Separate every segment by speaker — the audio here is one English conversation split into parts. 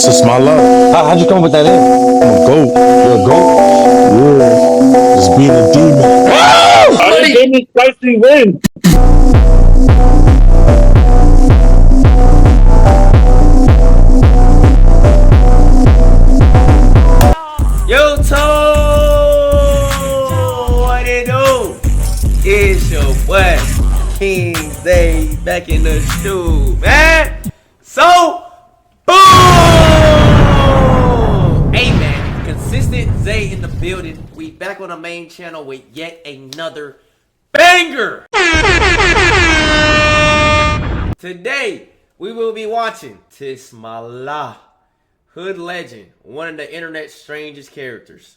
Speaker 1: Tismalla. How'd you come up with that name? I'm a goat. You're a goat? Yeah. Just being a demon.
Speaker 2: I didn't give me spicy win.
Speaker 3: Yo, what it do? It's your boy, KingZayyy, back in the stew, man. So, boom! Hey, man, consistent Zay in the building. We back on the main channel with yet another banger. Today, we will be watching Tismalla, Hoodlegend, one of the internet's strangest characters.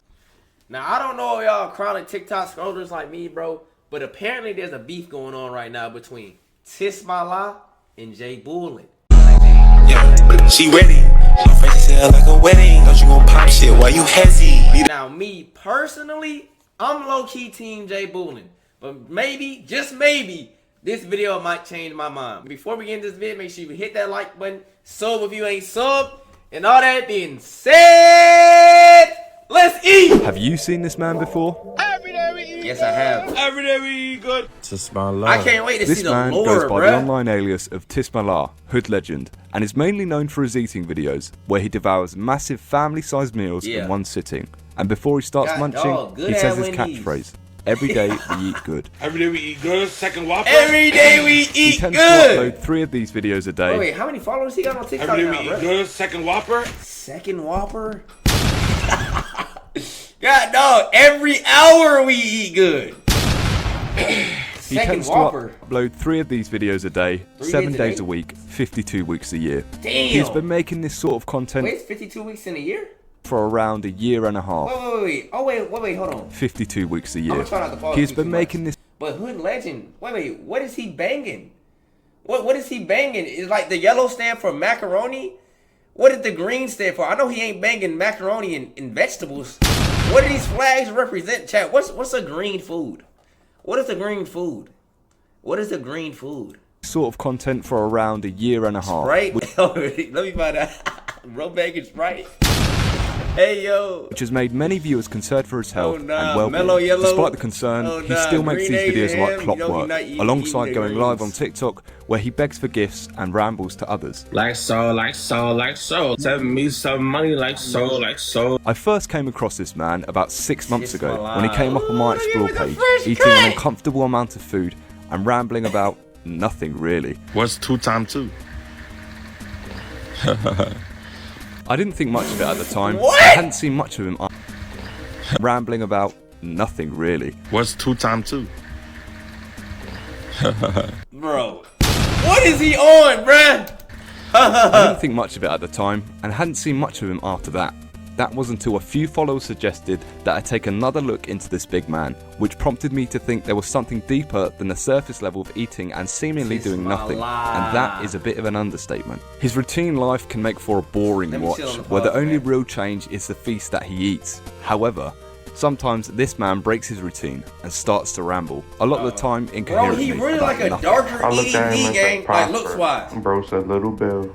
Speaker 3: Now, I don't know if y'all chronic TikTok scrollers like me, bro, but apparently there's a beef going on right now between Tismalla and Jaybulin.
Speaker 4: Yeah, she ready. My face sound like a wedding. Don't you gon' pop shit while you hezzy?
Speaker 3: Now, me personally, I'm low-key team Jaybulin, but maybe, just maybe, this video might change my mind. Before we get into this video, make sure you hit that like button, sub if you ain't subbed. And all that being said, let's eat!
Speaker 5: Have you seen this man before?
Speaker 2: Every day we eat.
Speaker 3: Yes, I have.
Speaker 2: Every day we eat good.
Speaker 1: Tismalla.
Speaker 3: I can't wait to see
Speaker 5: This
Speaker 3: the
Speaker 5: man
Speaker 3: lore,
Speaker 5: goes by the
Speaker 3: bruh.
Speaker 5: online alias of Tismalla, Hoodlegend, and is mainly known for his eating videos, where he devours massive family-sized meals in one sitting. And before he starts
Speaker 3: God,
Speaker 5: munching,
Speaker 3: dog, good
Speaker 5: he
Speaker 3: at
Speaker 5: says his
Speaker 3: Wendy's.
Speaker 5: catchphrase, "Every day we eat good."
Speaker 2: Every day we eat good. Second Whopper.
Speaker 3: Every day we
Speaker 5: He
Speaker 3: eat
Speaker 5: tends
Speaker 3: good.
Speaker 5: to upload 3 of these videos a day.
Speaker 3: Wait, how many followers he got on TikTok
Speaker 2: Every day
Speaker 3: now,
Speaker 2: we
Speaker 3: bro?
Speaker 2: eat good. Second Whopper.
Speaker 3: Second Whopper? God, dog, every hour we eat good.
Speaker 5: He
Speaker 3: Second
Speaker 5: tends
Speaker 3: Whopper.
Speaker 5: to upload 3 of these videos a day,
Speaker 3: 3
Speaker 5: 7
Speaker 3: days a
Speaker 5: days
Speaker 3: day?
Speaker 5: a week, 52 weeks a year.
Speaker 3: Damn.
Speaker 5: He's been making this sort of content
Speaker 3: Wait, it's 52 weeks in a year?
Speaker 5: for around a year and a half.
Speaker 3: Wait. Oh, wait, hold on.
Speaker 5: 52 weeks a
Speaker 3: I'm
Speaker 5: year.
Speaker 3: gonna try not to follow
Speaker 5: He's
Speaker 3: you
Speaker 5: been
Speaker 3: too
Speaker 5: making
Speaker 3: much.
Speaker 5: this.
Speaker 3: But Hoodlegend, wait, what is he banging? What is he banging? Is like the yellow stand for macaroni? What did the green stand for? I know he ain't banging macaroni and vegetables. What do these flags represent, chat? What's a green food? What is a green food? What is a green food?
Speaker 5: Sort of content for around a year and a half.
Speaker 3: Sprite? Let me find out. Bro banging Sprite. Hey, yo.
Speaker 5: Which has made many viewers concerned for his health
Speaker 3: Oh, nah.
Speaker 5: and well-being.
Speaker 3: Mellow yellow.
Speaker 5: Despite the concern,
Speaker 3: Oh,
Speaker 5: he
Speaker 3: nah.
Speaker 5: still makes
Speaker 3: Green
Speaker 5: these
Speaker 3: egg
Speaker 5: videos
Speaker 3: and
Speaker 5: like
Speaker 3: ham. You know he
Speaker 5: clockwork,
Speaker 3: not eating
Speaker 5: alongside
Speaker 3: the
Speaker 5: going
Speaker 3: greens.
Speaker 5: live on TikTok, where he begs for gifts and rambles to others.
Speaker 6: Like so. Send me some money like so.
Speaker 5: I first came across this man about 6 months ago
Speaker 3: Tismalla.
Speaker 5: when he came up on my
Speaker 3: Ooh,
Speaker 5: Explore
Speaker 3: look at
Speaker 5: page,
Speaker 3: the fresh
Speaker 5: eating
Speaker 3: cut.
Speaker 5: an uncomfortable amount of food and rambling about nothing really.
Speaker 1: What's 2 times 2?
Speaker 5: I didn't think much of it at the time.
Speaker 3: What?
Speaker 5: I hadn't seen much of him rambling about nothing really.
Speaker 1: What's 2 times 2?
Speaker 3: Bro. What is he on, bruh?
Speaker 5: I didn't think much of it at the time, and hadn't seen much of him after that. That was until a few followers suggested that I take another look into this big man, which prompted me to think there was something deeper than the surface level of eating and seemingly doing nothing, and that is a bit of an understatement. His routine life can make for a boring
Speaker 3: Let me
Speaker 5: watch,
Speaker 3: chill on the
Speaker 5: where the
Speaker 3: pause,
Speaker 5: only
Speaker 3: man.
Speaker 5: real change is the feast that he eats. However, sometimes this man breaks his routine and starts to ramble, a lot of the time
Speaker 3: Bro,
Speaker 5: incoherently
Speaker 3: he really
Speaker 5: about
Speaker 3: like a
Speaker 5: nothing.
Speaker 3: darker
Speaker 7: I looked at him
Speaker 3: ED
Speaker 7: and
Speaker 3: gang,
Speaker 7: said,
Speaker 3: like looks
Speaker 7: prosper.
Speaker 3: wise.
Speaker 7: Bro said, little Bill.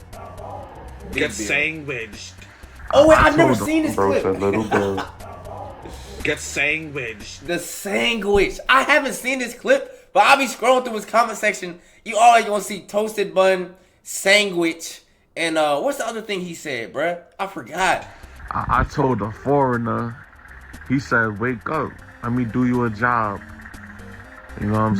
Speaker 2: Get sandwiched.
Speaker 3: Oh wait, I've never seen this
Speaker 7: Bro
Speaker 3: clip.
Speaker 7: said, little Bill.
Speaker 2: Get sandwiched.
Speaker 3: The sandwich. I haven't seen this clip, but I'll be scrolling through his comment section. You always gonna see toasted bun, sandwich, and what's the other thing he said, bruh? I forgot.
Speaker 8: I told a foreigner, he said, wake up, let me do you a job. You know what I'm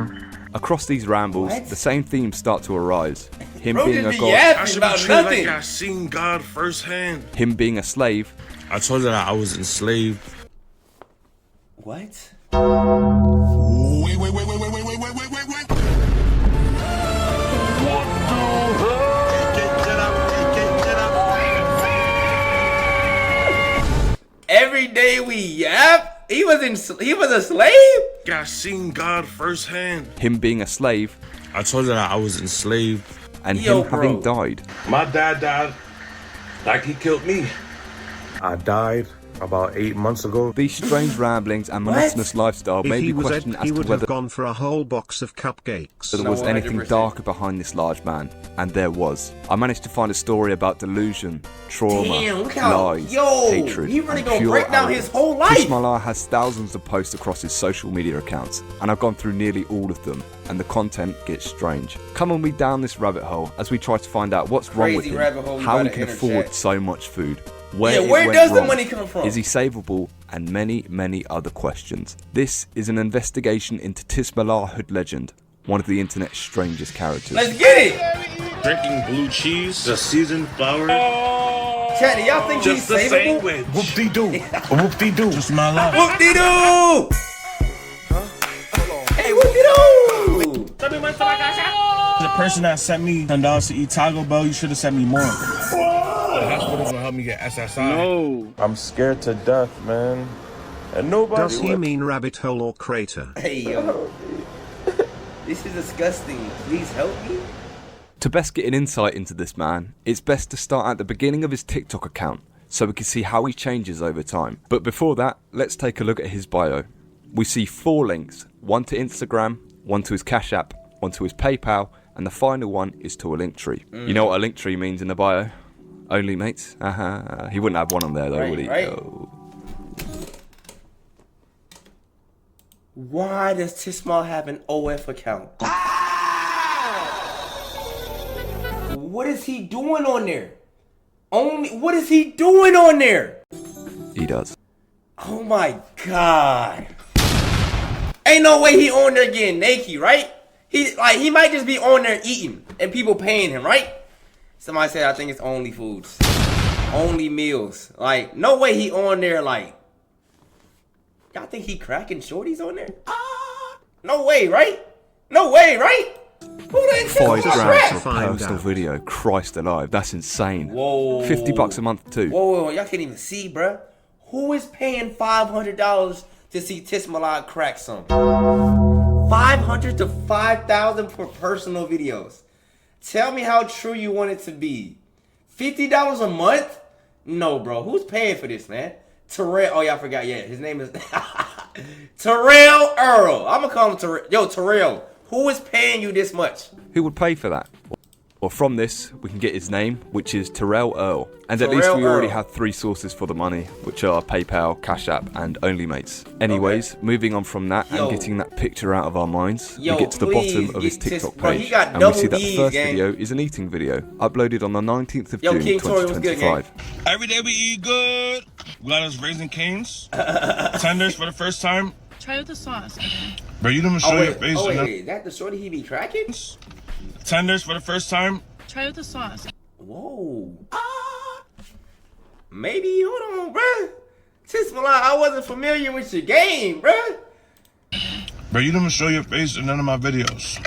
Speaker 8: saying?
Speaker 5: Across these rambles,
Speaker 3: What?
Speaker 5: the same themes start to arise. Him
Speaker 3: Bro
Speaker 5: being
Speaker 3: just
Speaker 5: a
Speaker 3: be
Speaker 5: god,
Speaker 2: I
Speaker 3: yapping
Speaker 2: should be
Speaker 3: about
Speaker 2: treated
Speaker 3: nothing.
Speaker 2: like I seen God firsthand.
Speaker 5: him being a slave,
Speaker 1: I told you that I was enslaved.
Speaker 3: What?
Speaker 2: Wait.
Speaker 3: Every day we yap? He was a slave?
Speaker 2: I seen God firsthand.
Speaker 5: him being a slave,
Speaker 1: I told you that I was enslaved.
Speaker 5: and
Speaker 3: Yo,
Speaker 5: him having
Speaker 3: bro.
Speaker 5: died.
Speaker 2: My dad died like he killed me.
Speaker 9: I died
Speaker 8: About 8 months ago.
Speaker 5: These strange ramblings and monotonous lifestyle made me question as to whether
Speaker 9: gone for a whole box of cupcakes.
Speaker 5: there was anything darker behind this large man, and there was. I managed to find a story about delusion, trauma, lies, hatred,
Speaker 3: he really
Speaker 5: and
Speaker 3: gonna
Speaker 5: pure
Speaker 3: break down
Speaker 5: arrogance.
Speaker 3: his whole life.
Speaker 5: Tismalla has thousands of posts across his social media accounts, and I've gone through nearly all of them, and the content gets strange. Come on, we down this rabbit hole as we try to find out what's wrong with him, how he can afford so much food, where
Speaker 3: does the
Speaker 5: wrong,
Speaker 3: money come from?
Speaker 5: is he savable, and many, many other questions. This is an investigation into Tismalla Hoodlegend, one of the internet's strangest characters.
Speaker 3: Let's get it!
Speaker 2: Drinking blue cheese, the seasoned flour.
Speaker 3: Chat, do y'all think he's
Speaker 2: Just the
Speaker 3: savable?
Speaker 2: sandwich.
Speaker 1: Whoop-dee-doo. Whoop-dee-doo.
Speaker 2: Tismalla.
Speaker 3: Whoop-dee-doo! Hey, whoop-dee-doo!
Speaker 6: The person that sent me $10 to eat Taco Bell, you should have sent me more.
Speaker 2: The hospital's gonna help me get SSI.
Speaker 1: No. I'm scared to death, man. And nobody.
Speaker 9: Does he mean rabbit hole or crater?
Speaker 3: Hey, yo. This is disgusting. Please help me.
Speaker 5: To best get an insight into this man, it's best to start at the beginning of his TikTok account, so we can see how he changes over time. But before that, let's take a look at his bio. We see 4 links, one to Instagram, one to his Cash App, one to his PayPal, and the final one is to a link tree. You know what a link tree means in the bio? Only mates? He wouldn't have one on there though, would he?
Speaker 3: Right.
Speaker 5: Oh.
Speaker 3: Why does Tismalla have an OF account? What is he doing on there? What is he doing on there?
Speaker 5: He does.
Speaker 3: Oh my god. Ain't no way he on there getting naked, right? He might just be on there eating and people paying him, right? Somebody said I think it's only foods. Only meals. Like, no way he on there like. Y'all think he cracking shorties on there? No way, right? No way, right? Who the
Speaker 5: $5
Speaker 3: crack?
Speaker 5: for a personal video. Christ alive, that's insane.
Speaker 3: Whoa.
Speaker 5: $50 a month too.
Speaker 3: Whoa, y'all can't even see, bruh. Who is paying $500 to see Tismalla crack some? $500 to $5,000 for personal videos. Tell me how true you want it to be. $50 a month? No, bro. Who's paying for this, man? Terrell. Oh, y'all forgot. Yeah, his name is Terrell Earl. I'm gonna call him Terrell. Yo, Terrell. Who is paying you this much?
Speaker 5: Who would pay for that? Well, from this, we can get his name, which is Terrell Earl. And
Speaker 3: Terrell
Speaker 5: at least we already
Speaker 3: Earl.
Speaker 5: have 3 sources for the money, which are PayPal, Cash App, and OnlyMates. Anyways, moving on from that
Speaker 3: Yo.
Speaker 5: and getting that picture out of our minds,
Speaker 3: Yo,
Speaker 5: we get to the
Speaker 3: please
Speaker 5: bottom of his
Speaker 3: get
Speaker 5: TikTok
Speaker 3: bro, he
Speaker 5: page.
Speaker 3: got
Speaker 5: And we
Speaker 3: double
Speaker 5: see that the
Speaker 3: D's,
Speaker 5: first
Speaker 3: gang.
Speaker 5: video is an eating video, uploaded on the 19th of
Speaker 3: Yo,
Speaker 5: June,
Speaker 3: King Tory, what's good,
Speaker 5: 2025.
Speaker 6: Every day we eat good. We got us Raising Cane's. Tenders for the first time.
Speaker 10: Try with the sauce. Okay.
Speaker 6: Bro, you didn't show your face.
Speaker 3: Wait. Is that the shorty he be cracking?
Speaker 6: Tenders for the first time.
Speaker 10: Try with the sauce.
Speaker 3: Whoa. Maybe, hold on, bruh. Tismalla, I wasn't familiar with your game, bruh.
Speaker 6: Bro, you didn't show your face in none of my videos.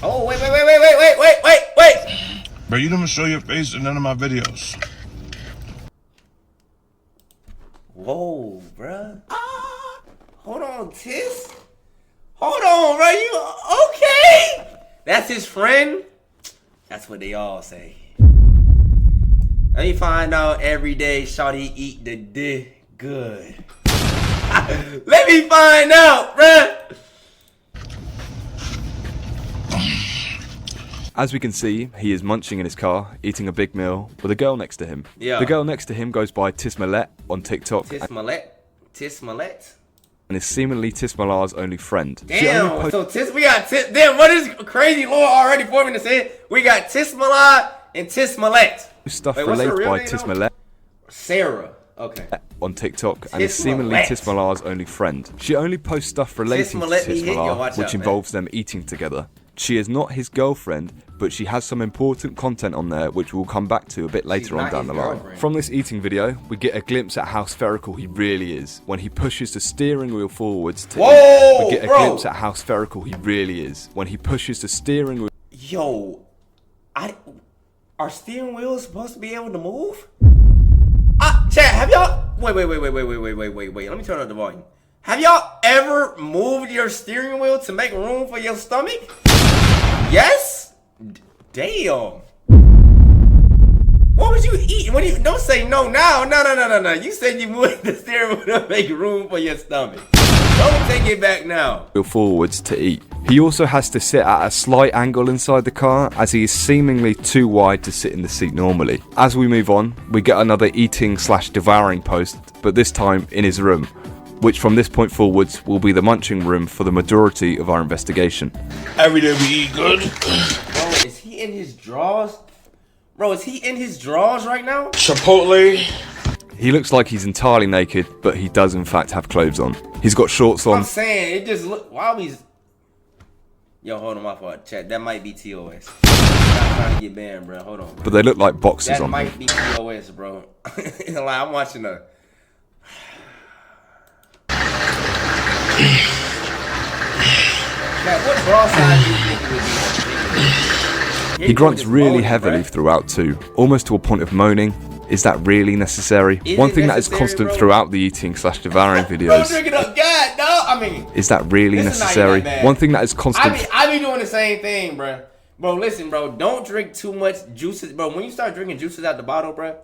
Speaker 3: Oh, wait.
Speaker 6: Bro, you didn't show your face in none of my videos.
Speaker 3: Whoa, bruh. Hold on, Tis. Hold on, bruh. You okay? That's his friend? That's what they all say. Let me find out every day shawty eat the dick good. Let me find out, bruh.
Speaker 5: As we can see, he is munching in his car, eating a big meal, with a girl next to him.
Speaker 3: Yeah.
Speaker 5: The girl next to him goes by Tismalla on TikTok.
Speaker 3: Tismalla?
Speaker 5: And is seemingly Tismalla's only friend.
Speaker 3: Damn, so we got damn, what is crazy lore already forming this head? We got Tismalla and Tismalla.
Speaker 5: Stuff
Speaker 3: Wait, what's her
Speaker 5: related
Speaker 3: real
Speaker 5: by
Speaker 3: name,
Speaker 5: Tismalla
Speaker 3: Sarah. Okay.
Speaker 5: on TikTok and is seemingly Tismalla's only friend. She only posts stuff relating to Tismalla, which involves them eating together. She is not his girlfriend, but she has some important content on there which we'll come back to a bit later on down the line. From this eating video, we get a glimpse at how spherical he really is when he pushes the steering wheel forwards to eat. We get a glimpse at how spherical he really is when he pushes the steering wheel.
Speaker 3: Yo, are steering wheels supposed to be able to move? Chat, have y'all... Wait. Let me turn up the volume. Have y'all ever moved your steering wheel to make room for your stomach? Yes? Damn. What was you eating? What do you? Don't say no now. No. You said you moved the steering wheel to make room for your stomach. Don't take it back now.
Speaker 5: Forwards to eat. He also has to sit at a slight angle inside the car, as he is seemingly too wide to sit in the seat normally. As we move on, we get another eating/devouring post, but this time in his room, which from this point forwards will be the munching room for the majority of our investigation.
Speaker 6: Every day we eat good.
Speaker 3: Bro, is he in his drawers? Bro, is he in his drawers right now?
Speaker 6: Chipotle.
Speaker 5: He looks like he's entirely naked, but he does in fact have clothes on. He's got shorts on.
Speaker 3: I'm saying, it just look, while he's... Yo, hold on, my fault, chat. That might be TOS. I'm not trying to get banned, bro. Hold on.
Speaker 5: But they look like boxes
Speaker 3: that
Speaker 5: on
Speaker 3: might
Speaker 5: him.
Speaker 3: be TOS, bro. Like, I'm watching a... Chat, what bra size do you think it would be?
Speaker 5: He grunts really heavily throughout too, almost to a point of moaning. Is that really necessary? One thing that is constant throughout the eating/devouring videos.
Speaker 3: Bro, drink it up, God, no. I mean,
Speaker 5: is that really necessary? One thing that is constant.
Speaker 3: I be doing the same thing, bro. Bro, listen, bro. Don't drink too much juices, bro. When you start drinking juices out the bottle, bro,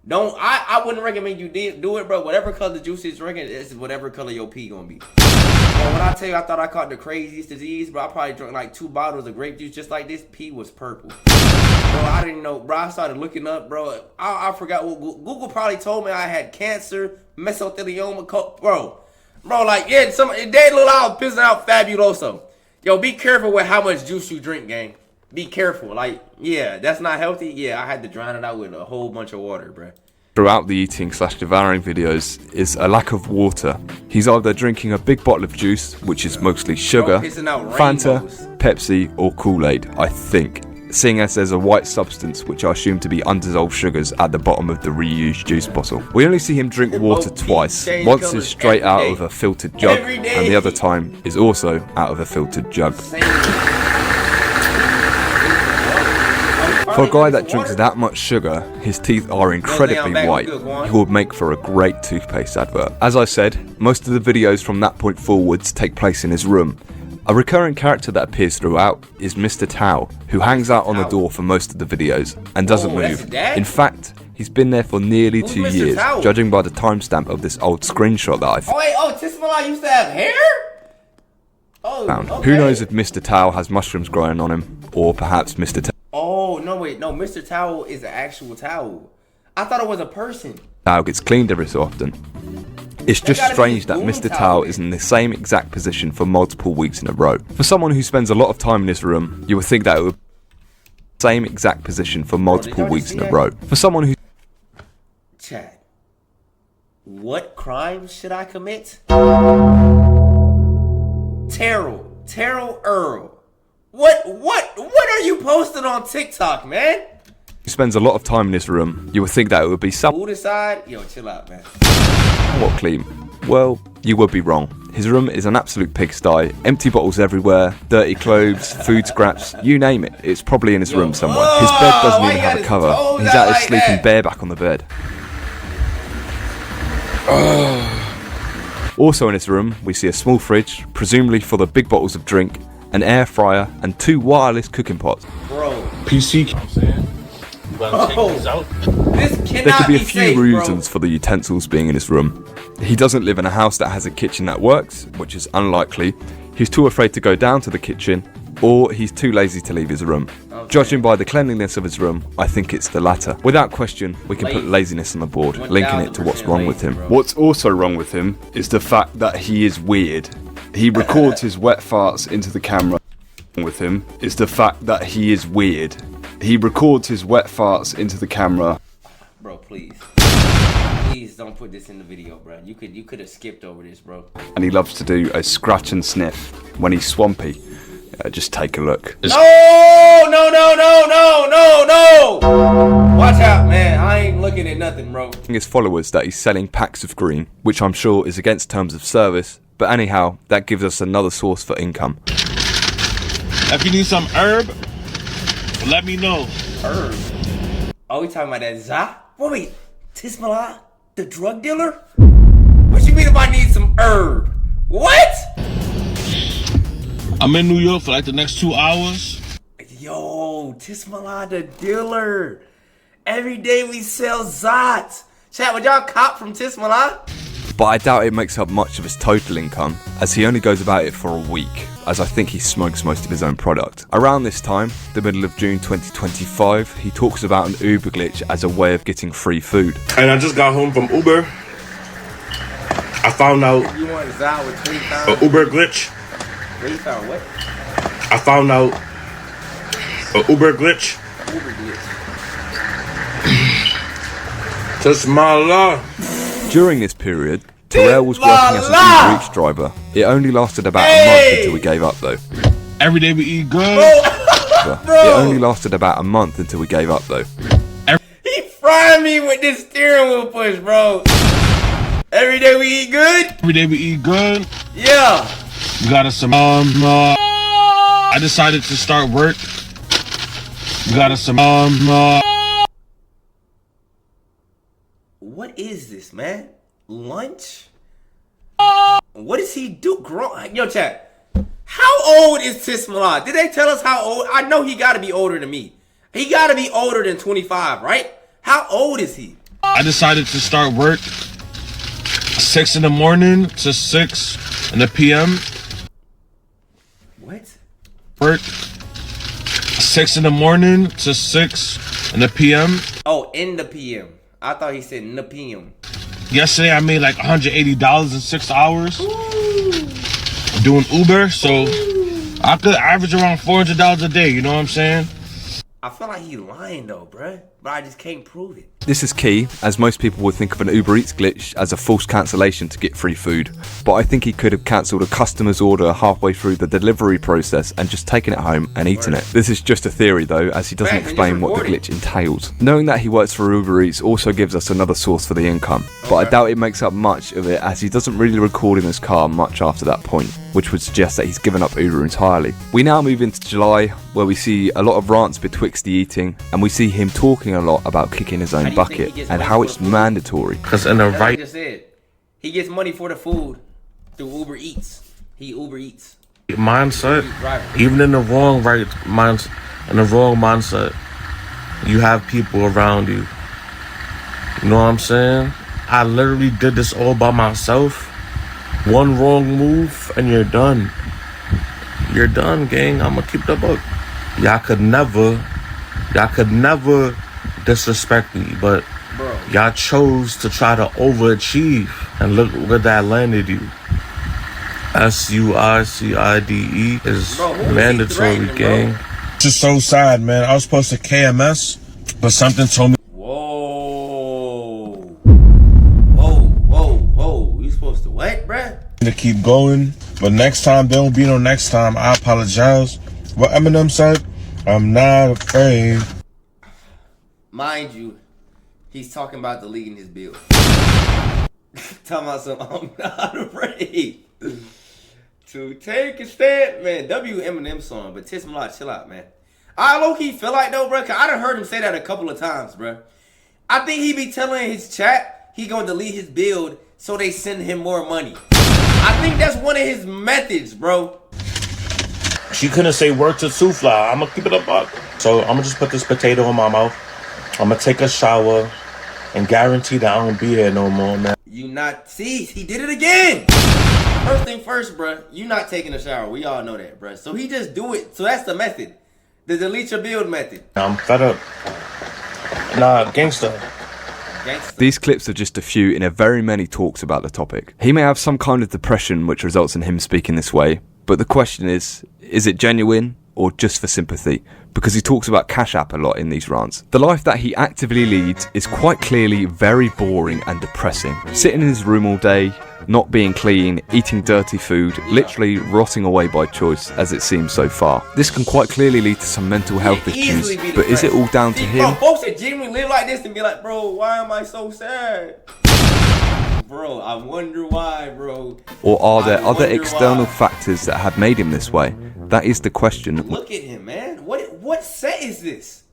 Speaker 3: don't. I wouldn't recommend you do it, bro. Whatever color juice is drinking, it's whatever color your pee gonna be. Bro, when I tell you I thought I caught the craziest disease, bro, I probably drank like 2 bottles of grape juice just like this. Pee was purple. Bro, I didn't know, bro. I started looking up, bro. I forgot what Google probably told me I had cancer, mesothelioma, bro, like, yeah, it did look like I was pissing out fabuloso. Yo, be careful with how much juice you drink, gang. Be careful. Like, yeah, that's not healthy. Yeah, I had to drown it out with a whole bunch of water, bro.
Speaker 5: Throughout the eating/devouring videos is a lack of water. He's either drinking a big bottle of juice, which is mostly sugar, Fanta, Pepsi, or Kool-Aid, I think. Seeing as there's a white substance which I assume to be undissolved sugars at the bottom of the reused juice bottle. We only see him drink water twice. Once is straight out of a filtered jug, and the other time is also out of a filtered jug. For a guy that drinks that much sugar, his teeth are incredibly white. He would make for a great toothpaste advert. As I said, most of the videos from that point forwards take place in his room. A recurring character that appears throughout is Mr. Tao, who hangs out on the door for most of the videos and doesn't move. In fact, he's been there for nearly 2 years, judging by the timestamp of this old screenshot that I found.
Speaker 3: Oh wait, Tismalla used to have hair? Oh, okay.
Speaker 5: Who knows if Mr. Tao has mushrooms growing on him, or perhaps Mr. Tao.
Speaker 3: Oh, no, wait, no, Mr. Towel is an actual towel. I thought it was a person.
Speaker 5: Tao gets cleaned every so often. It's just strange that Mr. Tao is in the same exact position for multiple weeks in a row. For someone who spends a lot of time in his room, you would think that it would be the same exact position for multiple weeks in a row. For someone who...
Speaker 3: Chad, what crime should I commit? Terrell Earl. What are you posting on TikTok, man?
Speaker 5: Who spends a lot of time in his room, you would think that it would be
Speaker 3: Who decide? Yo, chill out, man.
Speaker 5: somewhat clean. Well, you would be wrong. His room is an absolute pigsty, empty bottles everywhere, dirty clothes, food scraps, you name it. It's probably in his room somewhere. His bed doesn't even have a cover. He's out there sleeping bareback on the bed. Also in his room, we see a small fridge, presumably for the big bottles of drink, an air fryer, and 2 wireless cooking pots.
Speaker 3: Bro.
Speaker 6: PC.
Speaker 5: There could be a few reasons for the utensils being in his room. He doesn't live in a house that has a kitchen that works, which is unlikely. He's too afraid to go down to the kitchen, or he's too lazy to leave his room. Okay. Judging by the cleanliness of his room, I think it's the latter. Without question, we can put laziness on the board, linking it to what's wrong with him.
Speaker 1: What's also wrong with him is the fact that he is weird. He records his wet farts into the camera. With him is the fact that he is weird. He records his wet farts into the camera.
Speaker 3: Bro, please don't put this in the video, bro. You could have skipped over this, bro.
Speaker 1: And he loves to do a scratch and sniff when he's swampy. Just take a look.
Speaker 3: No! Watch out, man. I ain't looking at nothing, bro.
Speaker 5: His followers that he's selling packs of green, which I'm sure is against terms of service. But anyhow, that gives us another source for income.
Speaker 6: If you need some herb, let me know.
Speaker 3: Herb? Oh, we talking about that Za? Wait, Tismalla, the drug dealer? What you mean if I need some herb? What?
Speaker 6: I'm in New York for like the next 2 hours.
Speaker 3: Yo, Tismalla, the dealer. Every day we sell Zots. Chat, would y'all cop from Tismalla?
Speaker 5: But I doubt it makes up much of his total income, as he only goes about it for a week, as I think he smokes most of his own product. Around this time, the middle of June 2025, he talks about an Uber glitch as a way of getting free food.
Speaker 6: And I just got home from Uber. I found out
Speaker 3: You want Zot with 3
Speaker 6: a Uber glitch.
Speaker 3: 3 pound what?
Speaker 6: I found out a Uber glitch.
Speaker 3: Uber glitch.
Speaker 6: Tismalla.
Speaker 5: During this period, Terrell was working as an Uber Eats driver. It only lasted about a month until we gave up though.
Speaker 6: Every day we eat good.
Speaker 5: It only lasted about a month until we gave up though.
Speaker 3: He frying me with this steering wheel push, bro. Every day we eat good?
Speaker 6: Every day we eat good.
Speaker 3: Yeah.
Speaker 6: We got us some I decided to start work. We got us some
Speaker 3: What is this, man? Lunch? What does he do? Yo, chat. How old is Tismalla? Did they tell us how old? I know he gotta be older than me. He gotta be older than 25, right? How old is he?
Speaker 6: I decided to start work 6 in the morning to 6 in the PM.
Speaker 3: What?
Speaker 6: Work 6 in the morning to 6 in the PM.
Speaker 3: Oh, in the PM. I thought he said in the PM.
Speaker 6: Yesterday I made like $180 in 6 hours doing Uber, so I could average around $400 a day, you know what I'm saying?
Speaker 3: I feel like he lying though, bruh. But I just can't prove it.
Speaker 5: This is key, as most people would think of an Uber Eats glitch as a false cancellation to get free food, but I think he could have cancelled a customer's order halfway through the delivery process and just taken it home and eaten it. This is just a theory though, as he doesn't explain what the glitch entails. Knowing that he works for Uber Eats also gives us another source for the income, but I doubt it makes up much of it, as he doesn't really record in his car much after that point, which would suggest that he's given up Uber entirely. We now move into July, where we see a lot of rants betwixt the eating, and we see him talking a lot about kicking his own bucket and how it's mandatory.
Speaker 8: Because in the
Speaker 3: That's what I
Speaker 8: right
Speaker 3: just said. He gets money for the food through Uber Eats. He Uber Eats.
Speaker 8: mindset, even in the wrong mindset, you have people around you. You know what I'm saying? I literally did this all by myself. One wrong move and you're done. You're done, gang. I'ma keep the book. Y'all could never disrespect me, but y'all chose to try to overachieve, and look where that landed you. SUICIDE is mandatory, gang.
Speaker 6: It's just so sad, man. I was supposed to KMS, but something told me.
Speaker 3: Whoa. You supposed to what, bruh?
Speaker 6: To keep going, but next time there won't be no next time. I apologize. What Eminem said, I'm not afraid.
Speaker 3: Mind you, he's talking about deleting his build. Talking about some, I'm not afraid to take a stand, man. Eminem song, but Tismalla, chill out, man. I low-key feel like though, bro, cause I done heard him say that a couple of times, bro. I think he be telling his chat he gonna delete his build so they send him more money. I think that's one of his methods, bro.
Speaker 6: She couldn't say word to Soufla. I'm gonna keep it a buck. So I'm gonna just put this potato in my mouth. I'm gonna take a shower and guarantee that I don't be there no more, man.
Speaker 3: You not, see, he did it again. First thing first, bro, you not taking a shower. We all know that, bro. So he just do it. So that's the method. The delete your build method.
Speaker 6: I'm fed up. Nah, gangsta.
Speaker 5: These clips are just a few in a very many talks about the topic. He may have some kind of depression which results in him speaking this way, but the question is it genuine or just for sympathy? Because he talks about Cash App a lot in these rants. The life that he actively leads is quite clearly very boring and depressing. Sitting in his room all day, not being clean, eating dirty food, literally rotting away by choice as it seems so far. This can quite clearly lead to some mental health issues, but is it all down to him?
Speaker 3: Folks that genuinely live like this and be like, bro, why am I so sad? Bro, I wonder why, bro.
Speaker 5: Or are there other external factors that have made him this way? That is the question.
Speaker 3: Look at him, man. What set is this?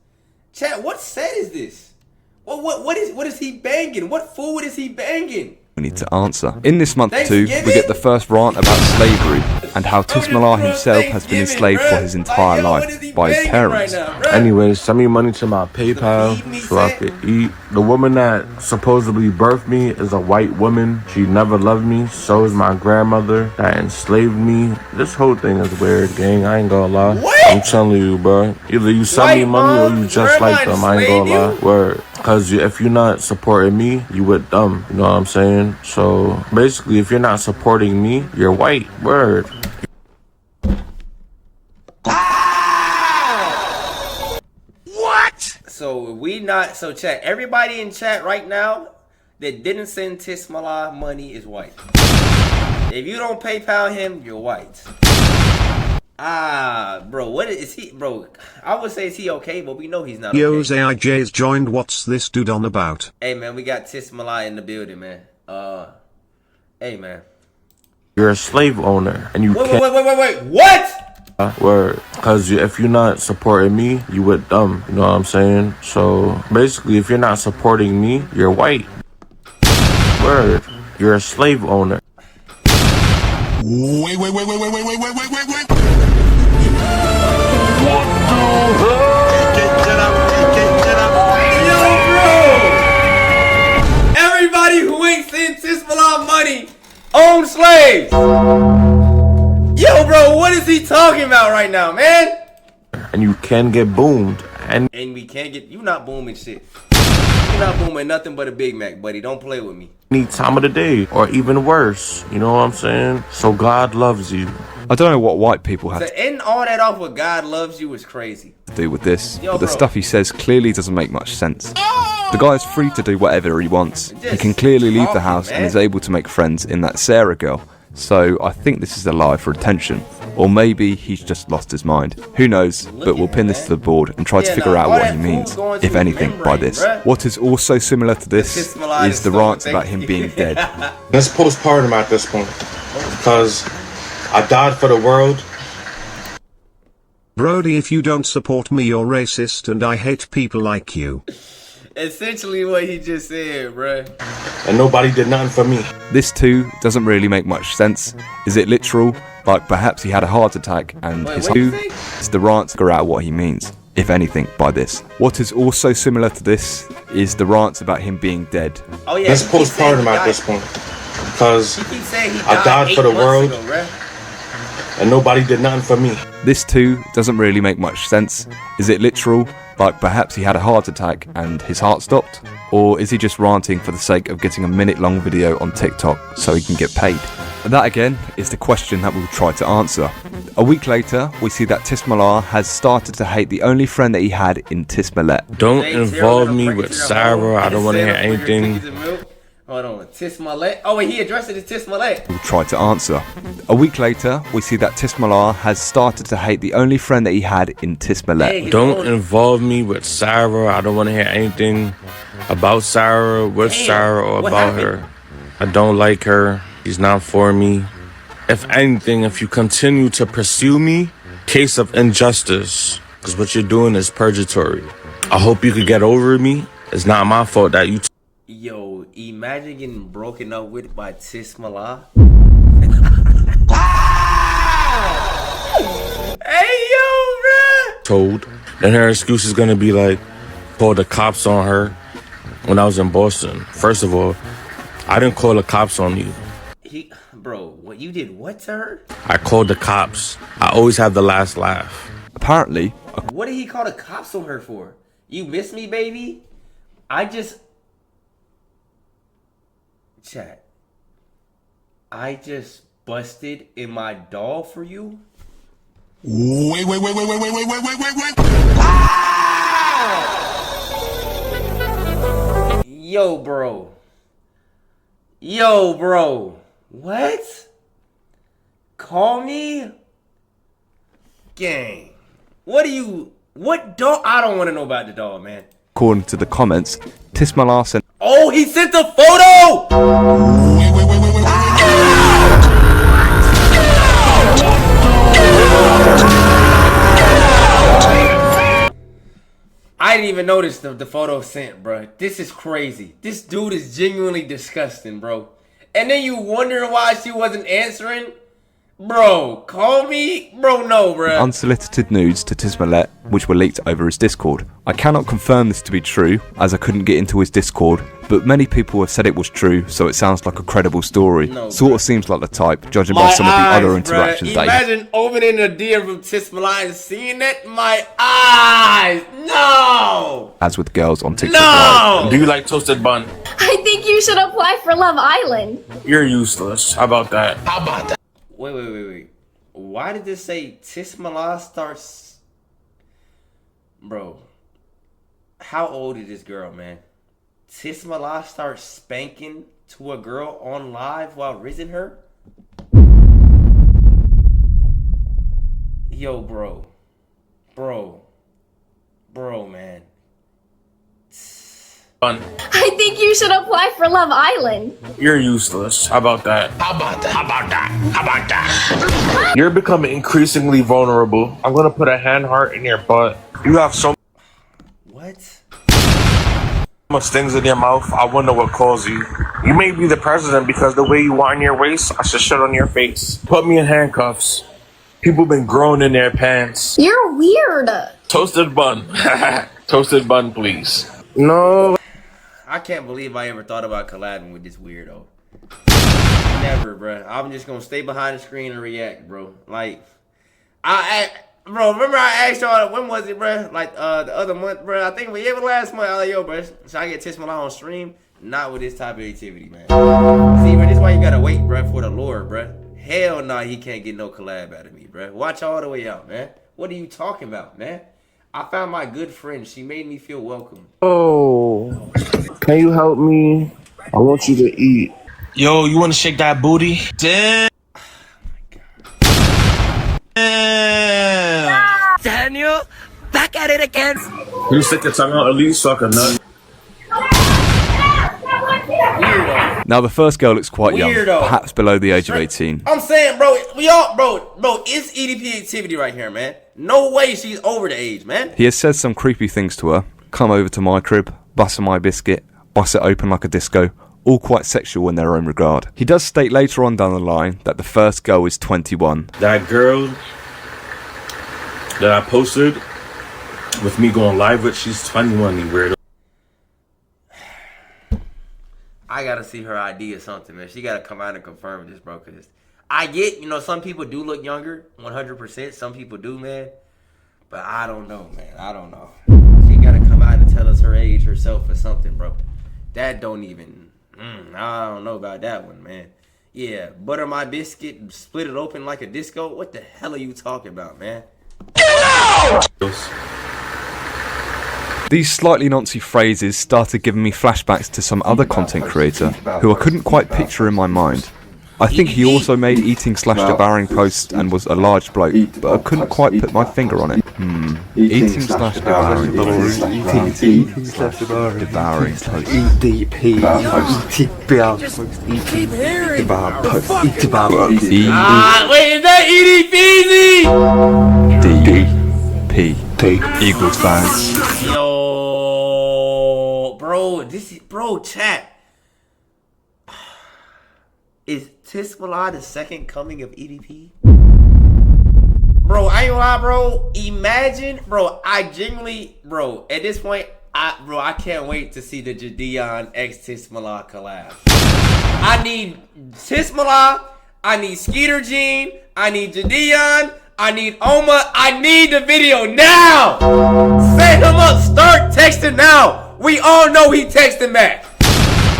Speaker 3: Chat, what set is this? What is he banging? What food is he banging?
Speaker 5: we need to answer. In this month too, we
Speaker 3: Thanksgiving?
Speaker 5: get the first rant about slavery and how Tismalla himself has been enslaved for his entire life by his parents.
Speaker 8: Anyway, send me money to my PayPal
Speaker 3: Feed me,
Speaker 8: so I
Speaker 3: Sam.
Speaker 8: could eat. The woman that supposedly birthed me is a white woman. She never loved me. So is my grandmother that enslaved me. This whole thing is weird, gang. I ain't gonna lie.
Speaker 3: What?
Speaker 8: I'm telling you, bro. Either you send me
Speaker 3: White
Speaker 8: money or
Speaker 3: mom,
Speaker 8: you just like
Speaker 3: grandma
Speaker 8: them. I ain't gonna lie.
Speaker 3: enslaved you?
Speaker 8: Word. Cause if you're not supporting me, you with them. You know what I'm saying? So basically, if you're not supporting me, you're white. Word.
Speaker 3: So chat, everybody in chat right now that didn't send Tismalla money is white. If you don't PayPal him, you're white. Bro, what is he, bro? I would say is he okay, but we know he's not
Speaker 9: Yo,
Speaker 3: okay.
Speaker 9: ZIJ's joined. What's this dude on about?
Speaker 3: Hey man, we got Tismalla in the building, man. Hey man.
Speaker 8: You're a slave owner, and you can't.
Speaker 3: Wait, what?
Speaker 8: Word. Cause if you're not supporting me, you with them. You know what I'm saying? So basically, if you're not supporting me, you're white. Word. You're a slave owner.
Speaker 4: Wait.
Speaker 3: Everybody who ain't sent Tismalla money own slaves. Yo, bro, what is he talking about right now, man?
Speaker 8: And you can get boomed. And
Speaker 3: We can't get you not booming shit. You not booming nothing but a Big Mac, buddy. Don't play with me.
Speaker 8: any time of the day, or even worse. You know what I'm saying? So God loves you.
Speaker 5: I don't know what white people have
Speaker 3: To end all that off with God loves you is crazy.
Speaker 5: to do with this,
Speaker 3: Yo,
Speaker 5: but the
Speaker 3: bro.
Speaker 5: stuff he says clearly doesn't make much sense. The guy is free to do whatever he wants. He can clearly leave the
Speaker 3: talking,
Speaker 5: house and
Speaker 3: man.
Speaker 5: is able to make friends in that Sarah girl. So I think this is a lie for attention. Or maybe he's just lost his mind. Who knows, but we'll pin this to the board and try to
Speaker 3: Yeah,
Speaker 5: figure
Speaker 3: nah,
Speaker 5: out
Speaker 3: all
Speaker 5: what
Speaker 3: that
Speaker 5: he
Speaker 3: food
Speaker 5: means,
Speaker 3: going to
Speaker 5: if
Speaker 3: his
Speaker 5: anything, by
Speaker 3: membrane,
Speaker 5: this.
Speaker 3: bruh.
Speaker 5: What is also similar to this
Speaker 3: Tismalla
Speaker 5: is the
Speaker 3: stole
Speaker 5: rant about him being
Speaker 3: Thanksgiving.
Speaker 5: dead.
Speaker 6: Let's postpartum at this point. Because I died for the world.
Speaker 9: Brody, if you don't support me, you're racist and I hate people like you.
Speaker 3: Essentially what he just said, bruh.
Speaker 6: And nobody did nothing for me.
Speaker 5: This too doesn't really make much sense. Is it literal? Like perhaps he had a heart attack and
Speaker 3: Wait,
Speaker 5: his
Speaker 3: what you
Speaker 5: who
Speaker 3: say?
Speaker 5: is the rant to figure out what he means, if anything, by this. What is also similar to this is the rants about him being dead.
Speaker 3: Oh yeah.
Speaker 6: Let's
Speaker 3: he keeps saying
Speaker 6: postpartum
Speaker 3: he
Speaker 6: at
Speaker 3: died.
Speaker 6: this point. Because
Speaker 3: He keeps saying he
Speaker 6: I died for the
Speaker 3: 8 months
Speaker 6: world.
Speaker 3: ago, bruh.
Speaker 6: and nobody did nothing for me.
Speaker 5: This too doesn't really make much sense. Is it literal? Like perhaps he had a heart attack and his heart stopped? Or is he just ranting for the sake of getting a minute-long video on TikTok so he can get paid? That again is the question that we'll try to answer. A week later, we see that Tismalla has started to hate the only friend that he had in Tismalla.
Speaker 8: Don't
Speaker 3: Hey,
Speaker 8: involve
Speaker 3: Sarah,
Speaker 8: me
Speaker 3: break
Speaker 8: with
Speaker 3: it to the
Speaker 8: Sarah.
Speaker 3: home.
Speaker 8: I don't want to hear
Speaker 3: Sarah, bring her
Speaker 8: anything.
Speaker 3: cookies and milk. Hold on, Tismalla. Oh wait, he addressed it to Tismalla.
Speaker 5: We'll try to answer. A week later, we see that Tismalla has started to hate the only friend that he had in Tismalla.
Speaker 3: Hey,
Speaker 8: Don't involve me with Sarah. I don't want to hear anything about Sarah, with
Speaker 3: Damn,
Speaker 8: Sarah, or
Speaker 3: what
Speaker 8: about
Speaker 3: happened?
Speaker 8: her. I don't like her. She's not for me. If anything, if you continue to pursue me, case of injustice, because what you're doing is purgatory. I hope you could get over me. It's not my fault that you
Speaker 3: Yo, imagine getting broken up with by Tismalla. Hey yo, bruh.
Speaker 8: told. Then her excuse is gonna be like, call the cops on her when I was in Boston. First of all, I didn't call the cops on you.
Speaker 3: Bro, what you did? What to her?
Speaker 8: I called the cops. I always have the last laugh.
Speaker 5: Apparently,
Speaker 3: What did he call the cops on her for? You miss me, baby? Chat. I just busted in my doll for you?
Speaker 4: Wait.
Speaker 3: Yo, bro. Yo, bro. What? Call me? Gang. What dog? I don't want to know about the dog, man.
Speaker 5: according to the comments, Tismalla sent
Speaker 3: Oh, he sent the photo! I didn't even notice the photo sent, bro. This is crazy. This dude is genuinely disgusting, bro. and then you wondering why she wasn't answering? Bro, call me? Bro, no, bro.
Speaker 5: Unsolicited nudes to Tismalla, which were leaked over his Discord. I cannot confirm this to be true, as I couldn't get into his Discord, but many people have said it was true, so it sounds like a credible story.
Speaker 3: No,
Speaker 5: sort of seems like the type, judging by some of the other interactions that he had.
Speaker 3: Imagine opening a DM from Tismalla and seeing that. My eyes! No!
Speaker 5: As with girls on TikTok.
Speaker 3: No!
Speaker 6: Do you like toasted bun?
Speaker 11: I think you should apply for Love Island.
Speaker 6: You're useless. How about that?
Speaker 3: Wait. Why did this say Tismalla starts? Bro, how old is this girl, man? Tismalla starts spanking to a girl on live while rizzing her? Yo, bro, man.
Speaker 11: I think you should apply for Love Island.
Speaker 6: You're useless. How about that? You're becoming increasingly vulnerable. I'm gonna put a hand heart in your butt. You have so much things in your mouth. I wonder what caused you. You may be the president because the way you wind your waist, I should shit on your face. Put me in handcuffs. People been growing in their pants.
Speaker 11: You're weird.
Speaker 6: Toasted bun. Toasted bun, please. No.
Speaker 3: I can't believe I ever thought about collabing with this weirdo. Never, bro. I'm just gonna stay behind the screen and react, bro. Like, bro, remember I asked y'all, when was it, bro? Like, the other month, bro. I think it was last month. I was like, yo, bro, should I get Tismalla on stream? Not with this type of activity, man. See, bro, this is why you gotta wait, bro, for the Lord, bro. Hell no, he can't get no collab out of me, bro. Watch all the way out, man. What are you talking about, man? I found my good friend. She made me feel welcome.
Speaker 6: Oh, can you help me? I want you to eat. Yo, you want to shake that booty? Damn.
Speaker 12: Daniel, back at it again.
Speaker 6: You stick your tongue out at least, suck a nut.
Speaker 5: Now the first girl looks quite young,
Speaker 3: Weirdo.
Speaker 5: perhaps below the age of 18.
Speaker 3: I'm saying, bro, bro, it's EDP activity right here, man. No way she's over the age, man.
Speaker 5: He has said some creepy things to her. Come over to my crib, bust my biscuit, bust it open like a disco. All quite sexual in their own regard. He does state later on down the line that the first girl is 21.
Speaker 6: That girl that I posted with me going live with, she's 21, you weirdo.
Speaker 3: I gotta see her ID or something, man. She gotta come out and confirm this, bro. Cause I get, some people do look younger, 100%. Some people do, man. But I don't know, man. I don't know. She gotta come out and tell us her age herself or something, bro. That don't even. I don't know about that one, man. Yeah, butter my biscuit, split it open like a disco. What the hell are you talking about, man?
Speaker 5: Get out! These slightly Nazi phrases started giving me flashbacks to some other content creator who I couldn't quite picture in my mind. I think he also made eating/devouring posts and was a large bloke, but I couldn't quite put my finger on it. Eating/devouring posts. Eating/devouring posts.
Speaker 3: Wait, is that
Speaker 5: DP equals fans.
Speaker 3: Yo, bro, chat. Is Tismalla the second coming of EDP? Bro, I ain't gonna lie, bro. Imagine, bro, I genuinely, bro, at this point, I can't wait to see the Jadion x Tismalla collab. I need Tismalla, I need Skeeter Jean, I need Jadion, I need Oma, I need the video now! Set him up, start texting now! We all know he texting back.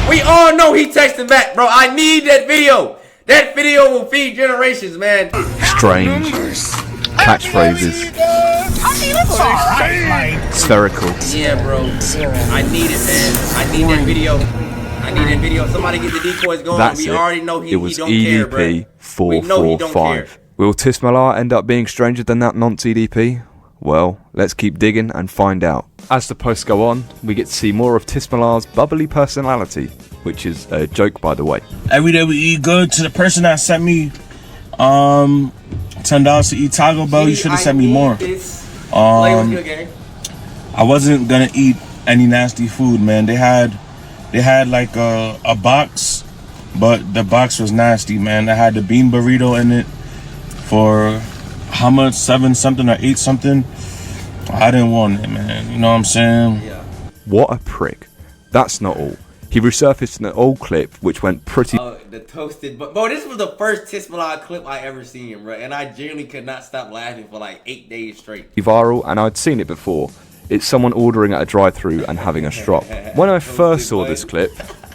Speaker 3: We all know he texting back, bro. I need that video. That video will feed generations, man.
Speaker 5: Strange. Catchphrases. Spherical.
Speaker 3: Yeah, bro. I need it, man. I need that video. I need that video. Somebody get the decoys going.
Speaker 5: That's
Speaker 3: we
Speaker 5: it.
Speaker 3: already know he
Speaker 5: It was
Speaker 3: don't care, bro.
Speaker 5: EDP 445. Will Tismalla end up being stranger than that nonce EDP? Well, let's keep digging and find out. As the posts go on, we get to see more of Tismalla's bubbly personality, which is a joke, by the way.
Speaker 6: Every day we eat good. To the person that sent me $10 to eat Taco Bell, you should have sent me more. I wasn't gonna eat any nasty food, man. They had like a box but the box was nasty, man. I had the bean burrito in it for how much? 7 something or 8 something. I didn't want it, man. You know what I'm saying?
Speaker 3: Yeah.
Speaker 5: What a prick. That's not all. He resurfaced an old clip which went pretty
Speaker 3: The toasted, but bro, this was the first Tismalla clip I ever seen, bro, and I genuinely could not stop laughing for like 8 days straight.
Speaker 5: viral, and I'd seen it before. It's someone ordering at a drive-thru and having a strop. When I first saw this clip,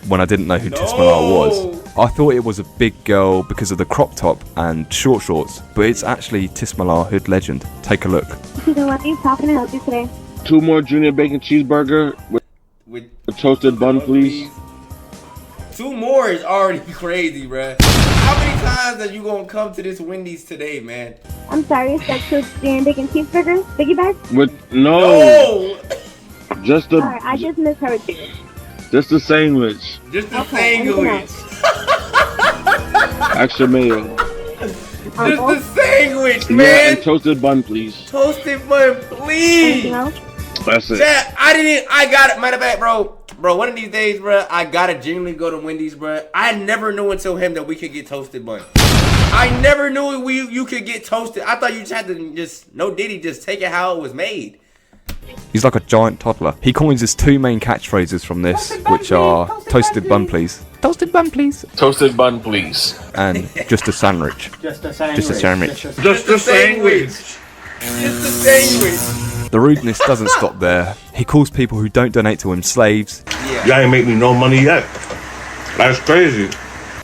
Speaker 5: when I didn't know who Tismalla was, I thought it was a big girl because of the crop top and short shorts, but it's actually Tismalla Hoodlegend. Take a look.
Speaker 11: How can I help you today?
Speaker 8: 2 more junior bacon cheeseburger with a toasted bun, please.
Speaker 3: 2 more is already crazy, bro. How many times are you gonna come to this Wendy's today, man?
Speaker 11: I'm sorry, is that two junior bacon cheeseburger? Biggie bag?
Speaker 8: With
Speaker 3: No!
Speaker 8: just the
Speaker 11: Alright, I just misheard you.
Speaker 8: just the sandwich,
Speaker 3: Just the
Speaker 11: Okay,
Speaker 3: sandwich.
Speaker 8: extra mayo.
Speaker 3: Just the sandwich,
Speaker 8: Yeah,
Speaker 3: man.
Speaker 8: and toasted bun, please.
Speaker 3: Toasted bun, please.
Speaker 11: Anything else?
Speaker 8: That's it.
Speaker 3: Chat, I got it. Matter of fact, bro, one of these days, bro, I gotta genuinely go to Wendy's, bro. I never knew until him that we could get toasted bun. I never knew you could get toasted. I thought you just had to just take it how it was made.
Speaker 5: He's like a giant toddler. He coins his 2 main catchphrases from this, which are toasted bun please, toasted bun please,
Speaker 8: Toasted bun, please.
Speaker 5: and just a sandwich.
Speaker 3: Just a sandwich.
Speaker 5: Just a sandwich.
Speaker 8: Just the sandwich.
Speaker 3: Just a sandwich.
Speaker 5: The rudeness doesn't stop there. He calls people who don't donate to him slaves.
Speaker 6: Y'all ain't make me no money yet. That's crazy.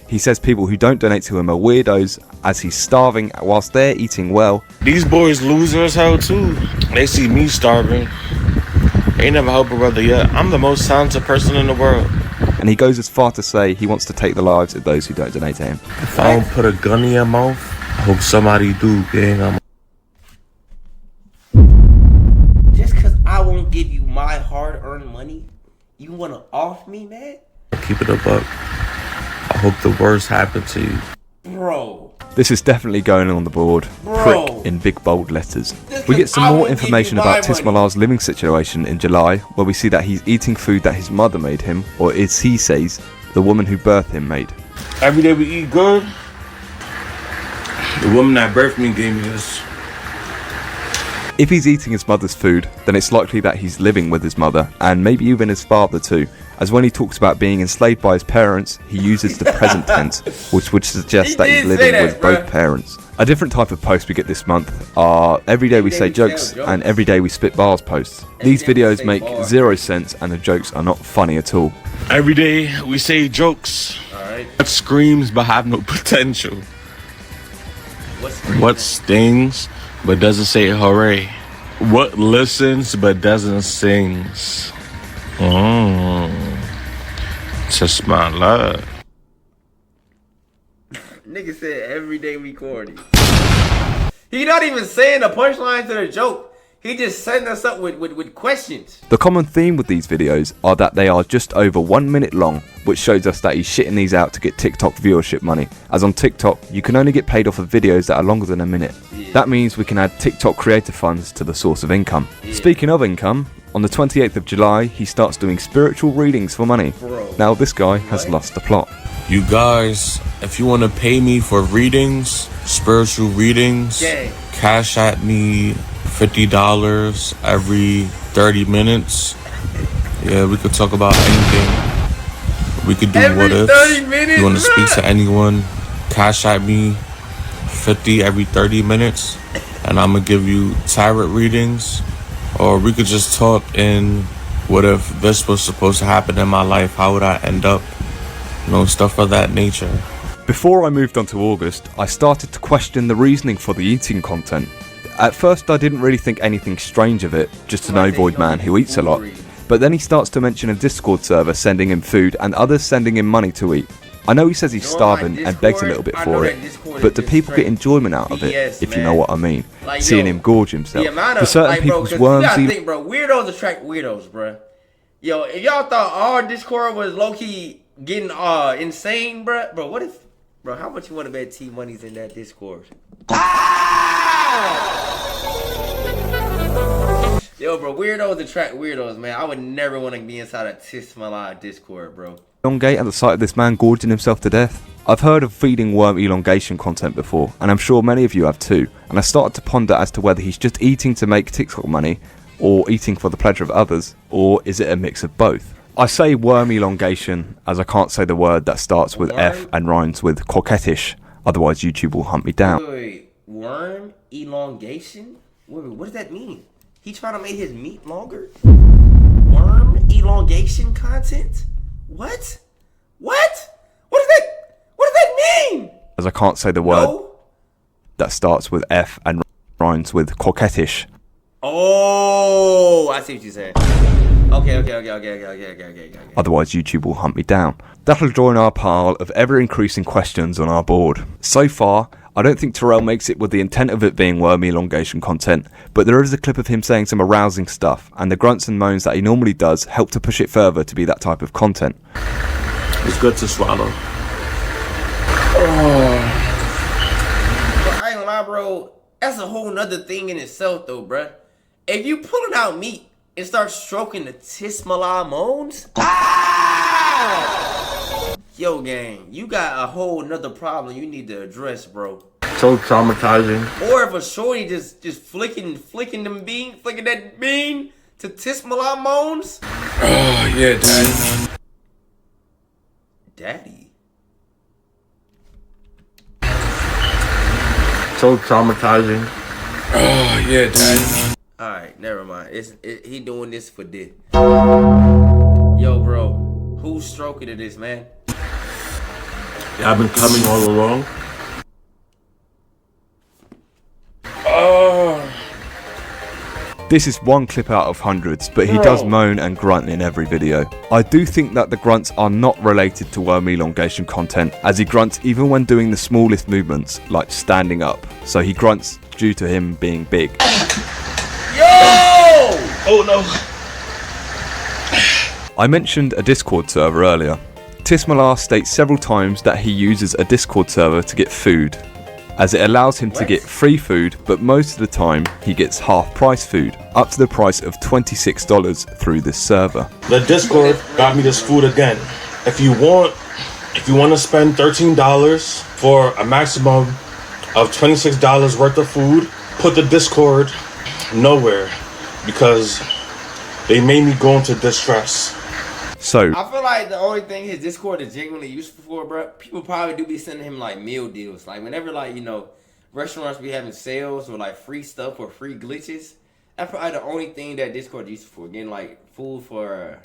Speaker 5: He says people who don't donate to him are weirdos as he's starving whilst they're eating well.
Speaker 8: These boys loser as hell too. They see me starving. They never help a brother yet. I'm the most talented person in the world.
Speaker 5: And he goes as far to say he wants to take the lives of those who don't donate to him.
Speaker 8: If I don't put a gun in your mouth, I hope somebody do, gang.
Speaker 3: Just cause I won't give you my hard-earned money, you wanna off me, man?
Speaker 8: Keep it a buck. I hope the worst happens to you.
Speaker 3: Bro.
Speaker 5: This is definitely going on the board.
Speaker 3: Bro.
Speaker 5: Prick in big bold letters. We get some more information about Tismalla's living situation in July, where we see that he's eating food that his mother made him, or as he says, the woman who birthed him made.
Speaker 8: Every day we eat good. The woman that birthed me gave me this.
Speaker 5: If he's eating his mother's food, then it's likely that he's living with his mother, and maybe even his father too, as when he talks about being enslaved by his parents, he uses the present tense, which would suggest that he's living with both parents. A different type of post we get this month are Every Day We Say Jokes and Every Day We Spit Bars posts. These videos make 0 sense and the jokes are not funny at all.
Speaker 8: Every day we say jokes. What screams but have no potential. What stings but doesn't say hooray. What listens but doesn't sings. Tismalla.
Speaker 3: Nigga said every day we corny. He not even saying the punchline to the joke. He just setting us up with questions.
Speaker 5: The common theme with these videos are that they are just over 1 minute long, which shows us that he's shitting these out to get TikTok viewership money, as on TikTok you can only get paid off of videos that are longer than a minute. That means we can add TikTok creator funds to the source of income. Speaking of income, on the 28th of July he starts doing spiritual readings for money. Now this guy has lost the plot.
Speaker 8: You guys, if you want to pay me for readings, spiritual readings, cash at me $50 every 30 minutes. Yeah, we could talk about anything. We could do
Speaker 3: Every
Speaker 8: what ifs.
Speaker 3: 30 minutes,
Speaker 8: You want to speak
Speaker 3: bruh?
Speaker 8: to anyone, cash at me 50 every 30 minutes, and I'm gonna give you tarot readings. Or we could just talk in what if this was supposed to happen in my life, how would I end up? You know, stuff of that nature.
Speaker 5: Before I moved on to August, I started to question the reasoning for the eating content. At first I didn't really think anything strange of it, just an ovoid man who eats a lot. But then he starts to mention a Discord server sending him food and others sending him money to eat. I know he says he's starving and begs a little bit for it, but do people get enjoyment out of it, if you know what I mean? Seeing him gorge himself. For certain people's worms,
Speaker 3: you gotta think, bro, weirdos attract weirdos, bro. Yo, if y'all thought our Discord was low-key getting insane, bro, what if, bro, how much you want to bet T-Money's in that Discord? Yo, bro, weirdos attract weirdos, man. I would never want to be inside a Tismalla Discord, bro.
Speaker 5: Elongate at the sight of this man gorging himself to death? I've heard of feeding worm elongation content before, and I'm sure many of you have too, and I started to ponder as to whether he's just eating to make TikTok money, or eating for the pleasure of others, or is it a mix of both? I say worm elongation as I can't say the word that starts with F and rhymes with coquettish, otherwise YouTube will hunt me down.
Speaker 3: Wait. Worm elongation? Wait, what does that mean? He trying to make his meat longer? Worm elongation content? What? What? What does that mean?
Speaker 5: As I can't say the word that starts with F and rhymes with coquettish.
Speaker 3: Oh, I see what you're saying. Okay.
Speaker 5: Otherwise YouTube will hunt me down. That'll join our pile of ever-increasing questions on our board. So far, I don't think Terrell makes it with the intent of it being worm elongation content, but there is a clip of him saying some arousing stuff, and the grunts and moans that he normally does help to push it further to be that type of content.
Speaker 8: It's good to swallow.
Speaker 3: I ain't gonna lie, bro. That's a whole nother thing in itself, though, bruh. If you pulling out meat and start stroking the Tismalla moans, yo, gang, you got a whole nother problem you need to address, bro.
Speaker 8: So traumatizing.
Speaker 3: Or if a shorty just flicking that bean to Tismalla moans.
Speaker 2: Oh yeah, daddy.
Speaker 3: Daddy.
Speaker 8: So traumatizing.
Speaker 2: Oh yeah, daddy.
Speaker 3: All right, never mind. He doing this for this. Yo, bro, who's stroking to this, man?
Speaker 8: Yeah, I've been coming all along.
Speaker 5: This is one clip out of hundreds, but he does moan and grunt in every video. I do think that the grunts are not related to worm elongation content, as he grunts even when doing the smallest movements, like standing up. So he grunts due to him being big.
Speaker 3: Yo!
Speaker 2: Oh no.
Speaker 5: I mentioned a Discord server earlier. Tismalla states several times that he uses a Discord server to get food, as it allows him to get free food, but most of the time he gets half price food, up to the price of $26 through this server.
Speaker 6: The Discord got me this food again. If you want to spend $13 for a maximum of $26 worth of food, put the Discord nowhere, because they made me go into distress.
Speaker 5: So
Speaker 3: I feel like the only thing his Discord is genuinely useful for, bro, people probably do be sending him like meal deals. Like whenever like, you know, restaurants be having sales or like free stuff or free glitches, that's probably the only thing that Discord is useful for. Getting like food for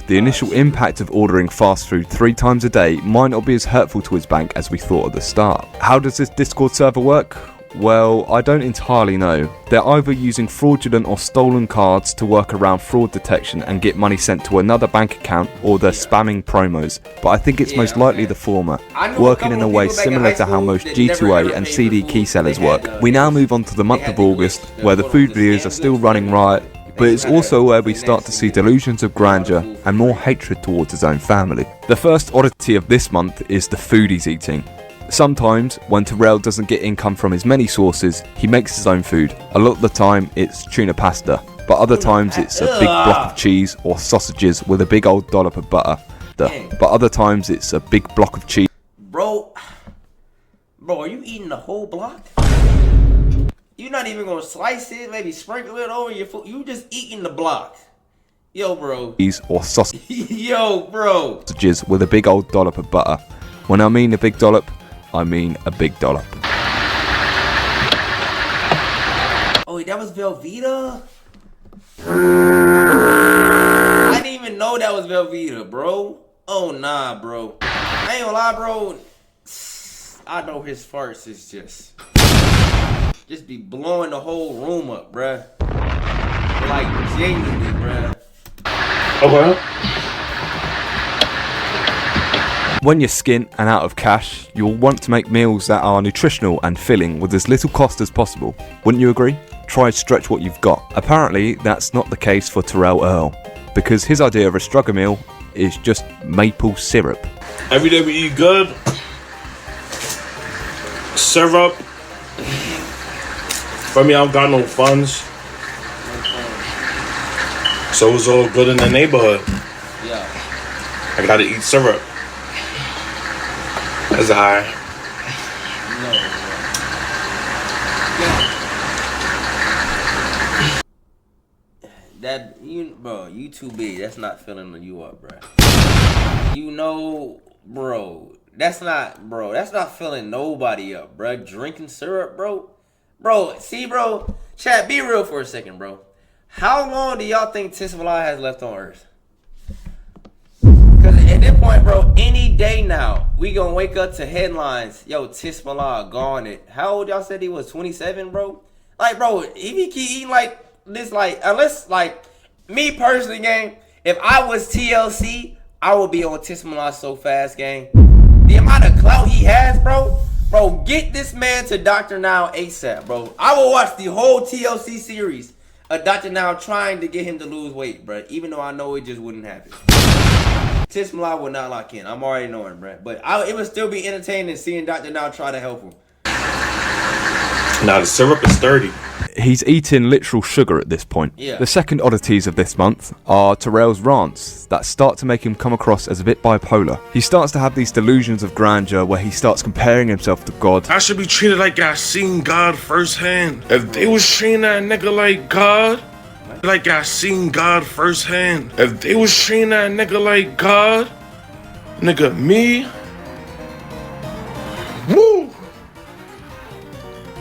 Speaker 5: the initial impact of ordering fast food 3 times a day might not be as hurtful to his bank as we thought at the start. How does this Discord server work? Well, I don't entirely know. They're either using fraudulent or stolen cards to work around fraud detection and get money sent to another bank account, or they're spamming promos, but I think it's most likely the former, working in a way similar to how most G2A and CD key sellers work. We now move on to the month of August, where the food videos are still running riot, but it's also where we start to see delusions of grandeur and more hatred towards his own family. The first oddity of this month is the food he's eating. Sometimes, when Terrell doesn't get income from his many sources, he makes his own food. A lot of the time, it's tuna pasta, but other times it's a big block of cheese or sausages with a big old dollop of butter. But other times it's a big block of cheese.
Speaker 3: Bro, are you eating the whole block? You're not even gonna slice it, maybe sprinkle it over your food. You just eating the block. Yo, bro.
Speaker 5: Cheese or sausages.
Speaker 3: Yo, bro.
Speaker 5: Sausages with a big old dollop of butter. When I mean a big dollop, I mean a big dollop.
Speaker 3: Oh, that was Velveeta? I didn't even know that was Velveeta, bro. Oh, nah, bro. I ain't gonna lie, bro. I know his farts is just be blowing the whole room up, bruh. Like, genuinely, bruh.
Speaker 6: Okay.
Speaker 5: When you're skint and out of cash, you'll want to make meals that are nutritional and filling with as little cost as possible. Wouldn't you agree? Try to stretch what you've got. Apparently, that's not the case for Terrell Earl, because his idea of a struggle meal is just maple syrup.
Speaker 6: Every day we eat good. Syrup. For me, I don't got no funds. So it was all good in the neighborhood.
Speaker 3: Yeah.
Speaker 6: I gotta eat syrup. That's high.
Speaker 3: That you too big. That's not filling you up, bro. You know, bro. That's not filling nobody up, bro. Drinking syrup, bro. Bro, see, bro. Chat, be real for a second, bro. How long do y'all think Tismalla has left on Earth? Because at this point, bro, any day now, we gonna wake up to headlines. Yo, Tismalla gone it. How old y'all said he was? 27, bro? Like, bro, if he keep eating like this, like, unless, like, me personally, gang, if I was TLC, I would be on Tismalla so fast, gang. The amount of clout he has, bro, get this man to Dr. Now ASAP, bro. I will watch the whole TLC series of Dr. Now trying to get him to lose weight, bro, even though I know it just wouldn't happen. Tismalla would not lock in. I'm already knowing, bro. But it would still be entertaining seeing Dr. Now try to help him.
Speaker 6: Now the syrup is 30.
Speaker 5: He's eating literal sugar at this point.
Speaker 3: Yeah.
Speaker 5: The second oddities of this month are Terrell's rants that start to make him come across as a bit bipolar. He starts to have these delusions of grandeur where he starts comparing himself to God.
Speaker 8: I should be treated like I seen God firsthand. If they was treating that nigga like God, like I seen God firsthand. If they was treating that nigga like God, nigga, me, woo!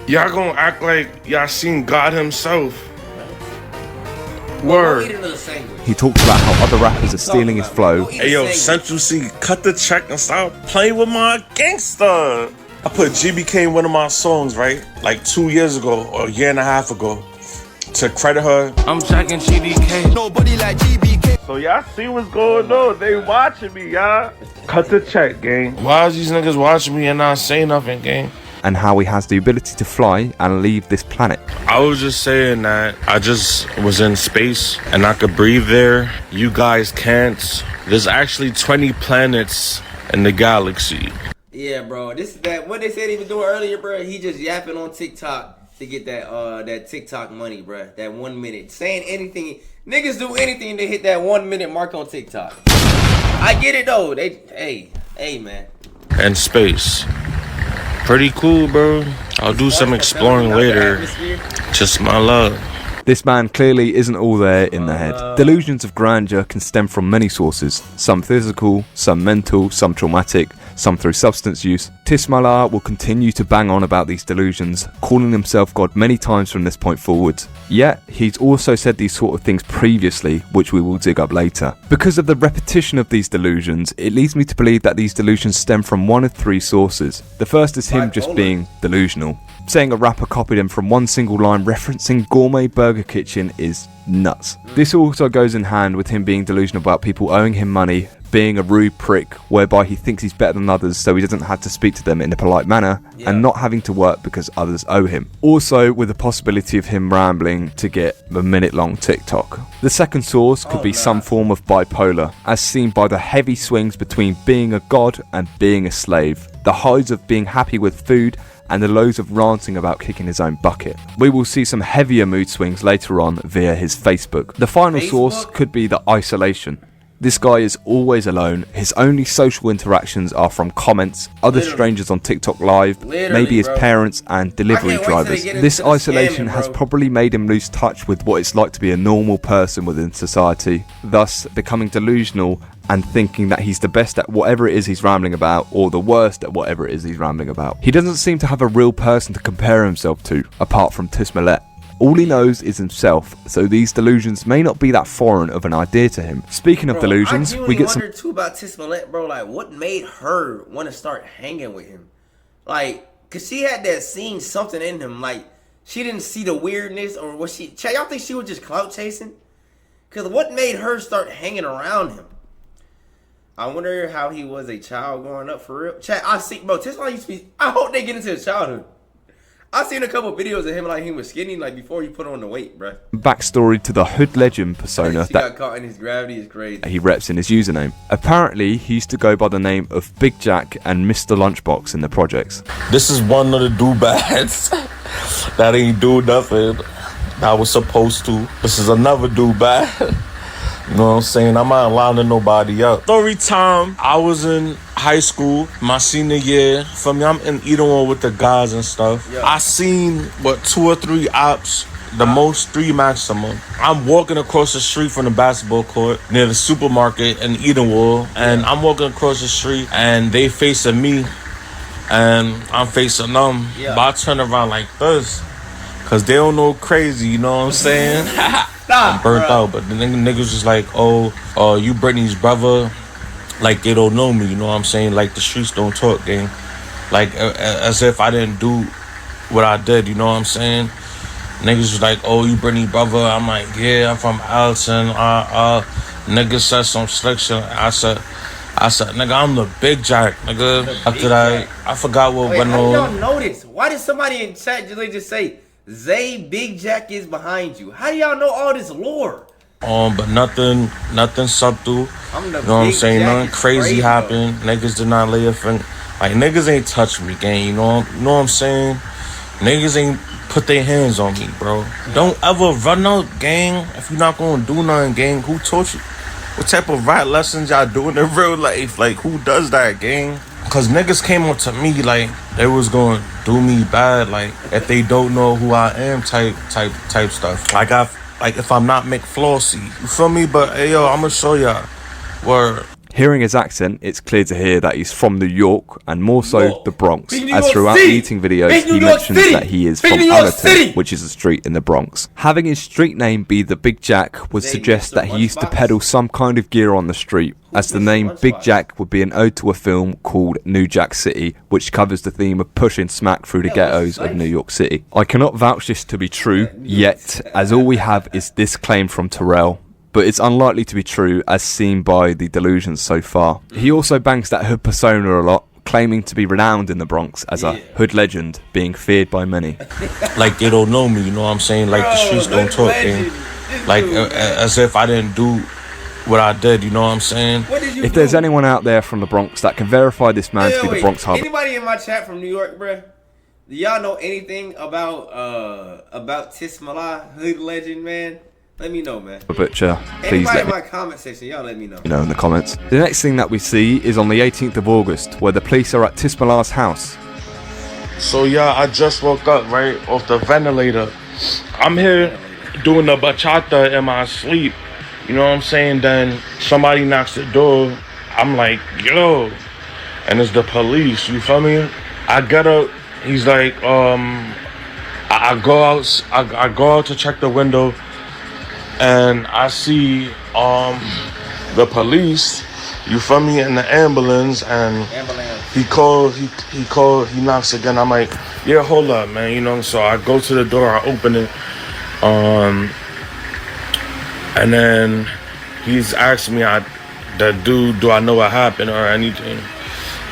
Speaker 8: Y'all gonna act like y'all seen God himself. Word.
Speaker 5: He talks about how other rappers are stealing his flow.
Speaker 8: Hey yo, Central C, cut the check and stop playing with my gangster. I put GBK in one of my songs, right? Like 2 years ago or a year and a half ago. To credit her, I'm checking GBK. Nobody like GBK. So y'all see what's going on? They watching me, y'all. Cut the check, gang. Why is these niggas watching me and not saying nothing, gang?
Speaker 5: And how he has the ability to fly and leave this planet.
Speaker 8: I was just saying that I just was in space and I could breathe there. You guys can't. There's actually 20 planets in the galaxy.
Speaker 3: Yeah, bro. This is that what they said he was doing earlier, bro. He just yapping on TikTok to get that TikTok money, bro. That 1 minute. Saying anything. Niggas do anything to hit that 1 minute mark on TikTok. I get it though. Hey, man.
Speaker 8: And space. Pretty cool, bro. I'll do some exploring later. Just my love.
Speaker 5: This man clearly isn't all there in the head. Delusions of grandeur can stem from many sources. Some physical, some mental, some traumatic, some through substance use. Tismalla will continue to bang on about these delusions, calling himself God many times from this point forward. Yet, he's also said these sort of things previously, which we will dig up later. Because of the repetition of these delusions, it leads me to believe that these delusions stem from one of three sources. The first is him just being delusional. Saying a rapper copied him from one single line referencing Gourmet Burger Kitchen is nuts. This also goes in hand with him being delusional about people owing him money, being a rude prick whereby he thinks he's better than others so he doesn't have to speak to them in a polite manner, and not having to work because others owe him. Also with the possibility of him rambling to get a minute-long TikTok. The second source could be some form of bipolar, as seen by the heavy swings between being a god and being a slave, the highs of being happy with food and the lows of ranting about kicking his own bucket. We will see some heavier mood swings later on via his Facebook. The final source could be the isolation. This guy is always alone. His only social interactions are from comments, other strangers on TikTok Live, maybe his parents and delivery drivers. This isolation has probably made him lose touch with what it's like to be a normal person within society, thus becoming delusional and thinking that he's the best at whatever it is he's rambling about, or the worst at whatever it is he's rambling about. He doesn't seem to have a real person to compare himself to, apart from Tismalla. All he knows is himself, so these delusions may not be that foreign of an idea to him. Speaking of delusions, we get some...
Speaker 3: I too about Tismalla, bro. Like, what made her want to start hanging with him? Like, cause she had that seen something in him. Like, she didn't see the weirdness, or was she? Y'all think she was just clout chasing? Cause what made her start hanging around him? I wonder how he was a child growing up for real. Chat, I see, bro. Tismalla used to be. I hope they get into his childhood. I seen a couple of videos of him like he was skinny, like before he put on the weight, bro.
Speaker 5: Backstory to the Hoodlegend persona
Speaker 3: he got caught in his gravity is crazy.
Speaker 5: He reps in his username. Apparently, he used to go by the name of Big Jack and Mr. Lunchbox in the projects.
Speaker 8: This is one of the do-bads that ain't do nothing that was supposed to. This is another do-bad You know what I'm saying? I'm not lining nobody up. Story time. I was in high school, my senior year. For me, I'm in Edenwood with the guys and stuff. Yeah. I seen, 2 or 3 ops. The most 3 maximum. I'm walking across the street from the basketball court near the supermarket in Edenwood. And I'm walking across the street and they facing me. And I'm facing them. Yeah. But I turn around like this. Cause they don't know crazy, you know what I'm saying? I'm burnt out, but the niggas just like, oh, you Brittany's brother. Like they don't know me, you know what I'm saying? Like the streets don't talk, gang. Like as if I didn't do what I did, you know what I'm saying? Niggas was like, oh, you Brittany's brother. I'm like, yeah, I'm from Alton. Niggas said some slick shit. I said, nigga, I'm the Big Jack, nigga. After that, I forgot what went on.
Speaker 3: How do y'all know this? Why did somebody in chat just say, Zay, Big Jack is behind you? How do y'all know all this lore?
Speaker 8: But nothing subtle. You know what I'm saying? Nothing crazy happened. Niggas did not lay a finger. Like, niggas ain't touch me, gang. You know what I'm saying? Niggas ain't put their hands on me, bro. Don't ever run out, gang. If you're not gonna do nothing, gang, who taught you? What type of rap lessons y'all doing in real life? Like, who does that, gang? Cause niggas came up to me like they was gonna do me bad, like if they don't know who I am, type stuff. Like if I'm not McFlossy, you feel me? But hey yo, I'ma show y'all. Word.
Speaker 5: Hearing his accent, it's clear to hear that he's from New York, and more so the Bronx, as throughout the eating videos he mentions that he is from Allerton, which is a street in the Bronx. Having his street name be the Big Jack would suggest that he used to peddle some kind of gear on the street, as the name Big Jack would be an ode to a film called New Jack City, which covers the theme of pushing smack through the ghettos of New York City. I cannot vouch this to be true yet, as all we have is this claim from Terrell, but it's unlikely to be true as seen by the delusions so far. He also bangs that hood persona a lot, claiming to be renowned in the Bronx as a hood legend, being feared by many.
Speaker 8: Like they don't know me, you know what I'm saying? Like the streets don't talk, gang. Like as if I didn't do what I did, you know what I'm saying?
Speaker 5: If there's anyone out there from the Bronx that can verify this man to be the Bronx Hub.
Speaker 3: Anybody in my chat from New York, bruh? Do y'all know anything about Tismalla, hood legend, man? Let me know, man.
Speaker 5: Butcher, please let me
Speaker 3: in my comment section, y'all let me know.
Speaker 5: You know, in the comments. The next thing that we see is on the 18th of August, where the police are at Tismalla's house.
Speaker 8: So yeah, I just woke up right off the ventilator. I'm here doing the bachata in my sleep. You know what I'm saying? Then somebody knocks the door. I'm like, yo, and it's the police. You feel me? I get up. He's like, I go out to check the window. And I see the police, you feel me, in the ambulance, and he knocks again. I'm like, yeah, hold up, man, you know. So I go to the door, I open it, and then he's asking me, the dude, do I know what happened or anything?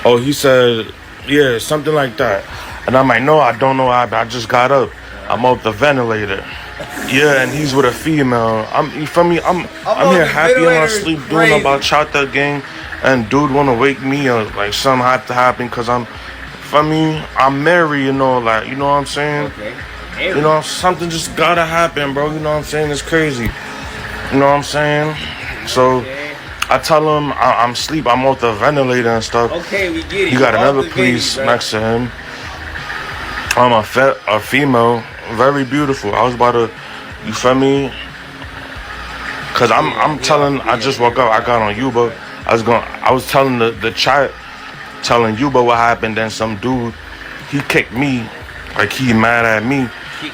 Speaker 8: Oh, he said, yeah, something like that. And I'm like, no, I don't know what happened. I just got up. I'm off the ventilator. Yeah, and he's with a female. You feel me? I'm here happy in my sleep doing about bachata, gang, and dude wanna wake me up. Like something have to happen because I'm married, you know, like, you know what I'm saying?
Speaker 3: Okay.
Speaker 8: You know, something just gotta happen, bro. You know what I'm saying? It's crazy. You know what I'm saying? So I tell him I'm asleep. I'm off the ventilator and stuff.
Speaker 3: Okay, we get it.
Speaker 8: You got another police next to him. I'm a female, very beautiful. I was about to, you feel me? Cause I just woke up. I got on Yuba. I was telling the chat, telling Yuba what happened. Then some dude, he kicked me, like he mad at me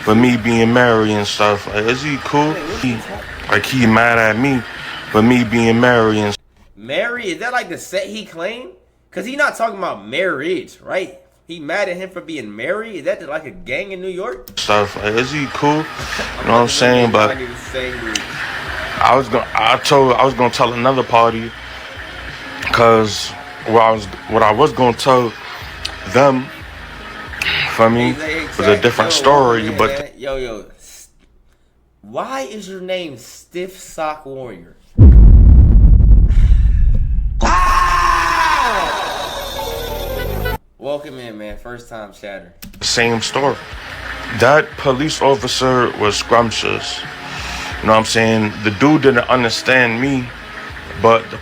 Speaker 8: for me being married and stuff. Like, is he cool? He mad at me for me being married and.
Speaker 3: Married? Is that like the set he claimed? Cause he not talking about marriage, right? He mad at him for being married? Is that like a gang in New York?
Speaker 8: Stuff. Like, is he cool? You know what I'm saying? But I was gonna tell another party, cause what I was gonna tell them, for me, was a different story. But
Speaker 3: yo, why is your name Stiff Sock Warrior? Welcome in, man. First time chatter.
Speaker 8: Same story. That police officer was scrumptious. You know what I'm saying? The dude didn't understand me, but the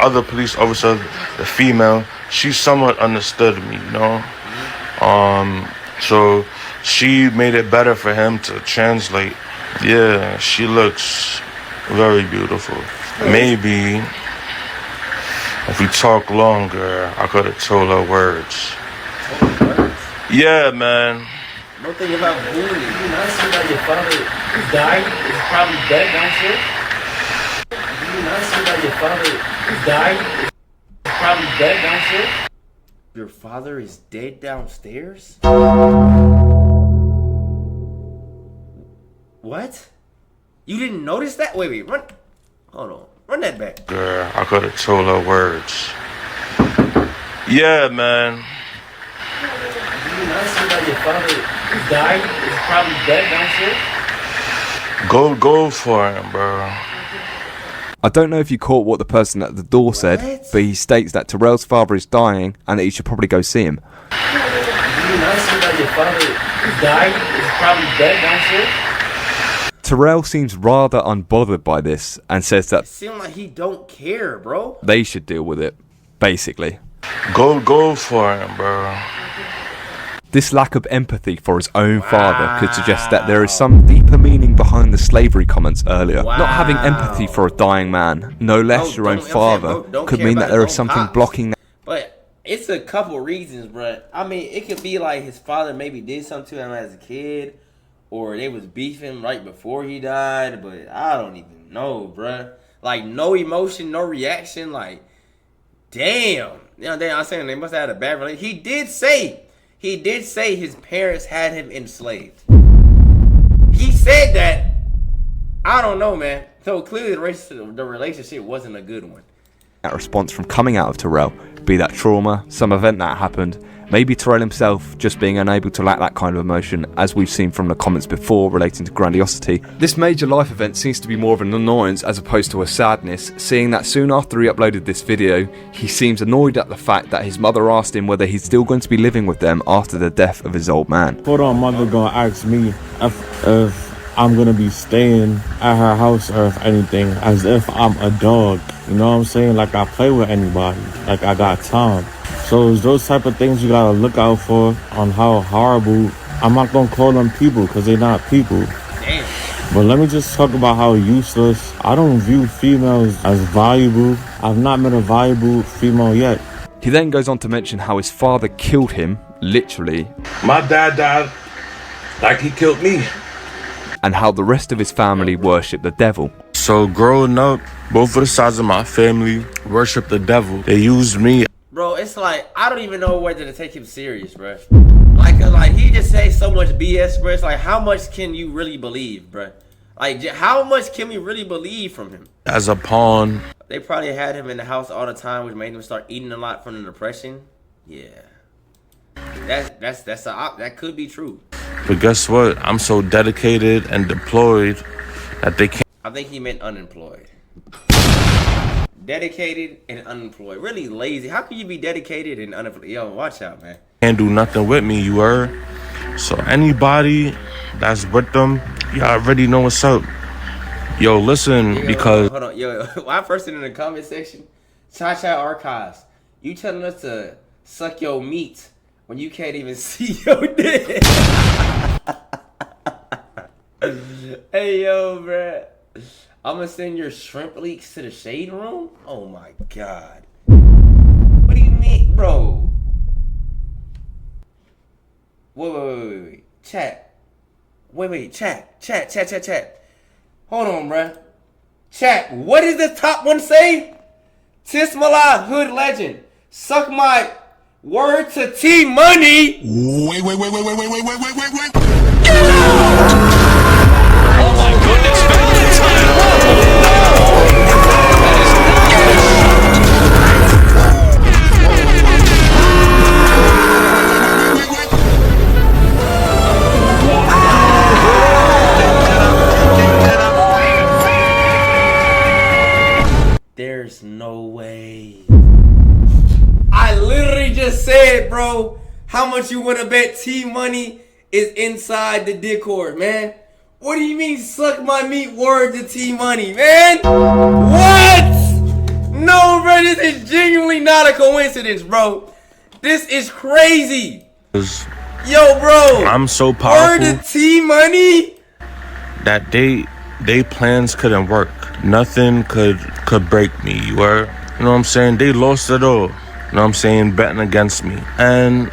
Speaker 8: other police officer, the female, she somewhat understood me, you know? So she made it better for him to translate. Yeah, she looks very beautiful. Maybe if we talk longer, I could have told her words. Yeah, man.
Speaker 3: Don't think about bullying. You not see that your father is dying? Is probably dead downstairs? You not see that your father is dying? Is probably dead downstairs? Your father is dead downstairs? What? You didn't notice that? Wait, run. Hold on. Run that back.
Speaker 8: Girl, I could have told her words. Yeah, man.
Speaker 3: You not see that your father is dying? Is probably dead downstairs?
Speaker 8: Go for him, bro.
Speaker 5: I don't know if you caught what the person at the door said, but he states that Terrell's father is dying and that you should probably go see him.
Speaker 3: Do you not see that your father is dying? Is probably dead downstairs?
Speaker 5: Terrell seems rather unbothered by this and says that
Speaker 3: it seems like he don't care, bro.
Speaker 5: They should deal with it, basically.
Speaker 8: Go for him, bro.
Speaker 5: This lack of empathy for his own father could suggest that there is some deeper meaning behind the slavery comments earlier. Not having empathy for a dying man, no less your own father, could mean that there is something blocking that.
Speaker 3: But it's a couple reasons, bro. I mean, it could be like his father maybe did something to him as a kid, or they was beefing right before he died, but I don't even know, bro. Like, no emotion, no reaction, like, damn. You know, I'm saying they must have had a bad relationship. He did say his parents had him enslaved. He said that. I don't know, man. So clearly the relationship wasn't a good one.
Speaker 5: That response from coming out of Terrell, be that trauma, some event that happened, maybe Terrell himself just being unable to lack that kind of emotion, as we've seen from the comments before relating to grandiosity. This major life event seems to be more of an annoyance as opposed to a sadness, seeing that soon after he uploaded this video, he seems annoyed at the fact that his mother asked him whether he's still going to be living with them after the death of his old man.
Speaker 8: Hold on, mother gonna ask me if I'm gonna be staying at her house or if anything, as if I'm a dog. You know what I'm saying? Like I play with anybody, like I got time. So it's those type of things you gotta look out for on how horrible. I'm not gonna call them people because they're not people.
Speaker 3: Damn.
Speaker 8: But let me just talk about how useless. I don't view females as valuable. I've not met a valuable female yet.
Speaker 5: He then goes on to mention how his father killed him, literally.
Speaker 6: My dad died like he killed me.
Speaker 5: And how the rest of his family worship the devil.
Speaker 8: So growing up, both of the sides of my family worship the devil. They used me.
Speaker 3: Bro, it's like, I don't even know whether to take him serious, bro. Like he just says so much BS, bro. It's like, how much can you really believe, bro? Like, how much can we really believe from him?
Speaker 8: As a pawn.
Speaker 3: They probably had him in the house all the time, which made him start eating a lot from the depression. Yeah. That could be true.
Speaker 8: But guess what? I'm so dedicated and deployed that they can't.
Speaker 3: I think he meant unemployed. Dedicated and unemployed. Really lazy. How can you be dedicated and unemployed? Yo, watch out, man.
Speaker 8: Can't do nothing with me, you heard? So anybody that's with them, y'all already know what's up. Yo, listen, because...
Speaker 3: Hold on. Yo, my person in the comment section, Cha-Cha Archives, you telling us to suck your meat when you can't even see your dick. Hey, yo, bruh. I'm gonna send your shrimp leaks to the shade room? Oh, my God. What do you mean, bro? Wait. Chat. Wait. Chat. Hold on, bruh. Chat, what does the top one say? Tismalla, Hoodlegend. Suck my word to T-Money.
Speaker 4: Wait. Oh my goodness, Valentine.
Speaker 3: There's no way. I literally just said, bro, how much you want to bet T-Money is inside the Discord, man? What do you mean suck my meat word to T-Money, man? What? No, bro, this is genuinely not a coincidence, bro. This is crazy. Yo, bro.
Speaker 8: I'm so
Speaker 3: Word
Speaker 8: powerful
Speaker 3: to T-Money?
Speaker 8: that they plans couldn't work. Nothing could break me. You know what I'm saying? They lost it all. You know what I'm saying? Betting against me. And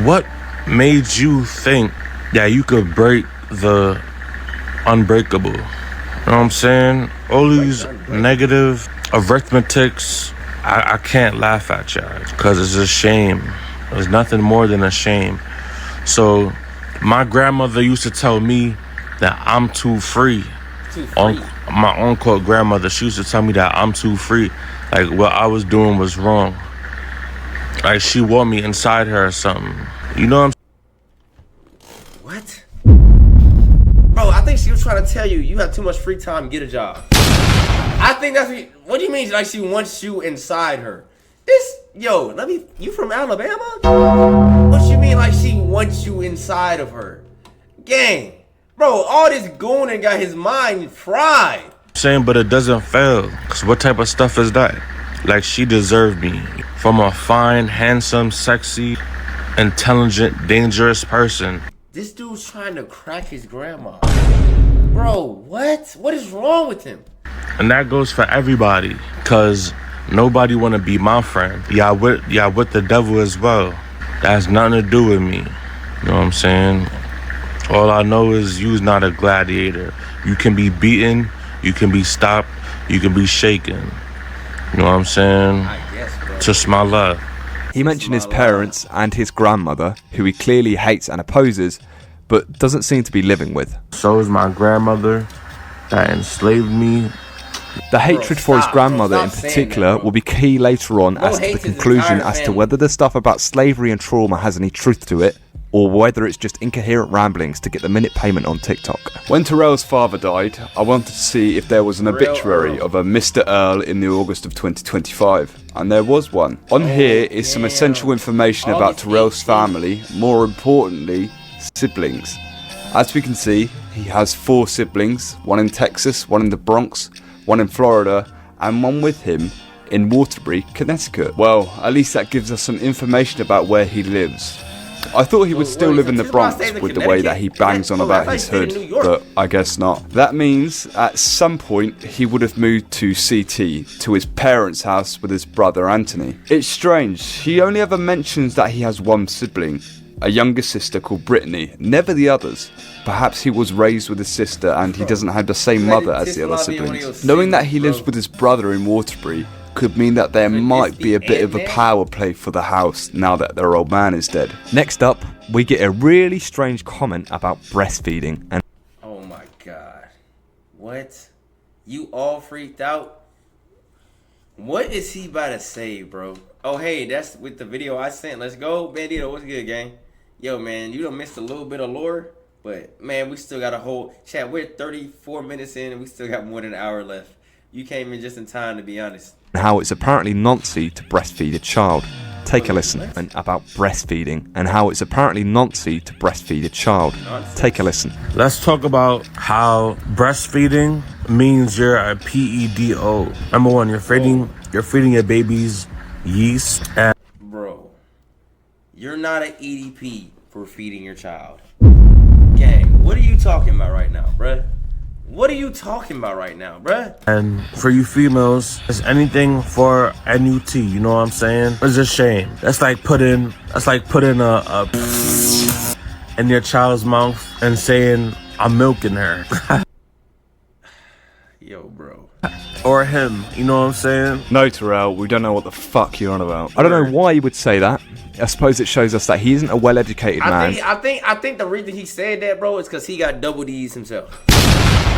Speaker 8: what made you think that you could break the unbreakable? You know what I'm saying? All these negative arithmetics, I can't laugh at y'all because it's a shame. It's nothing more than a shame. So my grandmother used to tell me that I'm too free. My uncle grandmother, she used to tell me that I'm too free. Like what I was doing was wrong. Like she wore me inside her or something. You know what I'm
Speaker 3: What? Bro, I think she was trying to tell you, you have too much free time, get a job. I think that's what do you mean like she wants you inside her? You from Alabama? What you mean like she wants you inside of her? Gang. Bro, all this gooning got his mind fried.
Speaker 8: saying? But it doesn't fail. Cause what type of stuff is that? Like she deserved me. From a fine, handsome, sexy, intelligent, dangerous person.
Speaker 3: This dude's trying to crack his grandma. Bro, what? What is wrong with him?
Speaker 8: And that goes for everybody. Cause nobody wanna be my friend. Y'all with the devil as well. That has nothing to do with me. You know what I'm saying? All I know is you's not a gladiator. You can be beaten, you can be stopped, you can be shaken. You know what I'm saying?
Speaker 3: I guess, bro.
Speaker 8: Tismalla.
Speaker 5: He mentioned his parents and his grandmother, who he clearly hates and opposes, but doesn't seem to be living with.
Speaker 8: So is my grandmother that enslaved me.
Speaker 5: The hatred for his grandmother in particular will be key later on as to the conclusion as to whether the stuff about slavery and trauma has any truth to it, or whether it's just incoherent ramblings to get the minute payment on TikTok.
Speaker 1: When Terrell's father died, I wanted to see if there was an obituary of a Mr. Earl in the August of 2025, and there was one. On here is some essential information about Terrell's family, more importantly, siblings. As we can see, he has 4 siblings, one in Texas, one in the Bronx, one in Florida, and one with him in Waterbury, Connecticut. Well, at least that gives us some information about where he lives. I thought he would still live in the Bronx with the way that he bangs on about his hood, but I guess not. That means at some point he would have moved to CT, to his parents' house with his brother Anthony. It's strange, he only ever mentions that he has one sibling, a younger sister called Brittany, never the others. Perhaps he was raised with his sister and he doesn't have the same mother as the other siblings. Knowing that he lives with his brother in Waterbury could mean that there might be a bit of a power play for the house now that their old man is dead.
Speaker 5: Next up, we get a really strange comment about breastfeeding and
Speaker 3: oh my god. What? You all freaked out? What is he about to say, bro? Oh hey, that's with the video I sent. Let's go. Bandito, what's good, gang? Yo man, you done missed a little bit of lore, but man, we still got a whole chat. We're 34 minutes in and we still got more than an hour left. You came in just in time, to be honest.
Speaker 5: how it's apparently Nancy to breastfeed a child. Take a listen. And about breastfeeding and how it's apparently Nancy to breastfeed a child. Take a listen.
Speaker 8: Let's talk about how breastfeeding means you're a PEDO. Number one, you're feeding your babies yeast and
Speaker 3: bro, you're not an EDP for feeding your child. Gang, what are you talking about right now, bruh? What are you talking about right now, bruh?
Speaker 8: And for you females, it's anything for NUT, you know what I'm saying? It's a shame. That's like putting a in your child's mouth and saying, I'm milking her.
Speaker 3: Yo, bro.
Speaker 8: Or him, you know what I'm saying?
Speaker 1: No, Terrell, we don't know what the fuck you're on about.
Speaker 5: I don't know why you would say that. I suppose it shows us that he isn't a well-educated man.
Speaker 3: I think the reason he said that, bro, is because he got double D's himself.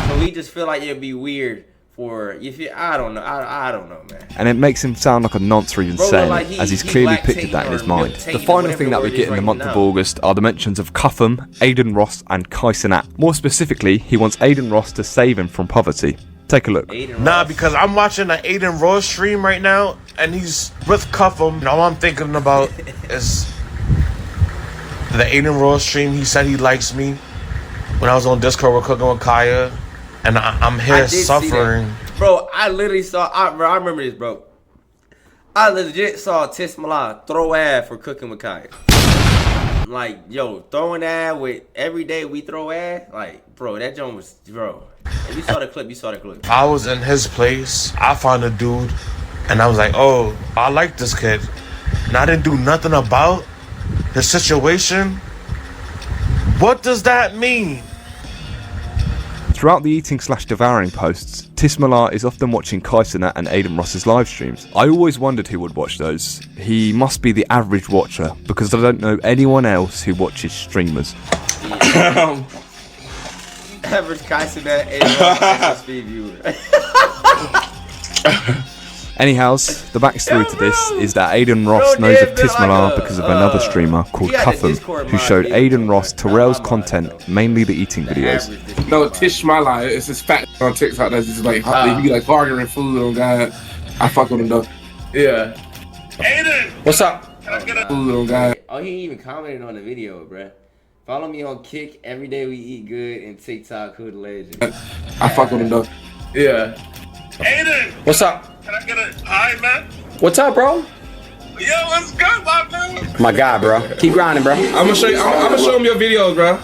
Speaker 3: So he just feel like it'd be weird for if you. I don't know. I don't know, man.
Speaker 5: And it makes him sound like a nonce for even saying
Speaker 3: like
Speaker 5: it, as he's clearly pictured that in his mind. The final thing that we get in the month of August are the mentions of Cuffham, Aiden Ross, and Kai Cenat. More specifically, he wants Aiden Ross to save him from poverty. Take a look.
Speaker 8: Nah, because I'm watching an Aiden Ross stream right now, and he's with Cuffham, and all I'm thinking about is the Aiden Ross stream. He said he likes me. when I was on Discord, we're cooking with Kaya, and I'm here suffering.
Speaker 3: Bro, I literally saw, I remember this, bro. I legit saw Tismalla throw ass for cooking with Kaya. Like, yo, throwing ass with every day we throw ass. Like, bro, that joint was, bro. If you saw the clip, you saw the clip.
Speaker 8: I was in his place. I found a dude, and I was like, oh, I like this kid. And I didn't do nothing about the situation. What does that mean?
Speaker 5: Throughout the eating/devouring posts, Tismalla is often watching KingZayyy and Aiden Ross's live streams. I always wondered who would watch those. He must be the average watcher, because I don't know anyone else who watches streamers.
Speaker 3: Average KingZayyy, Aiden Ross, SSP viewer.
Speaker 5: Anyhows, the backstory to this is that Aiden Ross knows of Tismalla because of another streamer called Cuffham, who showed Aiden Ross Terrell's content, mainly the eating videos.
Speaker 2: No, Tismalla, it's this fat on TikTok that's just like, he be like ordering food on God. I fuck with him though. Yeah.
Speaker 4: Aiden!
Speaker 2: What's up?
Speaker 4: Can I get a
Speaker 2: Food on God.
Speaker 3: Oh, he even commented on the video, bruh. Follow me on Kick, Every Day We Eat Good, and TikTok, Hoodlegend.
Speaker 2: I fuck with him though. Yeah.
Speaker 4: Aiden!
Speaker 2: What's up?
Speaker 4: Can I get a hi, man?
Speaker 12: What's up, bro?
Speaker 4: Yo, what's good, my man?
Speaker 12: My guy, bro. Keep grinding, bro.
Speaker 2: I'm gonna show him your videos, bro.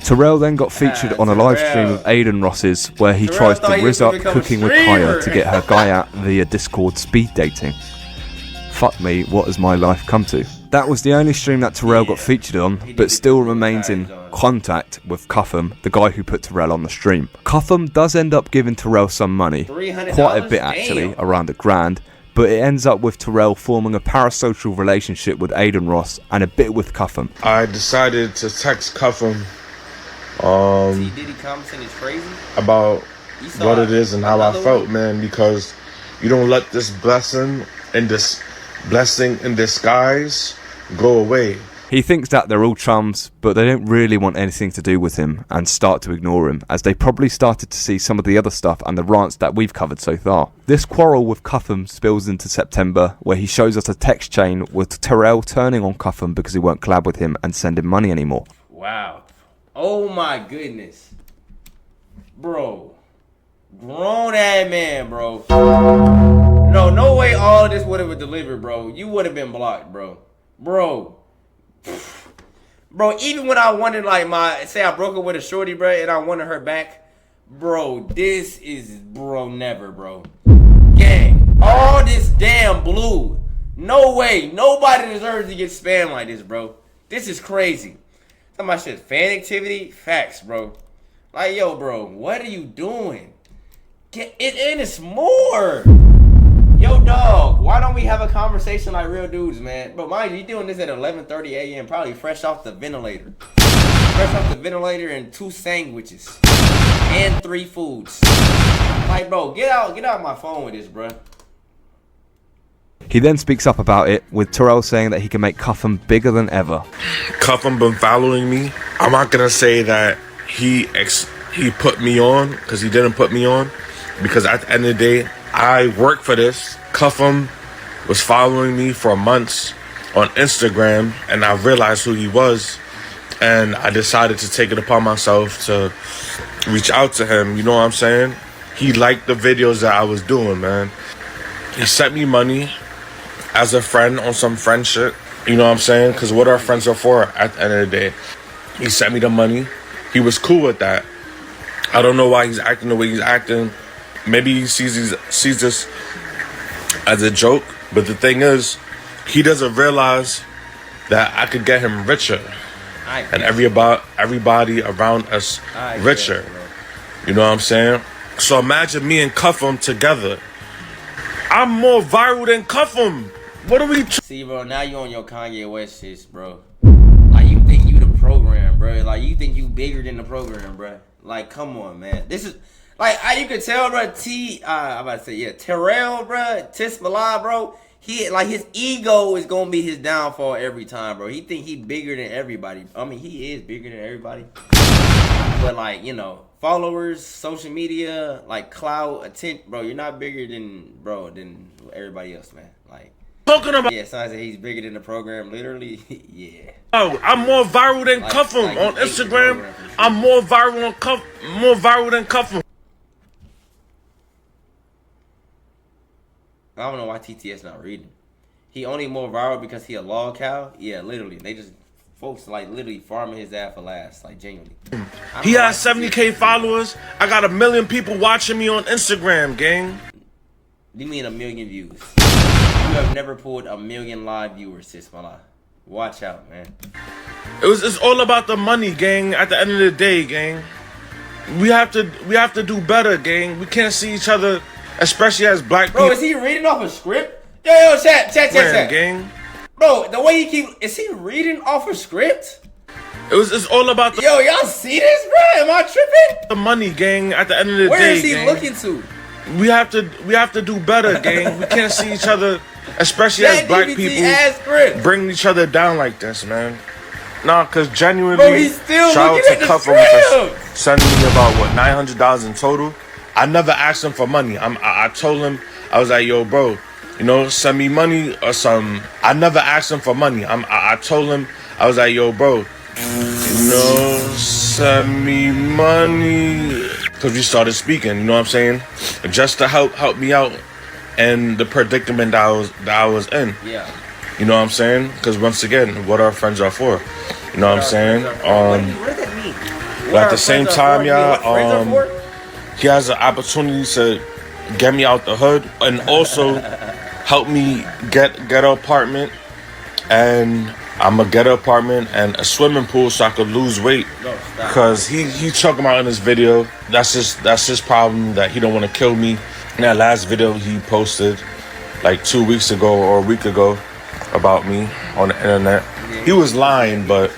Speaker 5: Terrell then got featured on a live stream of Aiden Ross's, where he tries to rizz up cooking with Kaya to get her guy out via Discord speed dating. Fuck me, what has my life come to? That was the only stream that Terrell got featured on, but still remains in contact with Cuffham, the guy who put Terrell on the stream. Cuffham does end up giving Terrell some money, quite a bit actually, around $1,000, but it ends up with Terrell forming a parasocial relationship with Aiden Ross and a bit with Cuffham.
Speaker 6: I decided to text Cuffham about what it is and how I felt, man, because you don't let this blessing in disguise go away.
Speaker 5: He thinks that they're all chums, but they don't really want anything to do with him and start to ignore him, as they probably started to see some of the other stuff and the rants that we've covered so far. This quarrel with Cuffham spills into September, where he shows us a text chain with Terrell turning on Cuffham because he won't collab with him and send him money anymore.
Speaker 3: Wow. Oh my goodness. Bro. Grown ass man, bro. No way all of this would have been delivered, bro. You would have been blocked, bro. Bro, even when I wanted, like, say I broke up with a shorty, bro, and I wanted her back, bro, this is, bro, never, bro. Gang, all this damn blue. No way. Nobody deserves to get spammed like this, bro. This is crazy. Some of my shit, fan activity, facts, bro. Like, yo, bro, what are you doing? Get it in, it's more. Yo, dog, why don't we have a conversation like real dudes, man? But mind you, doing this at 11:30 a.m., probably fresh off the ventilator. Fresh off the ventilator and 2 sandwiches. And 3 foods. Like, bro, get out my phone with this, bro.
Speaker 5: He then speaks up about it, with Terrell saying that he can make Cuffham bigger than ever.
Speaker 6: Cuffham been following me. I'm not gonna say that he put me on, because he didn't put me on. Because at the end of the day, I work for this. Cuffham was following me for months on Instagram, and I realized who he was, and I decided to take it upon myself to reach out to him. You know what I'm saying? He liked the videos that I was doing, man. He sent me money as a friend on some friend shit. You know what I'm saying? Because what our friends are for at the end of the day. He sent me the money. He was cool with that. I don't know why he's acting the way he's acting. Maybe he sees this as a joke, but the thing is, he doesn't realize that I could get him richer, and everybody around us richer. You know what I'm saying? So imagine me and Cuffham together. I'm more viral than Cuffham. What are we?
Speaker 3: See, bro, now you on your Kanye West shit, bro. Like, you think you the program, bro. Like, you think you bigger than the program, bro. Like, come on, man. This is. Like, you can tell, bro, I'm about to say, yeah, Terrell, bro, Tismalla, bro, his ego is going to be his downfall every time, bro. He think he bigger than everybody. I mean, he is bigger than everybody. But, like, you know, followers, social media, like, clout, attention, bro, you're not bigger than everybody else, man. Like,
Speaker 8: talking about?
Speaker 3: Yeah, sounds like he's bigger than the program, literally. Yeah.
Speaker 8: Oh, I'm more viral than
Speaker 3: Like-
Speaker 8: Cuff 'em
Speaker 3: like
Speaker 8: on
Speaker 3: he ate the
Speaker 8: Instagram.
Speaker 3: program for sure.
Speaker 8: I'm more viral than Cuff 'em.
Speaker 3: I don't know why TTS not reading. He only more viral because he a log cow? Yeah, literally. They just, folks like literally farming his ass for last. Like, genuinely.
Speaker 8: He has 70K followers. I got 1 million people watching me on Instagram, gang.
Speaker 3: You mean 1 million views? You have never pulled 1 million live viewers, Tismalla. Watch out, man.
Speaker 8: It's all about the money, gang. At the end of the day, gang. We have to do better, gang. We can't see each other, especially as black people.
Speaker 3: Bro, is he reading off a script? Yo, chat.
Speaker 8: Gang.
Speaker 3: Bro, the way is he reading off a script?
Speaker 8: It's all about the
Speaker 3: Yo, y'all see this, bro? Am I tripping?
Speaker 8: the money, gang. At the end of the
Speaker 3: Where
Speaker 8: day,
Speaker 3: is he
Speaker 8: gang.
Speaker 3: looking to?
Speaker 8: We have to do better, gang. We can't see each other, especially as black people, bring each other down like this, man. Nah, cause genuinely,
Speaker 3: Bro, he's still
Speaker 8: shout out
Speaker 3: looking
Speaker 8: to
Speaker 3: at the
Speaker 8: Cuff 'em for sending me about what $900 in total. I never asked him for money. I told him, I was like, yo, bro, you know, send me money or something. I never asked him for money. I told him, I was like, yo, bro, you know, send me money. Cause we started speaking, you know what I'm saying? Just to help me out in the predicament that I was in.
Speaker 3: Yeah.
Speaker 8: You know what I'm saying? Cause once again, what our friends are for. You know what I'm saying?
Speaker 3: What does that mean?
Speaker 8: But at the same time, y'all, he has an opportunity to get me out the hood and also help me get an apartment, and I'm gonna get an apartment and a swimming pool so I could lose weight. Cause he talking about in his video, that's his problem, that he don't want to kill me. In that last video he posted like 2 weeks ago or a week ago about me on the internet, he was lying, but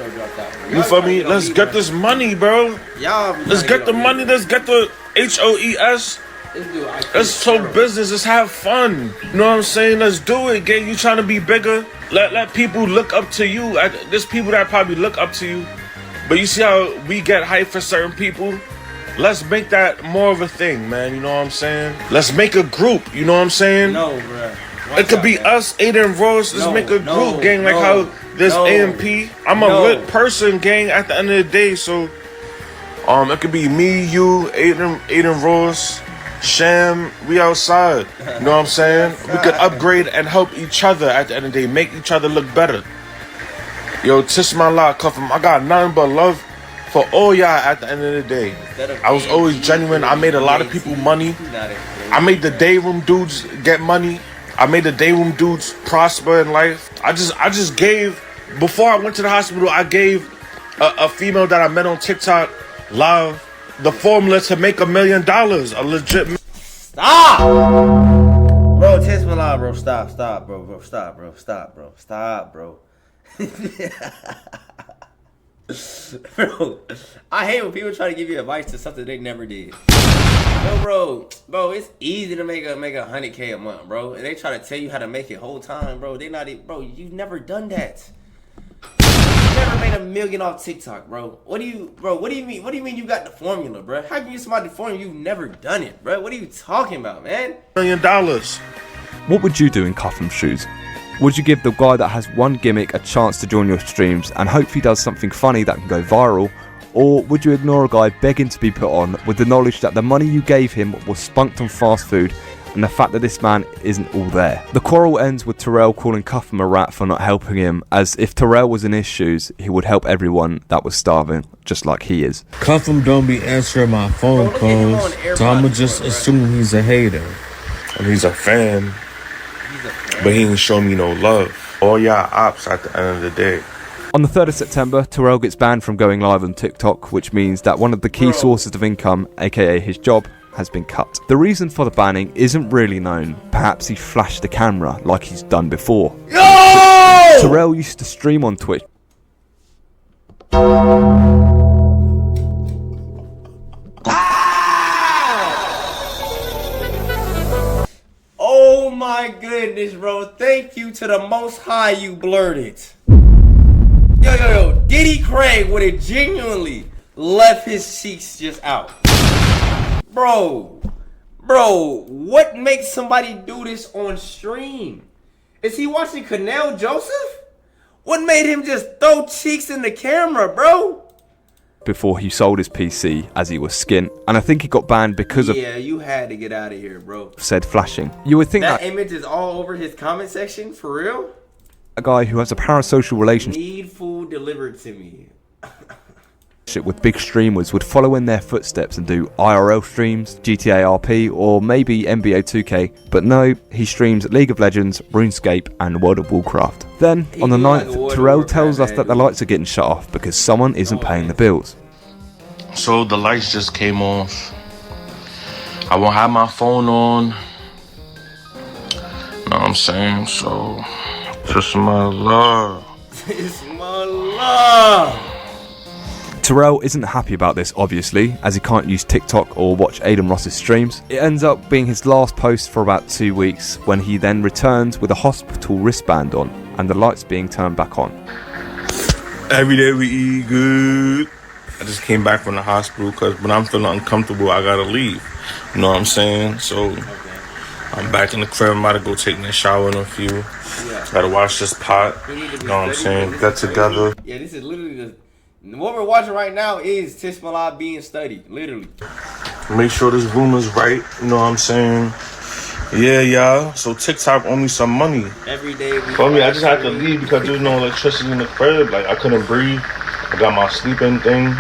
Speaker 8: you feel me? Let's get this money, bro. Let's get the money. Let's get the HOES. Let's talk business. Let's have fun. You know what I'm saying? Let's do it, gang. You trying to be bigger? Let people look up to you. There's people that probably look up to you, but you see how we get hype for certain people? Let's make that more of a thing, man. You know what I'm saying? Let's make a group. You know what I'm saying?
Speaker 3: No, bro.
Speaker 8: It could be us, Aiden Rose. Let's make a group, gang, like how there's AMP. I'm a lit person, gang, at the end of the day. So, it could be me, you, Aiden Rose, Sham. We outside. You know what I'm saying? We could upgrade and help each other at the end of the day. Make each other look better. Yo, Tismalla, Cuff 'em. I got nothing but love for all y'all at the end of the day. I was always genuine. I made a lot of people money. I made the day room dudes get money. I made the day room dudes prosper in life. I just gave, before I went to the hospital, I gave a female that I met on TikTok live the formula to make $1 million. A legit.
Speaker 3: Stop! Bro, Tismalla, bro. Stop, bro. Bro, I hate when people try to give you advice to something they never did. Bro, it's easy to make a 100K a month, bro. And they try to tell you how to make it whole time, bro. Bro, you've never done that. You never made $1 million off TikTok, bro. What do you mean? What do you mean you got the formula, bro? How can you somebody the formula? You've never done it, bro. What are you talking about, man?
Speaker 8: $1 million.
Speaker 5: What would you do in Cuff 'em's shoes? Would you give the guy that has one gimmick a chance to join your streams and hope he does something funny that can go viral? Or would you ignore a guy begging to be put on with the knowledge that the money you gave him was spunked on fast food and the fact that this man isn't all there? The quarrel ends with Terrell calling Cuff 'em a rat for not helping him, as if Terrell was in his shoes, he would help everyone that was starving, just like he is.
Speaker 8: Cuff 'em don't be answering my phone calls, so I'ma just assume he's a hater. And he's a fan, but he ain't show me no love. All y'all ops at the end of the day.
Speaker 5: On the 3rd of September, Terrell gets banned from going live on TikTok, which means that one of the key sources of income, aka his job, has been cut. The reason for the banning isn't really known. Perhaps he flashed the camera like he's done before.
Speaker 3: Yo!
Speaker 5: Terrell used to stream on Twitch.
Speaker 3: Oh my goodness, bro. Thank you to the Most High you blurred it. Yo. Diddy Craig would have genuinely left his cheeks just out. Bro, what makes somebody do this on stream? Is he watching Cornell Joseph? What made him just throw cheeks in the camera, bro?
Speaker 5: Before he sold his PC as he was skint, and I think he got banned because of
Speaker 3: you had to get out of here, bro.
Speaker 5: said flashing. You would think
Speaker 3: that image is all over his comment section, for real?
Speaker 5: A guy who has a parasocial relationship
Speaker 3: Need food delivered to me.
Speaker 5: with big streamers would follow in their footsteps and do IRL streams, GTA RP, or maybe NBA 2K, but no, he streams League of Legends, RuneScape, and World of Warcraft. Then, on the 9th, Terrell tells us that the lights are getting shut off because someone isn't paying the bills.
Speaker 8: So the lights just came off. I won't have my phone on. Know what I'm saying? So, Tismalla.
Speaker 3: Tismalla.
Speaker 5: Terrell isn't happy about this, obviously, as he can't use TikTok or watch Aiden Ross's streams. It ends up being his last post for about 2 weeks, when he then returns with a hospital wristband on and the lights being turned back on.
Speaker 8: Every day we eat good. I just came back from the hospital because when I'm feeling uncomfortable, I gotta leave. You know what I'm saying? So I'm back in the crib. I'm about to go take a shower in a few. Gotta wash this pot. You know what I'm saying? Get together.
Speaker 3: Yeah, this is literally what we're watching right now is Tismalla being studied, literally.
Speaker 8: Make sure this room is right. You know what I'm saying? Yeah, y'all. So TikTok owe me some money.
Speaker 3: Every day.
Speaker 8: For me, I just had to leave because there was no electricity in the crib. Like, I couldn't breathe. I got my sleeping thing.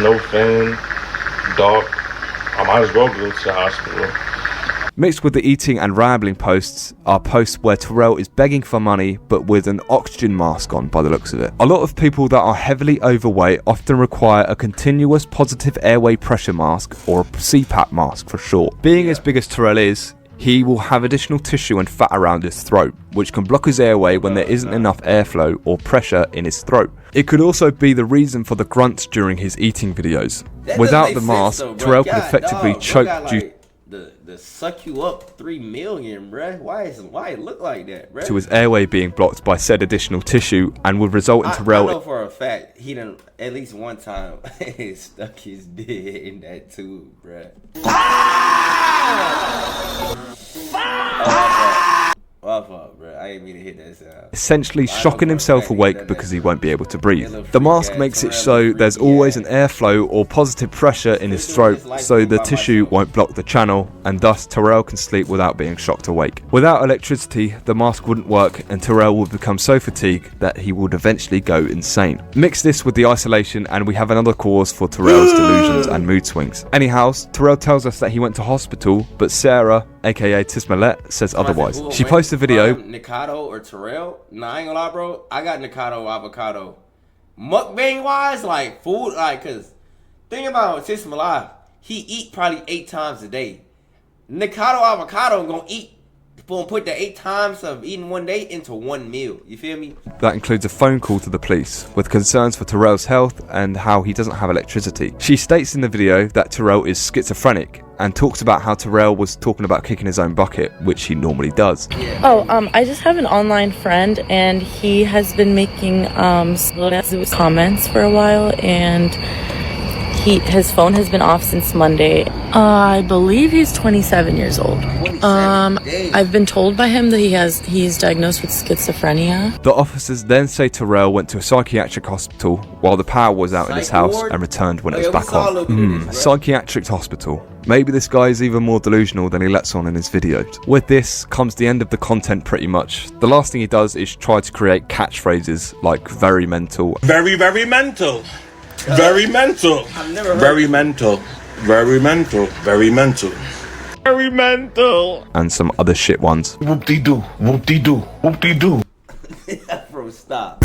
Speaker 8: No fan. Dark. I might as well go to the hospital.
Speaker 5: Mixed with the eating and rambling posts are posts where Terrell is begging for money but with an oxygen mask on by the looks of it. A lot of people that are heavily overweight often require a continuous positive airway pressure mask, or a CPAP mask for short. Being as big as Terrell is, he will have additional tissue and fat around his throat, which can block his airway when there isn't enough airflow or pressure in his throat. It could also be the reason for the grunts during his eating videos. Without the mask, Terrell could effectively choke due
Speaker 3: the suck you up 3 million, bruh. Why it look like that, bruh?
Speaker 5: to his airway being blocked by said additional tissue, and would result in Terrell.
Speaker 3: I know for a fact he done at least one time stuck his dick in that tube, bruh. My fault, bro. I ain't mean to hit that sound.
Speaker 5: Essentially shocking himself awake because he won't be able to breathe. The mask makes it so there's always an airflow or positive pressure in his throat, so the tissue won't block the channel, and thus Terrell can sleep without being shocked awake. Without electricity, the mask wouldn't work, and Terrell would become so fatigued that he would eventually go insane. Mix this with the isolation and we have another cause for Terrell's delusions and mood swings. Anyhow, Terrell tells us that he went to hospital, but Sarah, aka Tismalla, says otherwise. She posted a video.
Speaker 3: Nikado or Terrell? Nah, I ain't gonna lie, bro. I got Nikado avocado. Mukbang wise, like food, like, cause think about Tismalla, he eat probably 8 times a day. Nikado avocado gonna put the 8 times of eating one day into one meal. You feel me?
Speaker 5: That includes a phone call to the police with concerns for Terrell's health and how he doesn't have electricity. She states in the video that Terrell is schizophrenic and talks about how Terrell was talking about kicking his own bucket, which he normally does.
Speaker 13: I just have an online friend, and he has been making comments for a while, and his phone has been off since Monday. I believe he's 27 years old. I've been told by him that he's diagnosed with schizophrenia.
Speaker 5: The officers then say Terrell went to a psychiatric hospital while the power was out in his house and returned when it was back on. Psychiatric hospital. Maybe this guy is even more delusional than he lets on in his videos. With this comes the end of the content pretty much. The last thing he does is try to create catchphrases like very mental.
Speaker 8: Very, very mental. Very mental. Very mental. Very mental. Very mental. Very mental.
Speaker 5: And some other shit ones.
Speaker 8: Whoop-de-doo. Whoop-de-doo. Whoop-de-doo.
Speaker 3: Bro, stop.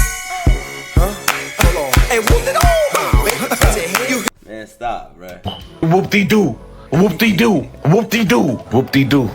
Speaker 3: Hold on. Hey, whoop-de-doo. Man, stop, bro.
Speaker 8: Whoop-de-doo. Whoop-de-doo. Whoop-de-doo. Whoop-de-doo.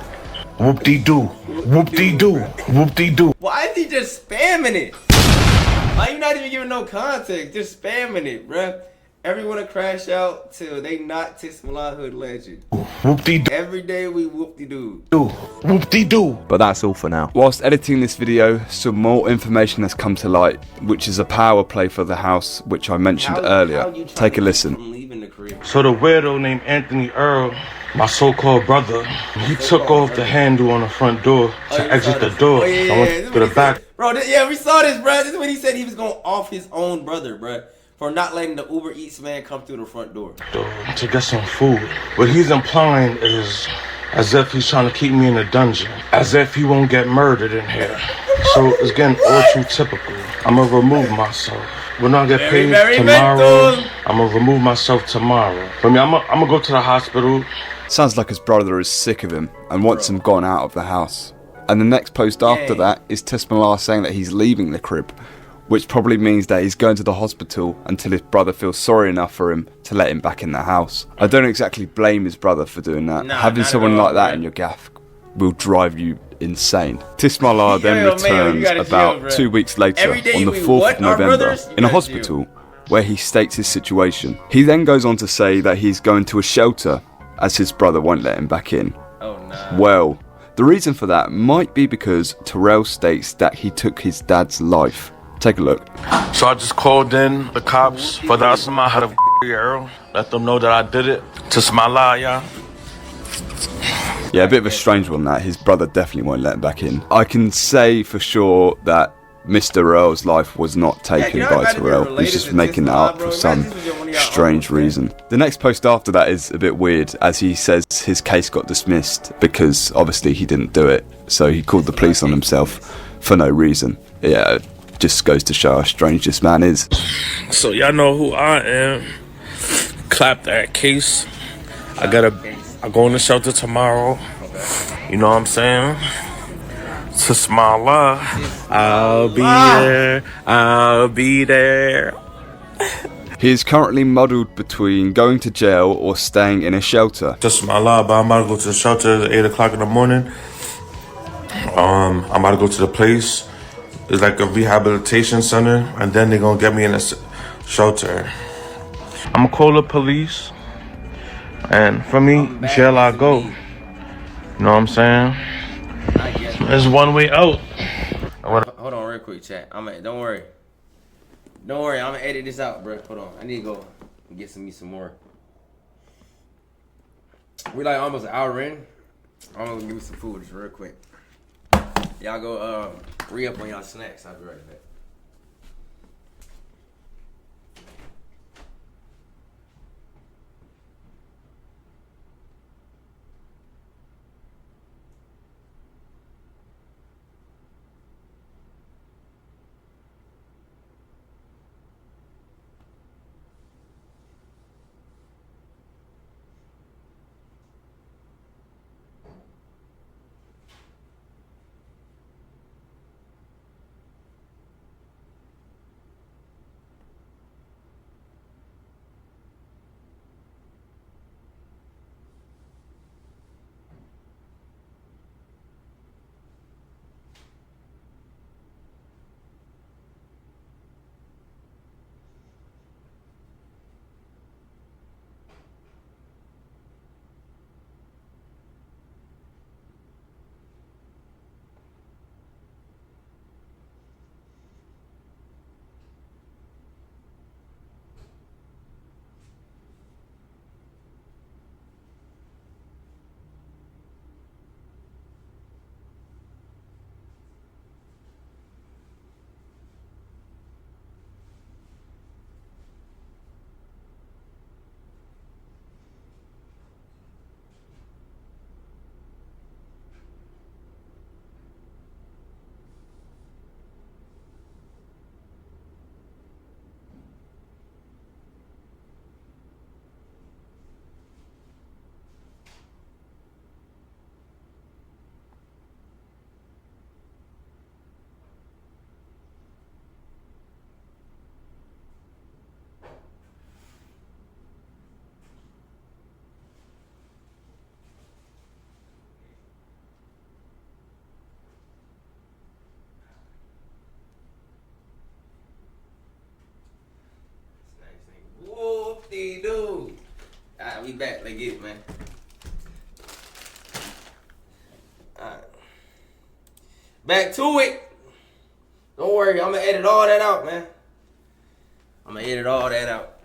Speaker 8: Whoop-de-doo. Whoop-de-doo. Whoop-de-doo.
Speaker 3: Why is he just spamming it? Why you not even giving no context? Just spamming it, bruh. Everyone to crash out till they not Tismalla Hoodlegend.
Speaker 8: Whoop-de-doo.
Speaker 3: Every day we whoop-de-doo.
Speaker 8: Whoop-de-doo.
Speaker 5: But that's all for now.
Speaker 1: Whilst editing this video, some more information has come to light, which is a power play for the house, which I mentioned earlier. Take a listen.
Speaker 8: So the weirdo named Anthony Earl
Speaker 6: my so-called brother, he took off the handle on the front door to exit the door. I went to the back.
Speaker 3: Bro, we saw this, bro. This is when he said he was going to off his own brother, bro, for not letting the Uber Eats man come through the front door.
Speaker 6: To get some food. What he's implying is as if he's trying to keep me in a dungeon. As if he won't get murdered in here. So it's getting all too typical. I'm going to remove myself. When I get paid tomorrow, I'm going to remove myself tomorrow. For me, I'm going to go to the hospital.
Speaker 1: Sounds like his brother is sick of him and wants him gone out of the house. And the next post after that is Tismalla saying that he's leaving the crib, which probably means that he's going to the hospital until his brother feels sorry enough for him to let him back in the house. I don't exactly blame his brother for doing that. Having someone like that in your gaff will drive you insane. Tismalla then returns about 2 weeks later on the 4th of November in a hospital where he states his situation. He then goes on to say that he's going to a shelter as his brother won't let him back in. Well, the reason for that might be because Terrell states that he took his dad's life. Take a look.
Speaker 8: So I just called in the cops for the Asma had a Earl. Let them know that I did it. Tismalla, yeah.
Speaker 1: Yeah, a bit of a strange one that. His brother definitely won't let him back in. I can say for sure that Mr. Earl's life was not taken by Terrell. He's just making that up for some strange reason. The next post after that is a bit weird, as he says his case got dismissed because obviously he didn't do it. So he called the police on himself for no reason. Yeah, just goes to show how strange this man is.
Speaker 8: So y'all know who I am. Clap that case. I go in the shelter tomorrow. You know what I'm saying? Tismalla, I'll be there. I'll be there.
Speaker 1: He is currently muddled between going to jail or staying in a shelter.
Speaker 6: Tismalla, but I'm about to go to the shelter at 8 o'clock in the morning. I'm about to go to the place. It's like a rehabilitation center, and then they're gonna get me in a shelter. I'm gonna call the police, and for me, jail I go. You know what I'm saying? There's one way out.
Speaker 3: Hold on real quick, chat. Don't worry. Don't worry, I'm gonna edit this out, bro. Hold on. I need to go and get me some more. We're like almost an hour in. I'm gonna give me some food just real quick. Y'all go re-up on y'all snacks. I'll be right back. Whoop-de-doo. Alright, we back. Let's get it, man. Alright. Back to it. Don't worry, I'm gonna edit all that out, man. I'm gonna edit all that out.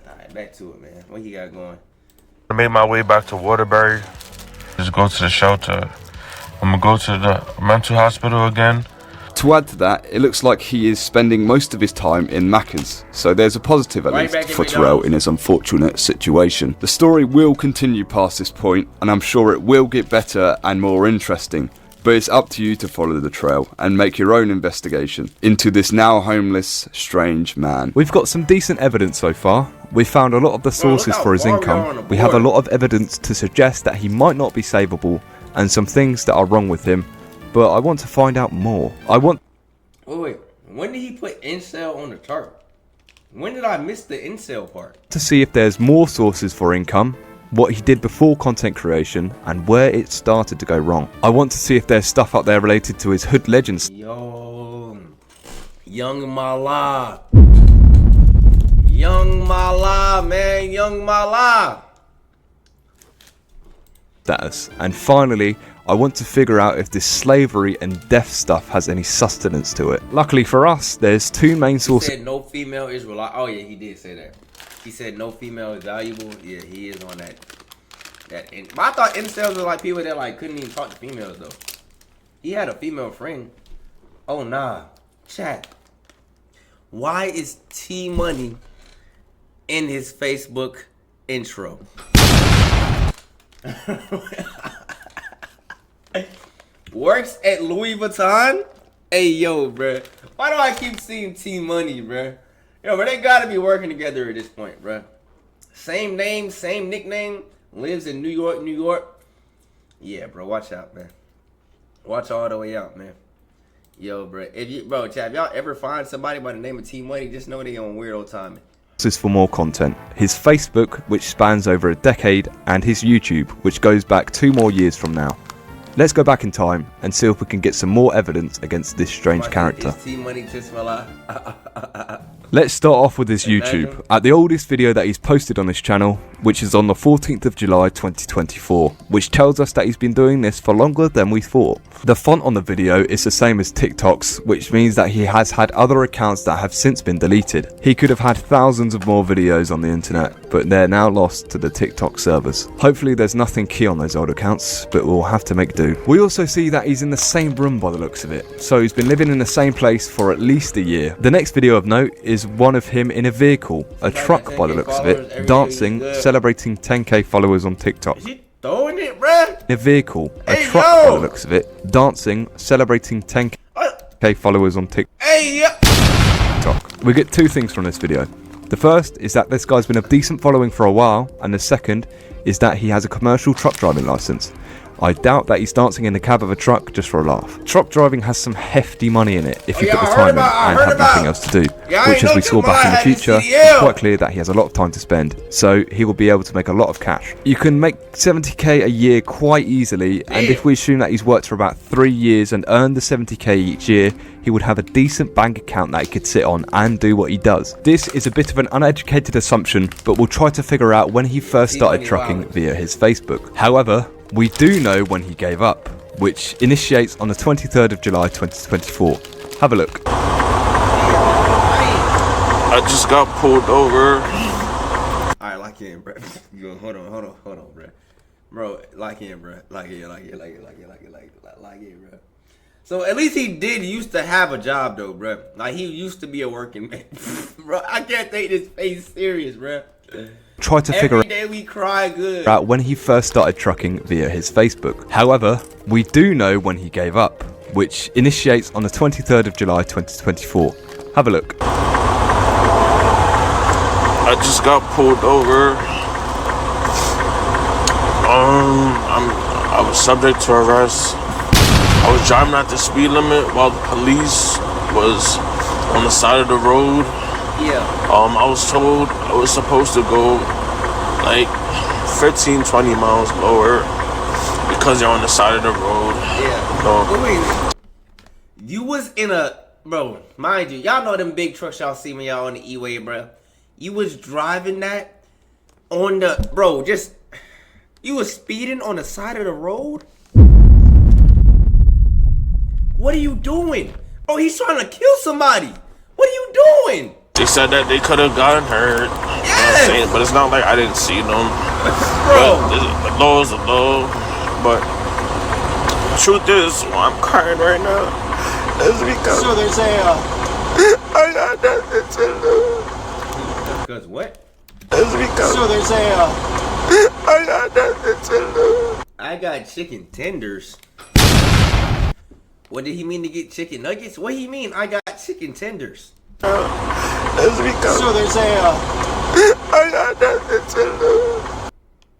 Speaker 3: Alright, back to it, man. What you got going?
Speaker 8: I made my way back to Waterbury. Just go to the shelter. I'm gonna go to the mental hospital again.
Speaker 1: To add to that, it looks like he is spending most of his time in Macca's, so there's a positive at least for Terrell in his unfortunate situation. The story will continue past this point, and I'm sure it will get better and more interesting, but it's up to you to follow the trail and make your own investigation into this now homeless, strange man.
Speaker 5: We've got some decent evidence so far. We found a lot of the sources for his income. We have a lot of evidence to suggest that he might not be savable, and some things that are wrong with him. But I want to find out more.
Speaker 3: Wait. When did he put incel on the chart? When did I miss the incel part?
Speaker 5: To see if there's more sources for income, what he did before content creation, and where it started to go wrong. I want to see if there's stuff out there related to his Hoodlegend.
Speaker 3: Yo, Young Mala. Young Mala, man. Young Mala.
Speaker 5: Status. And finally, I want to figure out if this slavery and death stuff has any sustenance to it. Luckily for us, there's two main sources.
Speaker 3: He said no female is reliable. Oh yeah, he did say that. He said no female is valuable. Yeah, he is on that. But I thought incels were like people that like couldn't even talk to females though. He had a female friend. Oh nah, chat. Why is T Money in his Facebook intro? Works at Louis Vuitton? Hey, yo, bruh. Why do I keep seeing T Money, bruh? Yo, but they gotta be working together at this point, bruh. Same name, same nickname. Lives in New York, New York. Yeah, bro, watch out, man. Watch all the way out, man. Yo, bro. Chat, if y'all ever find somebody by the name of T Money, just know they on weirdo timing.
Speaker 5: For more content, his Facebook, which spans over a decade, and his YouTube, which goes back 2 more years from now. Let's go back in time and see if we can get some more evidence against this strange character.
Speaker 3: T Money, Tismalla.
Speaker 5: Let's start off with his YouTube, at the oldest video that he's posted on this channel, which is on the 14th of July 2024, which tells us that he's been doing this for longer than we thought. The font on the video is the same as TikTok's, which means that he has had other accounts that have since been deleted. He could have had thousands of more videos on the internet, but they're now lost to the TikTok servers. Hopefully there's nothing key on those old accounts, but we'll have to make do. We also see that he's in the same room by the looks of it, so he's been living in the same place for at least a year. The next video of note is one of him in a vehicle, a truck by the looks of it, dancing, celebrating 10k followers on TikTok.
Speaker 3: Throwing it, bruh.
Speaker 5: In a vehicle, a truck by the looks of it, dancing, celebrating 10k followers on TikTok. We get 2 things from this video. The first is that this guy's been a decent following for a while, and the second is that he has a commercial truck driving license. I doubt that he's dancing in the cab of a truck just for a laugh. Truck driving has some hefty money in it if you put the time in and have nothing else to do, which as we saw back in the future, it's quite clear that he has a lot of time to spend, so he will be able to make a lot of cash. You can make 70k a year quite easily, and if we assume that he's worked for about 3 years and earned the 70k each year, he would have a decent bank account that he could sit on and do what he does. This is a bit of an uneducated assumption, but we'll try to figure out when he first started trucking via his Facebook. However, we do know when he gave up, which initiates on the 23rd of July 2024. Have a look.
Speaker 8: I just got pulled over.
Speaker 3: Alright, lock in, bro. Hold on, bro. Bro, lock in, bro. Lock in, bro. So at least he did used to have a job though, bro. Like he used to be a working man. Bro, I can't take this face serious, bro.
Speaker 5: Try to figure
Speaker 3: out
Speaker 5: when he first started trucking via his Facebook. However, we do know when he gave up, which initiates on the 23rd of July 2024. Have a look.
Speaker 8: I just got pulled over. I was subject to arrest. I was driving at the speed limit while the police was on the side of the road. I was told I was supposed to go like 15-20 miles lower because they're on the side of the road.
Speaker 3: Wait. You was in a, bro, mind you, y'all know them big trucks y'all see when y'all on the E-way, bro. You was driving that on the, bro, just, you was speeding on the side of the road? What are you doing? Bro, he's trying to kill somebody. What are you doing?
Speaker 8: They said that they could have gotten hurt. Yes. You know what I'm saying? But it's not like I didn't see them. The low is a low, but truth is, why I'm crying right now is because so there's I got nothing to lose.
Speaker 3: Because what?
Speaker 8: It's because so there's I got nothing to lose.
Speaker 3: I got chicken tenders. What did he mean to get chicken nuggets? What do he mean? I got chicken tenders.
Speaker 8: It's because so there's I got nothing to lose.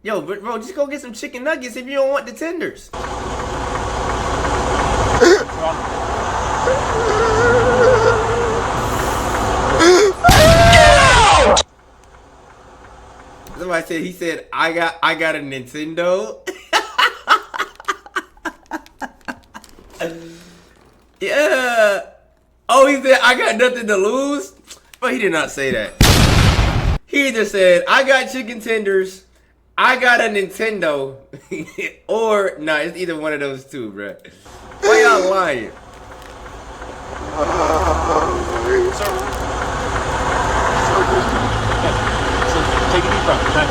Speaker 3: Yo, bro, just go get some chicken nuggets if you don't want the tenders. Somebody said, he said, I got a Nintendo. Yeah. Oh, he said, I got nothing to lose? But he did not say that. He either said, I got chicken tenders, I got a Nintendo, or, nah, it's either one of those two, bruh. Why y'all lying?
Speaker 6: Take a deep breath, okay?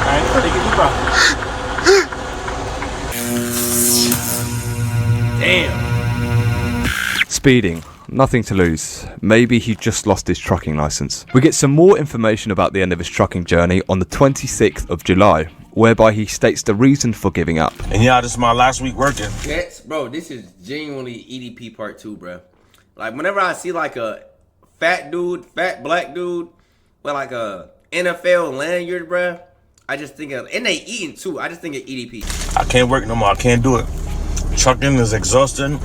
Speaker 6: Alright, take a deep breath.
Speaker 3: Damn.
Speaker 5: Speeding. Nothing to lose. Maybe he just lost his trucking license. We get some more information about the end of his trucking journey on the 26th of July, whereby he states the reason for giving up.
Speaker 8: And yeah, this is my last week working.
Speaker 3: Yes, bro, this is genuinely EDP part 2, bro. Like, whenever I see like a fat black dude with like a NFL lanyard, bro, I just think of, and they eating too, I just think of EDP.
Speaker 8: I can't work no more, I can't do it. Trucking is exhausting.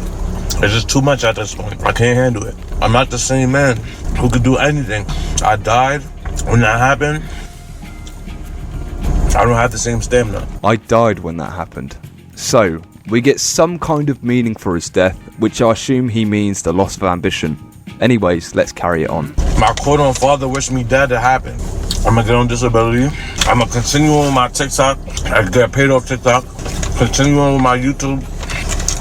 Speaker 8: It's just too much at this point. I can't handle it. I'm not the same man who could do anything. I died when that happened. I don't have the same stamina.
Speaker 5: I died when that happened. So, we get some kind of meaning for his death, which I assume he means the loss of ambition. Anyways, let's carry it on.
Speaker 8: My quote-on father wished me dead to happen. I'm gonna get on disability. I'm gonna continue on my TikTok. I get paid off TikTok. Continue on with my YouTube.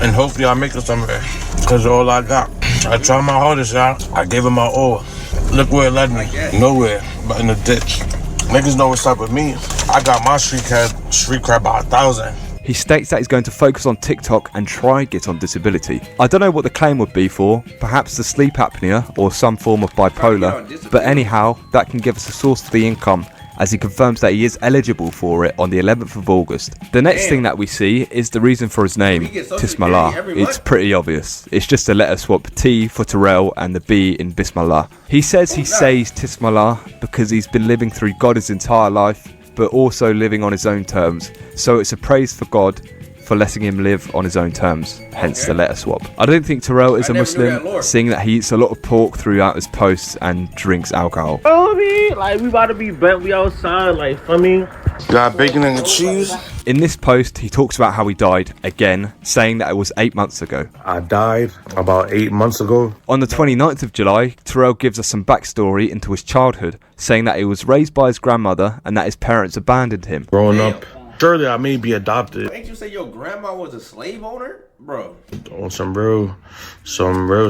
Speaker 8: And hopefully I make it somewhere. Because all I got. I tried my hardest, y'all. I gave it my all. Look where it led me. Nowhere but in the ditch. Niggas know what's up with me. I got my street cred by 1,000.
Speaker 5: He states that he's going to focus on TikTok and try get on disability. I don't know what the claim would be for, perhaps the sleep apnea or some form of bipolar, but anyhow, that can give us a source to the income, as he confirms that he is eligible for it on the 11th of August. The next thing that we see is the reason for his name, Tismalla. It's pretty obvious. It's just a letter swap, T for Terrell and the B in Bismillah. He says he says Tismalla because he's been living through God his entire life, but also living on his own terms. So it's a praise for God for letting him live on his own terms, hence the letter swap. I don't think Terrell is a Muslim, seeing that he eats a lot of pork throughout his posts and drinks alcohol.
Speaker 6: Like, we about to be bent, we outside, like, for me.
Speaker 8: Got bacon and cheese.
Speaker 5: In this post, he talks about how he died, again, saying that it was 8 months ago.
Speaker 8: I died about 8 months ago.
Speaker 5: On the 29th of July, Terrell gives us some backstory into his childhood, saying that he was raised by his grandmother and that his parents abandoned him.
Speaker 8: Growing up, surely I may be adopted.
Speaker 3: Ain't you say your grandma was a slave owner? Bro.
Speaker 8: On some real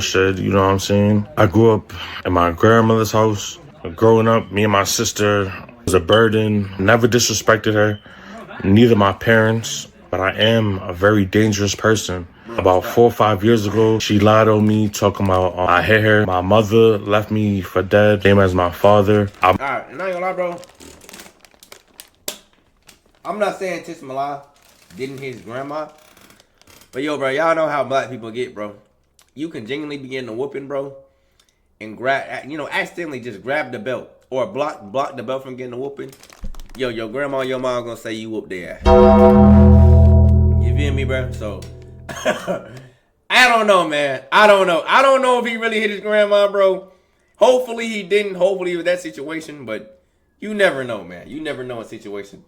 Speaker 8: shit, you know what I'm saying? I grew up in my grandmother's house. Growing up, me and my sister was a burden. Never disrespected her, neither my parents, but I am a very dangerous person. About 4 or 5 years ago, she lied on me, talking about I hit her. My mother left me for dead, same as my father.
Speaker 3: Alright, and I ain't gonna lie, bro. I'm not saying Tismalla didn't hit his grandma, but yo, bro, y'all know how black people get, bro. You can genuinely begin to whooping, bro, and grab, accidentally just grab the belt or block the belt from getting a whooping. Yo, your grandma, your mom gonna say you whooped their ass. You feel me, bro? So I don't know, man. I don't know if he really hit his grandma, bro. Hopefully he didn't. Hopefully it was that situation, but you never know, man. You never know a situation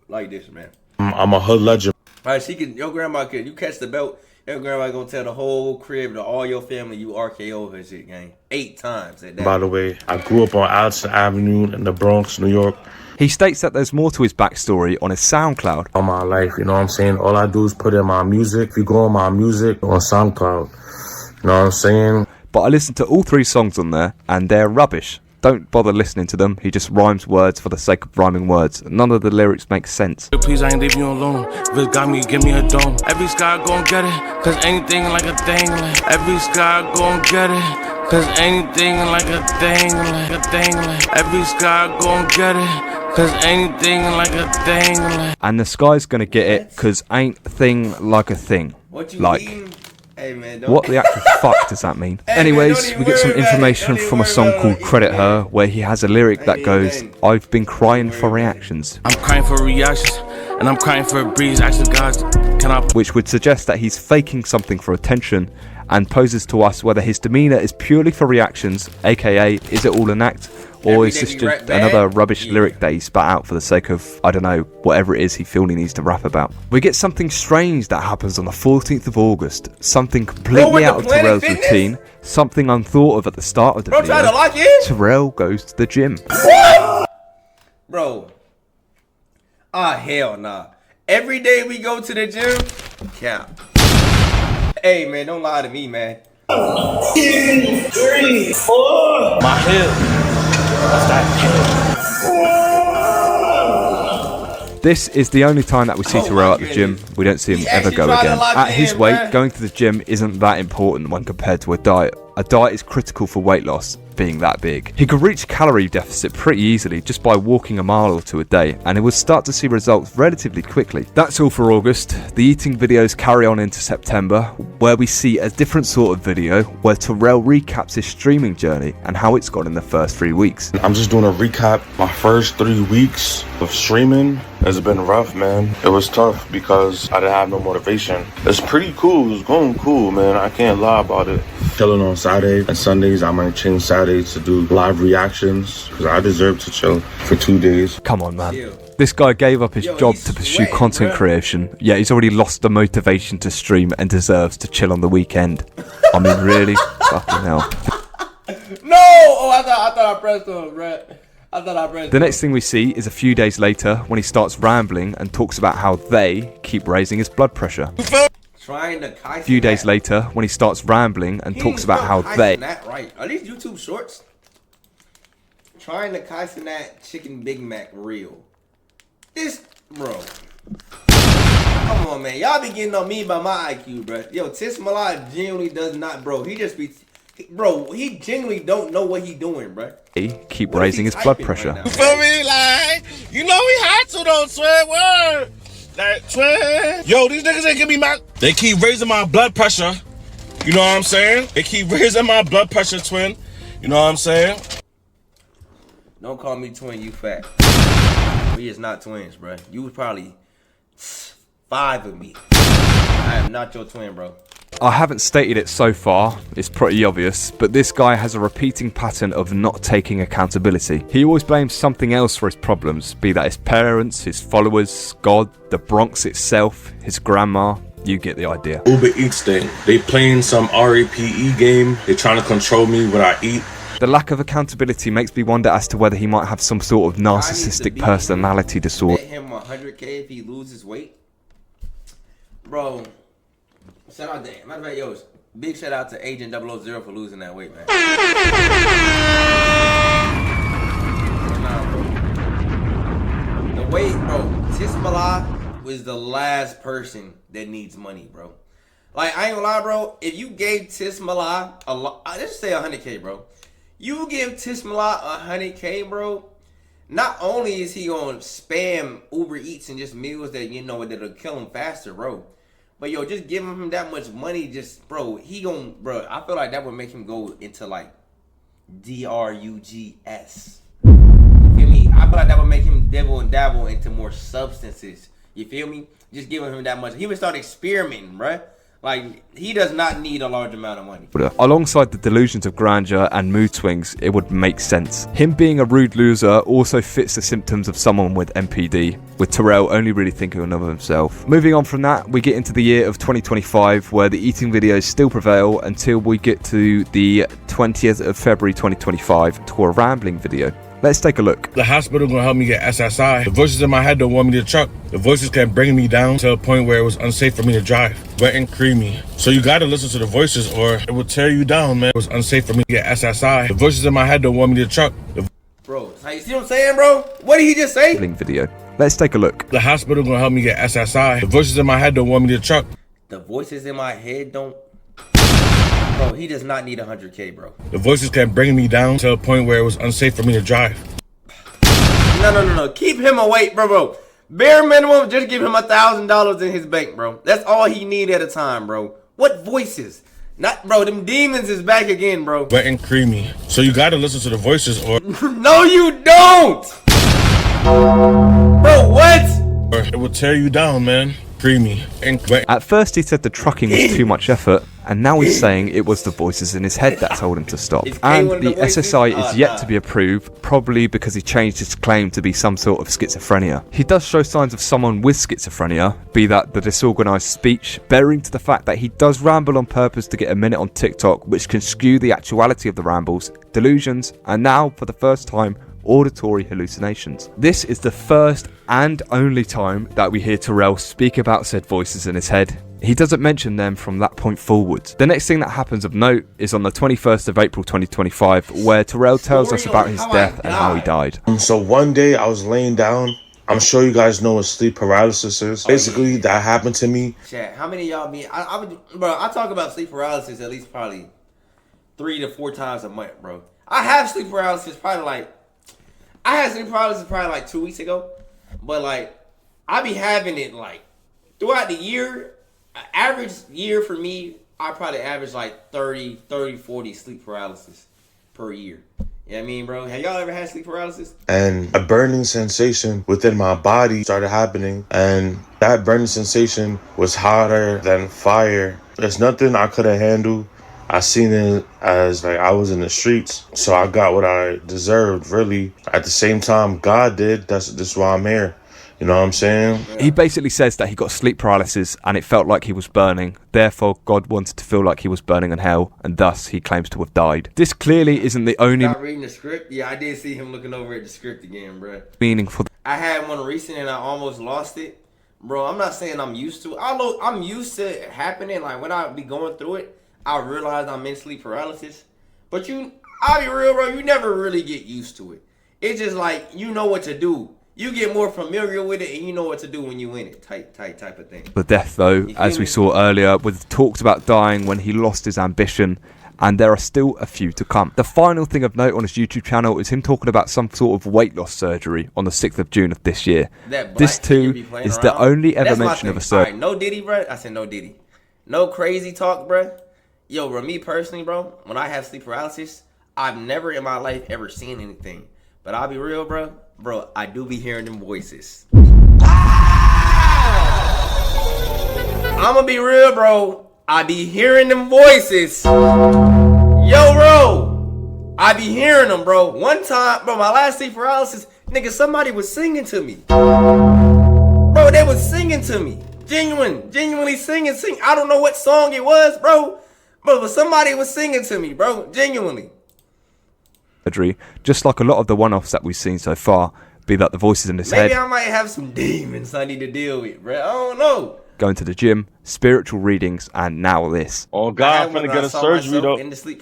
Speaker 3: like this, man.
Speaker 8: I'm a hood legend.
Speaker 3: Right, your grandma could, you catch the belt, your grandma gonna tell the whole crib to all your family you RKO her shit, gang. 8 times at that.
Speaker 8: By the way, I grew up on Allison Avenue in the Bronx, New York.
Speaker 5: He states that there's more to his backstory on his SoundCloud.
Speaker 8: All my life, you know what I'm saying? All I do is put in my music. If you go on my music on SoundCloud, you know what I'm saying?
Speaker 5: But I listened to all 3 songs on there and they're rubbish. Don't bother listening to them. He just rhymes words for the sake of rhyming words. None of the lyrics make sense.
Speaker 8: Please, I ain't leave you alone. If it got me, give me a dome. Every sky gon' get it, cause anything like a thing. Like every sky gon' get it, cause anything like a thing. Like a thing. Like every sky gon' get it, cause anything like a thing. Like.
Speaker 5: And the sky's gonna get it, cause ain't thing like a thing.
Speaker 3: What you
Speaker 5: like.
Speaker 3: mean? Hey, man,
Speaker 5: What the actual fuck does that mean?
Speaker 3: Hey,
Speaker 5: Anyways,
Speaker 3: man,
Speaker 5: we get some information from a song called Credit
Speaker 3: man.
Speaker 5: Her, where he has a lyric that goes, I've been crying for reactions.
Speaker 8: I'm crying for reactions, and I'm crying for a breeze. Actually, guys, can I?
Speaker 5: Which would suggest that he's faking something for attention, and poses to us whether his demeanour is purely for reactions, aka is it all an act, or is this just another rubbish lyric that he spat out for the sake of, I don't know, whatever it is he feels he needs to rap about. We get something strange that happens on the 14th of August, something completely out of Terrell's routine, something unthought of at the start of the video. Terrell goes to the gym.
Speaker 3: Bro. Ah, hell nah. Every day we go to the gym, count. Hey, man, don't lie to me, man.
Speaker 4: 2, 3, 4.
Speaker 8: My hip. What's that?
Speaker 5: This is the only time that we see Terrell at the gym. We don't see him ever go again. At his weight, going to the gym isn't that important when compared to a diet. A diet is critical for weight loss, being that big. He could reach calorie deficit pretty easily just by walking a mile or two a day, and he would start to see results relatively quickly. That's all for August. The eating videos carry on into September, where we see a different sort of video where Terrell recaps his streaming journey and how it's gone in the first 3 weeks.
Speaker 6: I'm just doing a recap. My first 3 weeks of streaming has been rough, man. It was tough because I didn't have no motivation. It's pretty cool. It was going cool, man. I can't lie about it. Chilling on Saturday and Sundays. I might change Saturdays to do live reactions because I deserve to chill for 2 days.
Speaker 5: Come on, man. This guy gave up his job to pursue content creation, yet he's already lost the motivation to stream and deserves to chill on the weekend. I mean, really? Fucking hell.
Speaker 3: No! Oh, I thought I pressed on, Brett.
Speaker 5: The next thing we see is a few days later when he starts rambling and talks about how they keep raising his blood pressure. A few days later when he starts rambling and talks about how they...
Speaker 3: Right. Are these YouTube shorts? Trying to Kaisen that chicken Big Mac real. This, bro. Come on, man. Y'all be getting on me by my IQ, bro. Yo, Tismalla genuinely does not, bro. He just be... Bro, he genuinely don't know what he doing, bro.
Speaker 5: Keep raising his blood pressure.
Speaker 8: You feel me? Like, you know we had to though, twin. Word. Like, twin. Yo, these niggas ain't give me my... They keep raising my blood pressure. You know what I'm saying? They keep raising my blood pressure, twin. You know what I'm saying?
Speaker 3: Don't call me twin, you fat. We is not twins, bro. You was probably 5 of me. I am not your twin, bro.
Speaker 5: I haven't stated it so far, it's pretty obvious, but this guy has a repeating pattern of not taking accountability. He always blames something else for his problems, be that his parents, his followers, God, the Bronx itself, his grandma. You get the idea.
Speaker 6: Uber Eats thing. They playing some RAPE game. They trying to control me what I eat.
Speaker 5: The lack of accountability makes me wonder as to whether he might have some sort of narcissistic personality disorder.
Speaker 3: Bet him 100K if he loses weight. Bro. Shout out to, matter of fact, yo, big shout out to Agent 000 for losing that weight, man. The weight, bro, Tismalla was the last person that needs money, bro. Like, I ain't gonna lie, bro, if you gave Tismalla a lot, let's say 100K, bro. You give Tismalla 100K, bro, not only is he gonna spam Uber Eats and just meals that, you know, that'll kill him faster, bro. But yo, just giving him that much money, just bro, I feel like that would make him go into like drugs. You feel me? I feel like that would make him dabble into more substances. You feel me? Just giving him that much. He would start experimenting, bruh. Like, he does not need a large amount of money.
Speaker 5: Alongside the delusions of grandeur and mood swings, it would make sense. Him being a rude loser also fits the symptoms of someone with MPD, with Terrell only really thinking of himself. Moving on from that, we get into the year of 2025, where the eating videos still prevail until we get to the 20th of February 2025 to a rambling video. Let's take a look.
Speaker 8: The hospital gonna help me get SSI. The voices in my head don't want me to truck. The voices kept bringing me down to a point where it was unsafe for me to drive. Wet and creamy. So you gotta listen to the voices or it will tear you down, man. It was unsafe for me to get SSI. The voices in my head don't want me to truck.
Speaker 3: Bro, you see what I'm saying, bro? What did he just say?
Speaker 5: Video. Let's take a look.
Speaker 8: The hospital gonna help me get SSI. The voices in my head don't want me to truck.
Speaker 3: The voices in my head don't. Bro, he does not need 100K, bro.
Speaker 8: The voices kept bringing me down to a point where it was unsafe for me to drive.
Speaker 3: No. Keep him away, bro. Bare minimum, just give him $1,000 in his bank, bro. That's all he need at a time, bro. What voices? Not, bro, them demons is back again, bro.
Speaker 8: Wet and creamy. So you gotta listen to the voices or...
Speaker 3: No, you don't! Bro, what?
Speaker 8: Or it will tear you down, man. Creamy.
Speaker 5: At first he said the trucking was too much effort, and now he's saying it was the voices in his head that told him to stop. And the SSI is yet to be approved, probably because he changed his claim to be some sort of schizophrenia. He does show signs of someone with schizophrenia, be that the disorganized speech, bearing to the fact that he does ramble on purpose to get a minute on TikTok, which can skew the actuality of the rambles, delusions, and now, for the first time, auditory hallucinations. This is the first and only time that we hear Terrell speak about said voices in his head. He doesn't mention them from that point forwards. The next thing that happens of note is on the 21st of April 2025, where Terrell tells us about his death and how he died.
Speaker 6: So one day I was laying down. I'm sure you guys know what sleep paralysis is. Basically, that happened to me.
Speaker 3: Chat, how many of y'all be... I talk about sleep paralysis at least probably 3 to 4 times a month, bro. I have sleep paralysis probably like... I had sleep paralysis probably like 2 weeks ago, but like I be having it like throughout the year. Average year for me, I probably average like 30, 40 sleep paralysis per year. You know what I mean, bro? Have y'all ever had sleep paralysis?
Speaker 6: And a burning sensation within my body started happening, and that burning sensation was hotter than fire. There's nothing I couldn't handle. I seen it as like I was in the streets, so I got what I deserved, really. At the same time, God did. That's why I'm here. You know what I'm saying?
Speaker 5: He basically says that he got sleep paralysis and it felt like he was burning. Therefore, God wanted to feel like he was burning in hell, and thus he claims to have died. This clearly isn't the only...
Speaker 3: Stop reading the script? Yeah, I did see him looking over at the script again, bro.
Speaker 5: ...meaningful...
Speaker 3: I had one recent and I almost lost it. Bro, I'm not saying I'm used to it. Although I'm used to it happening, like when I be going through it, I realize I'm in sleep paralysis. But I'll be real, bro, you never really get used to it. It's just like, you know what to do. You get more familiar with it and you know what to do when you in it. Type of thing.
Speaker 5: The death, though, as we saw earlier, with talks about dying when he lost his ambition, and there are still a few to come. The final thing of note on his YouTube channel is him talking about some sort of weight loss surgery on the 6th of June of this year. This too is the only ever mention of a surgery.
Speaker 3: Right, no Diddy, bro. I said no Diddy. No crazy talk, bro. Yo, bro, me personally, bro, when I have sleep paralysis, I've never in my life ever seen anything. But I'll be real, bro. Bro, I do be hearing them voices. I'ma be real, bro. I be hearing them voices. Yo, bro. I be hearing them, bro. One time, bro, my last sleep paralysis, nigga, somebody was singing to me. Bro, they was singing to me. Genuinely singing. I don't know what song it was, bro. Bro, but somebody was singing to me, bro. Genuinely.
Speaker 5: Just like a lot of the one-offs that we've seen so far, be that the voices in his head.
Speaker 3: Maybe I might have some demons I need to deal with, bro. I don't know.
Speaker 5: Going to the gym, spiritual readings, and now this.
Speaker 6: Oh God, I'm gonna get a surgery though.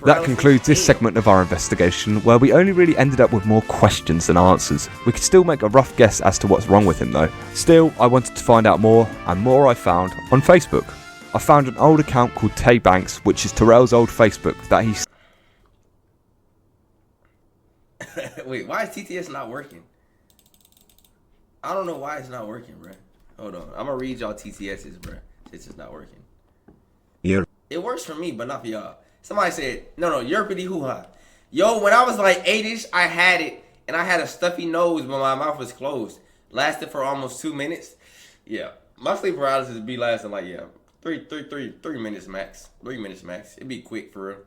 Speaker 5: That concludes this segment of our investigation, where we only really ended up with more questions than answers. We could still make a rough guess as to what's wrong with him though. Still, I wanted to find out more, and more I found on Facebook. I found an old account called Tay Banks, which is Terrell's old Facebook that he...
Speaker 3: Wait, why is TTS not working? I don't know why it's not working, bro. Hold on. I'm going to read y'all TTS's, bro. It's just not working.
Speaker 9: Yeah.
Speaker 3: It works for me, but not for y'all. Somebody said, no, yerpity hoo-ha. Yo, when I was like 8-ish, I had it, and I had a stuffy nose, but my mouth was closed. Lasted for almost 2 minutes. Yeah. My sleep paralysis would be lasting like, 3 minutes max. 3 minutes max. It'd be quick for real.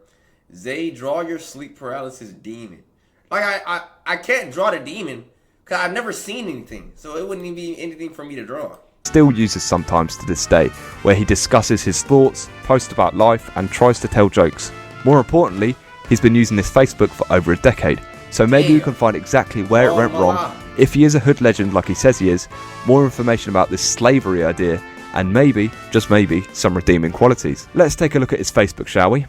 Speaker 3: Zay, draw your sleep paralysis demon. Like, I can't draw the demon because I've never seen anything. So it wouldn't even be anything for me to draw.
Speaker 5: Still uses sometimes to this day, where he discusses his thoughts, posts about life, and tries to tell jokes. More importantly, he's been using this Facebook for over a decade. So maybe we can find exactly where it went wrong, if he is a hood legend like he says he is, more information about this slavery idea, and maybe, just maybe, some redeeming qualities. Let's take a look at his Facebook, shall we?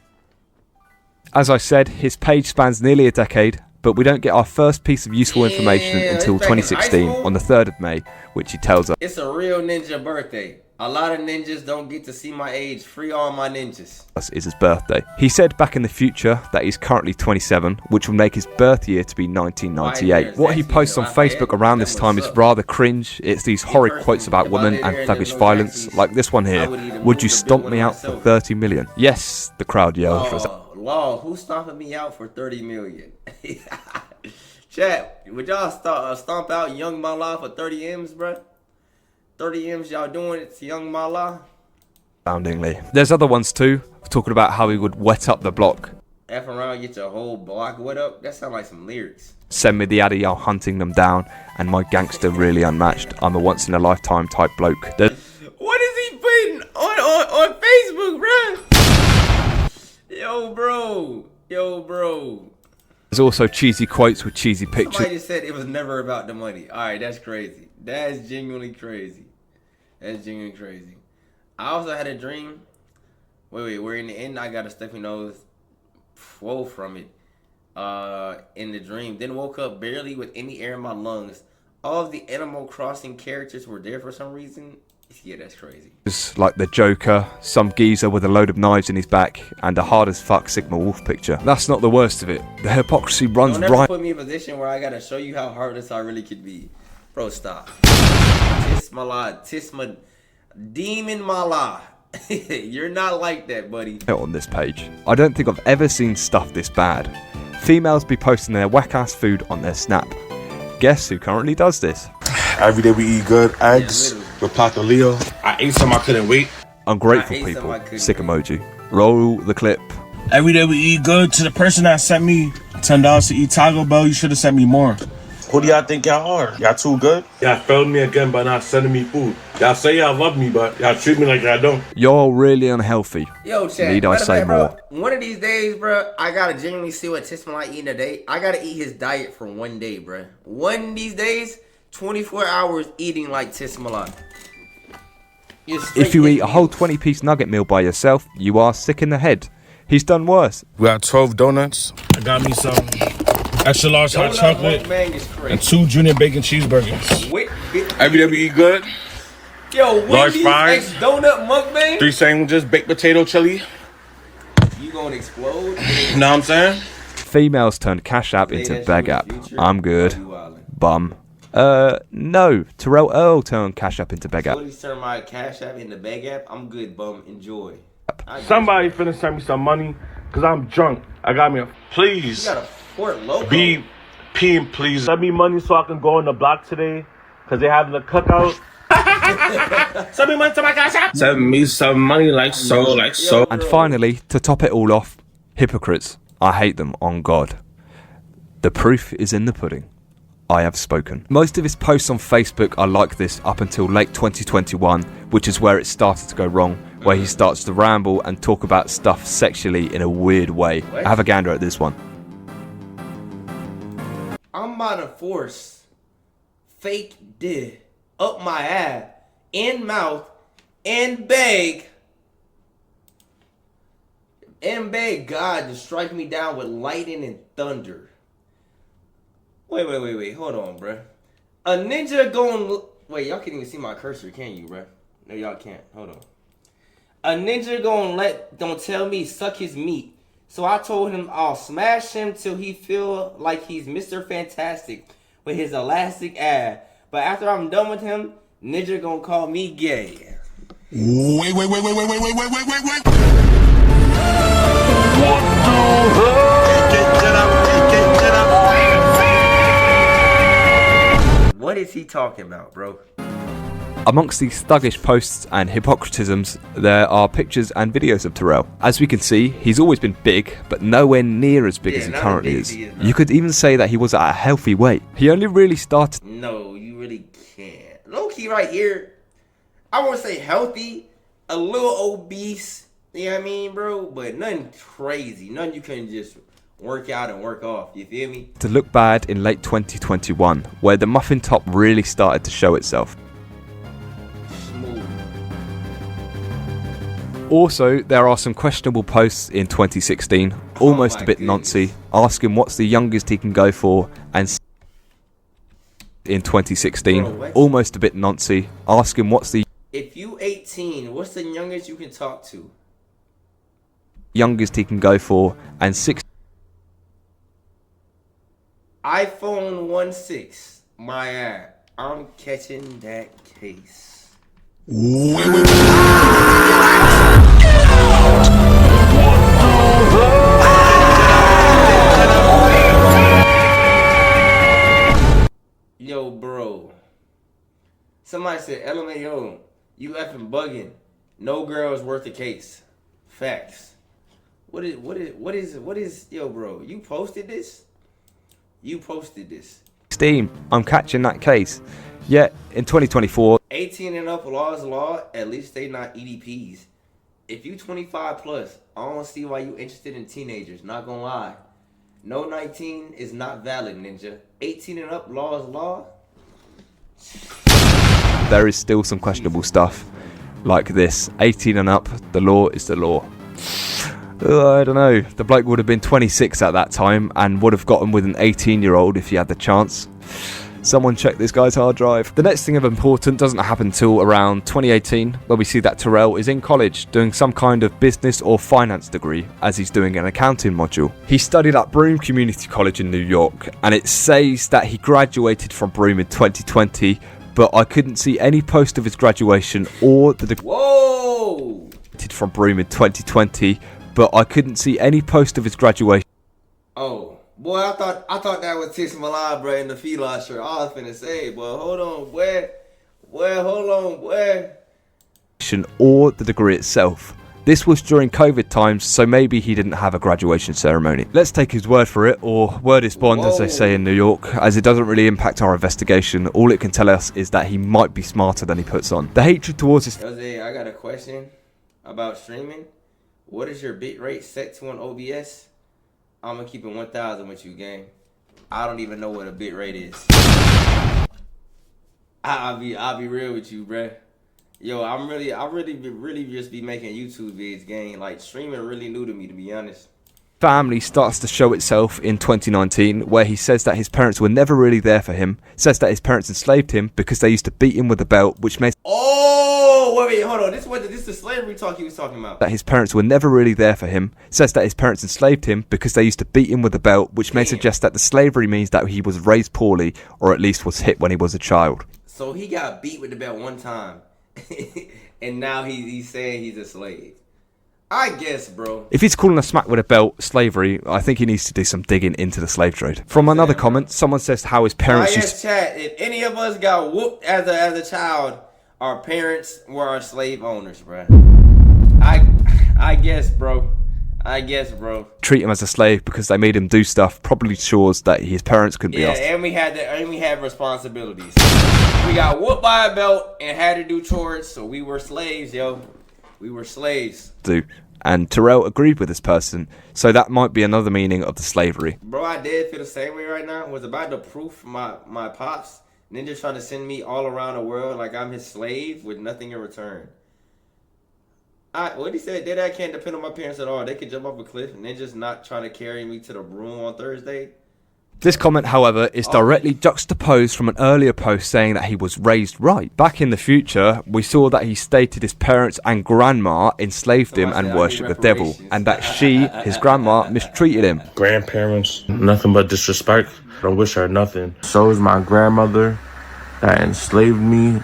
Speaker 5: As I said, his page spans nearly a decade, but we don't get our first piece of useful information until 2016 on the 3rd of May, which he tells us
Speaker 3: it's a real ninja birthday. A lot of ninjas don't get to see my age. Free all my ninjas.
Speaker 5: is his birthday. He said back in the future that he's currently 27, which will make his birth year to be 1998. What he posts on Facebook around this time is rather cringe. It's these horrid quotes about women and thuggish violence, like this one here. Would you stomp me out for 30 million? Yes, the crowd yelled for a second.
Speaker 3: Law, who's stomping me out for 30 million? Chat, would y'all stomp out Young Mala for 30 M's, bruh? 30 M's y'all doing it to Young Mala?
Speaker 5: Soundingly. There's other ones too, talking about how he would wet up the block.
Speaker 3: F around, get your whole block wet up? That sound like some lyrics.
Speaker 5: Send me the addy, I'm hunting them down, and my gangster really unmatched. I'm a once in a lifetime type bloke.
Speaker 3: What is he putting on Facebook, bruh? Yo, bro.
Speaker 5: There's also cheesy quotes with cheesy pictures.
Speaker 3: Somebody just said it was never about the money. Alright, that's crazy. That's genuinely crazy. I also had a dream. Wait, we're in the end. I got a stuffy nose. Whoa from it. In the dream. Then woke up barely with any air in my lungs. All of the Animal Crossing characters were there for some reason. Yeah, that's crazy.
Speaker 5: It's like the Joker, some geezer with a load of knives in his back, and a hard as fuck Sigma Wolf picture. That's not the worst of it. The hypocrisy runs
Speaker 3: Don't ever
Speaker 5: right.
Speaker 3: put me in a position where I gotta show you how heartless I really could be. Bro, stop. Tismalla, Demon Mala. You're not like that, buddy.
Speaker 5: On this page. I don't think I've ever seen stuff this bad. Females be posting their whack-ass food on their Snap. Guess who currently does this?
Speaker 6: Every day we eat good eggs with Paco Leo. I ate some I couldn't wait.
Speaker 5: Ungrateful people. Sick emoji. Roll the clip.
Speaker 8: Every day we eat good. To the person that sent me $10 to eat Taco Bell, you should have sent me more. Who do y'all think y'all are? Y'all too good? Y'all failed me again by not sending me food. Y'all say y'all love me, but y'all treat me like y'all don't.
Speaker 5: You're really unhealthy.
Speaker 3: Yo, chat.
Speaker 5: Need I say more?
Speaker 3: One of these days, bro, I gotta genuinely see what Tismalla eating a day. I gotta eat his diet for one day, bro. One of these days, 24 hours eating like Tismalla.
Speaker 5: If you eat a whole 20-piece nugget meal by yourself, you are sick in the head. He's done worse.
Speaker 8: We got 12 donuts. I got me some extra large hot chocolate and 2 junior bacon cheeseburgers. Every day we eat good.
Speaker 3: Yo,
Speaker 8: large fries,
Speaker 3: donut mukbang.
Speaker 8: 3 sandwiches, baked potato chili.
Speaker 3: You gonna explode?
Speaker 8: You know what I'm saying?
Speaker 5: Females turned Cash App into Beg App. I'm good. Bum. No. Terrell Earl turned Cash App into Beg App.
Speaker 3: Somebody turned my Cash App into Beg App. I'm good, bum. Enjoy.
Speaker 8: Somebody finna send me some money, cause I'm drunk. I got me a please.
Speaker 3: You got a Fort Loco.
Speaker 8: Be peeing, please. Send me money so I can go on the block today, cause they having a cookout. Send me money to my Cash App. Send me some money like so.
Speaker 5: And finally, to top it all off, hypocrites. I hate them on God. The proof is in the pudding. I have spoken. Most of his posts on Facebook are like this up until late 2021, which is where it started to go wrong, where he starts to ramble and talk about stuff sexually in a weird way. Have a gander at this one.
Speaker 3: I'm about to force fake dick up my ass and mouth and beg God to strike me down with lightning and thunder. Wait, hold on, bruh. A ninja going... Wait, y'all can't even see my cursor, can you, bruh? No, y'all can't. Hold on. A ninja don't tell me suck his meat. So I told him I'll smash him till he feel like he's Mr. Fantastic with his elastic ass. But after I'm done with him, ninja gonna call me gay.
Speaker 4: Wait.
Speaker 3: What the What is he talking about, bro?
Speaker 5: Amongst these thuggish posts and hypocritisms, there are pictures and videos of Terrell. As we can see, he's always been big, but nowhere near as big as he currently is. You could even say that he was at a healthy weight. He only really started...
Speaker 3: No, you really can't. Low-key right here, I won't say healthy, a little obese, you know what I mean, bro? But nothing crazy, nothing you can just work out and work off. You feel me?
Speaker 5: To look bad in late 2021, where the muffin top really started to show itself. Also, there are some questionable posts in 2016, almost a bit noncy, asking what's the youngest he can go for, and in 2016, almost a bit noncy, asking what's the
Speaker 3: If you 18, what's the youngest you can talk to?
Speaker 5: youngest he can go for, and
Speaker 3: iPhone 16, my app. I'm catching that case. Yo, bro. Somebody said, LMAO, you effing bugging. No girl is worth a case. Facts. What is, yo, bro, you posted this? You posted this.
Speaker 5: 16, I'm catching that case. Yet, in 2024,
Speaker 3: 18 and up, law is law. At least they not EDPs. If you 25 plus, I don't see why you interested in teenagers. Not gonna lie. No 19 is not valid, ninja. 18 and up, law is law.
Speaker 5: there is still some questionable stuff like this. 18 and up, the law is the law. I don't know. The bloke would have been 26 at that time and would have gotten with an 18-year-old if he had the chance. Someone check this guy's hard drive. The next thing of importance doesn't happen till around 2018, where we see that Terrell is in college doing some kind of business or finance degree, as he's doing an accounting module. He studied at Broome Community College in New York, and it says that he graduated from Broome in 2020, but I couldn't see any post of his graduation or the degree.
Speaker 3: Whoa!
Speaker 5: From Broome in 2020, but I couldn't see any post of his graduation.
Speaker 3: Oh. Boy, I thought that was Tismalla, bro, in the feline shirt. I was finna say, boy, hold on, boy.
Speaker 5: Or the degree itself. This was during COVID times, so maybe he didn't have a graduation ceremony. Let's take his word for it, or word is bond, as they say in New York, as it doesn't really impact our investigation. All it can tell us is that he might be smarter than he puts on. The hatred towards his...
Speaker 3: Jose, I got a question about streaming. What is your bit rate set to on OBS? I'm gonna keep it 1,000 with you, gang. I don't even know what a bit rate is. I'll be real with you, bruh. Yo, I really just be making YouTube vids, gang. Like, streaming really new to me, to be honest.
Speaker 5: Family starts to show itself in 2019, where he says that his parents were never really there for him, says that his parents enslaved him because they used to beat him with a belt, which made...
Speaker 3: Oh, wait, hold on. This is the slavery talk he was talking about.
Speaker 5: That his parents were never really there for him, says that his parents enslaved him because they used to beat him with a belt, which may suggest that the slavery means that he was raised poorly, or at least was hit when he was a child.
Speaker 3: So he got beat with the belt one time, and now he's saying he's a slave. I guess, bro.
Speaker 5: If he's calling a smack with a belt slavery, I think he needs to do some digging into the slave trade. From another comment, someone says how his parents used to...
Speaker 3: chat, if any of us got whooped as a child, our parents were our slave owners, bro. I guess, bro.
Speaker 5: Treat him as a slave because they made him do stuff, probably chores that his parents couldn't be asked.
Speaker 3: Yeah, and we had responsibilities. We got whooped by a belt and had to do chores, so we were slaves, yo. We were slaves.
Speaker 5: And Terrell agreed with this person, so that might be another meaning of the slavery.
Speaker 3: Bro, I did feel the same way right now. Was about to proof my pops. Ninja trying to send me all around the world like I'm his slave with nothing in return. What he said, Dad can't depend on my parents at all. They could jump off a cliff and Ninja's not trying to carry me to the room on Thursday.
Speaker 5: This comment, however, is directly juxtaposed from an earlier post saying that he was raised right. Back in the future, we saw that he stated his parents and grandma enslaved him and worshipped the devil, and that she, his grandma, mistreated him.
Speaker 8: Grandparents, nothing but disrespect. I don't wish her nothing. So is my grandmother that enslaved me.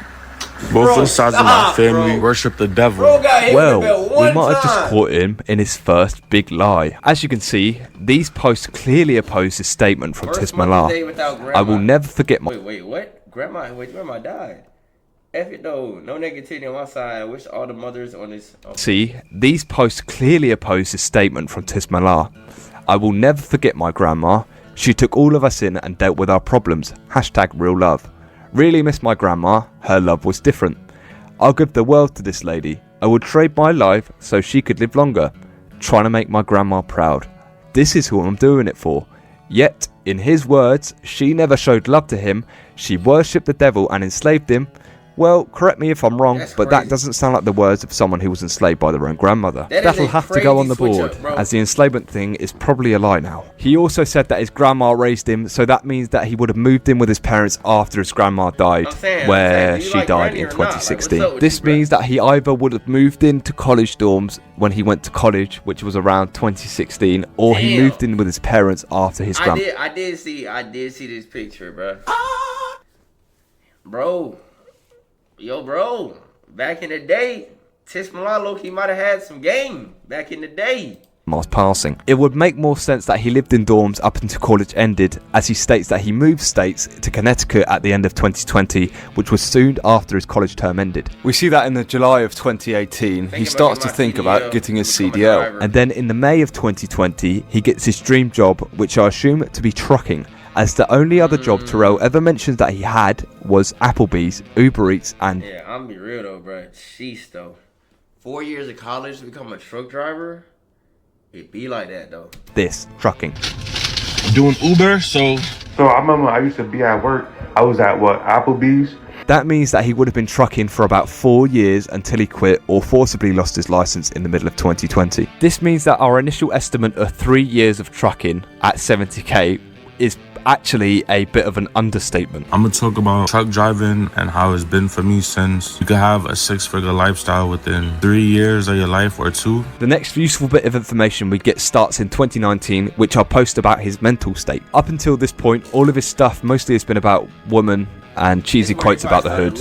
Speaker 8: Both sides of my family worship the devil.
Speaker 5: Well, we might have just caught him in his first big lie. As you can see, these posts clearly oppose his statement from Tismalla. I will never forget my...
Speaker 3: Wait, what? Grandma died. F it though. No negativity on my side. I wish all the mothers on this... Oh.
Speaker 5: See, these posts clearly oppose his statement from Tismalla. I will never forget my grandma. She took all of us in and dealt with our problems. #real love. Really miss my grandma, her love was different. I'll give the world to this lady. I would trade my life so she could live longer. Trying to make my grandma proud. This is who I'm doing it for. Yet, in his words, she never showed love to him, she worshipped the devil and enslaved him. Well, correct me if I'm wrong, but that doesn't sound like the words of someone who was enslaved by their own grandmother. That'll have to go on the board, as the enslavement thing is probably a lie now. He also said that his grandma raised him, so that means that he would have moved in with his parents after his grandma died, where she died in 2016. This means that he either would have moved into college dorms when he went to college, which was around 2016, or he moved in with his parents after his grandma.
Speaker 3: I did see this picture, bro. Bro. Yo, bro, back in the day, Tismalla low-key might have had some game back in the day.
Speaker 5: Passing. It would make more sense that he lived in dorms up until college ended, as he states that he moved states to Connecticut at the end of 2020, which was soon after his college term ended.
Speaker 1: We see that in the July of 2018, he starts to think about getting his CDL.
Speaker 5: And then in the May of 2020, he gets his dream job, which I assume to be trucking, as the only other job Terrell ever mentions that he had was Applebee's, Uber Eats, and...
Speaker 3: Yeah, I'm gonna be real though, bro. Sheesh, though. 4 years of college to become a truck driver? It be like that, though.
Speaker 5: This, trucking.
Speaker 8: Doing Uber, so
Speaker 7: I remember I used to be at work. I was at, Applebee's?
Speaker 5: That means that he would have been trucking for about 4 years until he quit or forcibly lost his license in the middle of 2020. This means that our initial estimate of 3 years of trucking at 70k is actually a bit of an understatement.
Speaker 8: I'm gonna talk about truck driving and how it's been for me since you could have a 6-figure lifestyle within 3 years of your life or 2.
Speaker 5: The next useful bit of information we get starts in 2019, which I'll post about his mental state. Up until this point, all of his stuff mostly has been about women and cheesy quotes about the hood.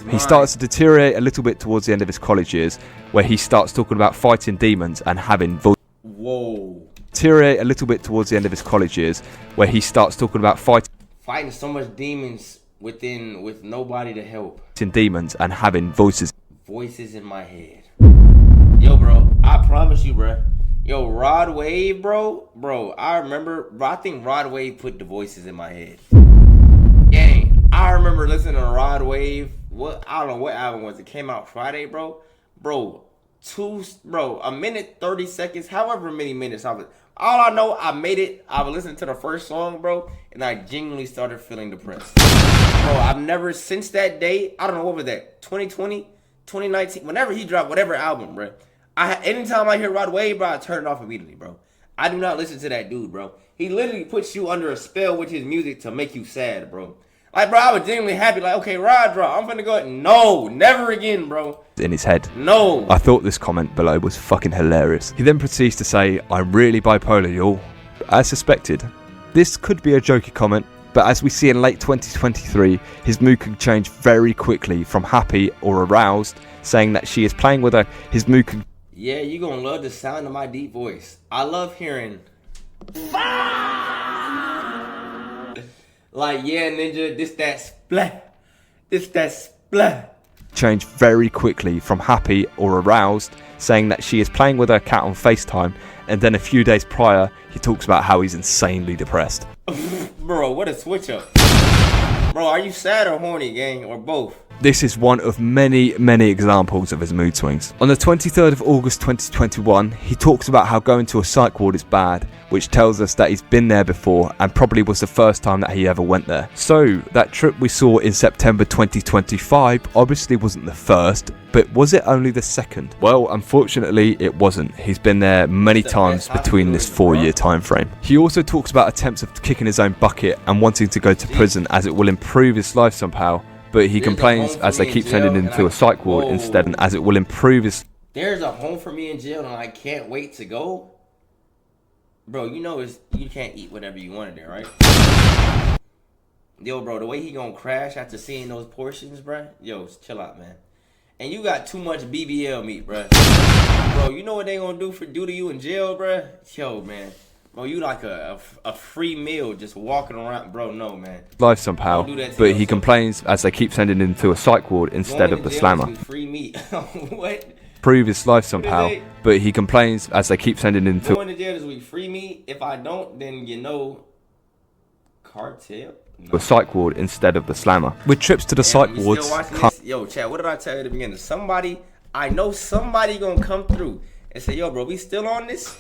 Speaker 5: He starts to deteriorate a little bit towards the end of his college years, where he starts talking about fighting demons and having deteriorate a little bit towards the end of his college years, where he starts talking about fighting
Speaker 3: so much demons with nobody to help.
Speaker 5: Demons and having voices
Speaker 3: in my head. Yo, bro, I promise you, bro. Yo, Rod Wave, bro. I remember, I think Rod Wave put the voices in my head. Gang, I remember listening to Rod Wave. I don't know what album was. It came out Friday, bro. A minute 30 seconds, however many minutes I was. All I know, I made it. I was listening to the first song, bro, and I genuinely started feeling depressed. Bro, I've never, since that day, I don't know what was that, 2020, 2019, whenever he dropped whatever album, bro. Anytime I hear Rod Wave, bro, I turn it off immediately, bro. I do not listen to that dude, bro. He literally puts you under a spell with his music to make you sad, bro. Like, bro, I was genuinely happy. Like, okay, Rod drop. I'm finna go. No, never again, bro.
Speaker 5: In his head.
Speaker 3: No.
Speaker 5: I thought this comment below was fucking hilarious. He then proceeds to say, "I'm really bipolar, y'all." As suspected. This could be a jokey comment, but as we see in late 2023, his mood can change very quickly from happy or aroused, saying that she is playing with her. His mood can...
Speaker 3: Yeah, you gonna love the sound of my deep voice. I love hearing... Like, yeah, ninja, this that splat.
Speaker 5: Change very quickly from happy or aroused, saying that she is playing with her cat on FaceTime, and then a few days prior, he talks about how he's insanely depressed.
Speaker 3: Bro, what a switch up. Bro, are you sad or horny, gang, or both?
Speaker 5: This is one of many, many examples of his mood swings. On the 23rd of August 2021, he talks about how going to a psych ward is bad, which tells us that he's been there before and probably was the first time that he ever went there. So, that trip we saw in September 2025 obviously wasn't the first, but was it only the second? Well, unfortunately, it wasn't. He's been there many times between this 4-year time frame. He also talks about attempts of kicking his own bucket and wanting to go to prison as it will improve his life somehow. But he complains as they keep sending him to a psych ward instead, and as it will improve his...
Speaker 3: There's a home for me in jail and I can't wait to go. Bro, you know you can't eat whatever you want in there, right? Yo, bro, the way he gonna crash after seeing those portions, bro. Yo, chill out, man. And you got too much BBL meat, bro. Bro, you know what they gonna do to you in jail, bro? Yo, man. Bro, you like a free meal just walking around. Bro, no, man.
Speaker 5: Life somehow, but he complains as they keep sending him to a psych ward instead of the slammer.
Speaker 3: Free meat. What?
Speaker 5: Prove his life somehow, but he complains as they keep sending him to...
Speaker 3: Going to jail this week, free meat. If I don't, then you know... Cartel? No.
Speaker 5: A psych ward instead of the slammer. With trips to the psych wards...
Speaker 3: Yo, Chad, what did I tell you at the beginning? I know somebody gonna come through and say, yo, bro, we still on this?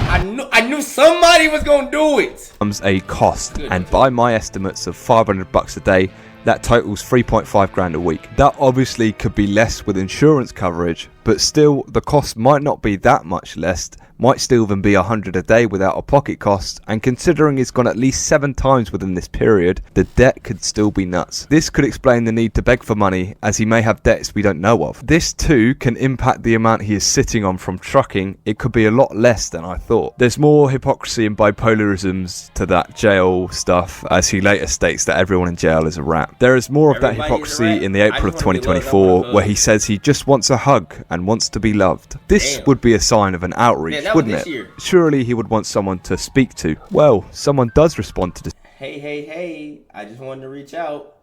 Speaker 3: I knew somebody was gonna do it.
Speaker 5: Comes a cost, and by my estimates of $500 a day, that totals 3.5 grand a week. That obviously could be less with insurance coverage, but still the cost might not be that much less, might still even be 100 a day without a pocket cost, and considering he's gone at least 7 times within this period, the debt could still be nuts. This could explain the need to beg for money, as he may have debts we don't know of. This too can impact the amount he is sitting on from trucking. It could be a lot less than I thought. There's more hypocrisy and bipolarisms to that jail stuff, as he later states that everyone in jail is a rat. There is more of that hypocrisy in the April of 2024, where he says he just wants a hug and wants to be loved. This would be a sign of an outreach, wouldn't it? Surely he would want someone to speak to. Well, someone does respond to this.
Speaker 3: Hey, I just wanted to reach out.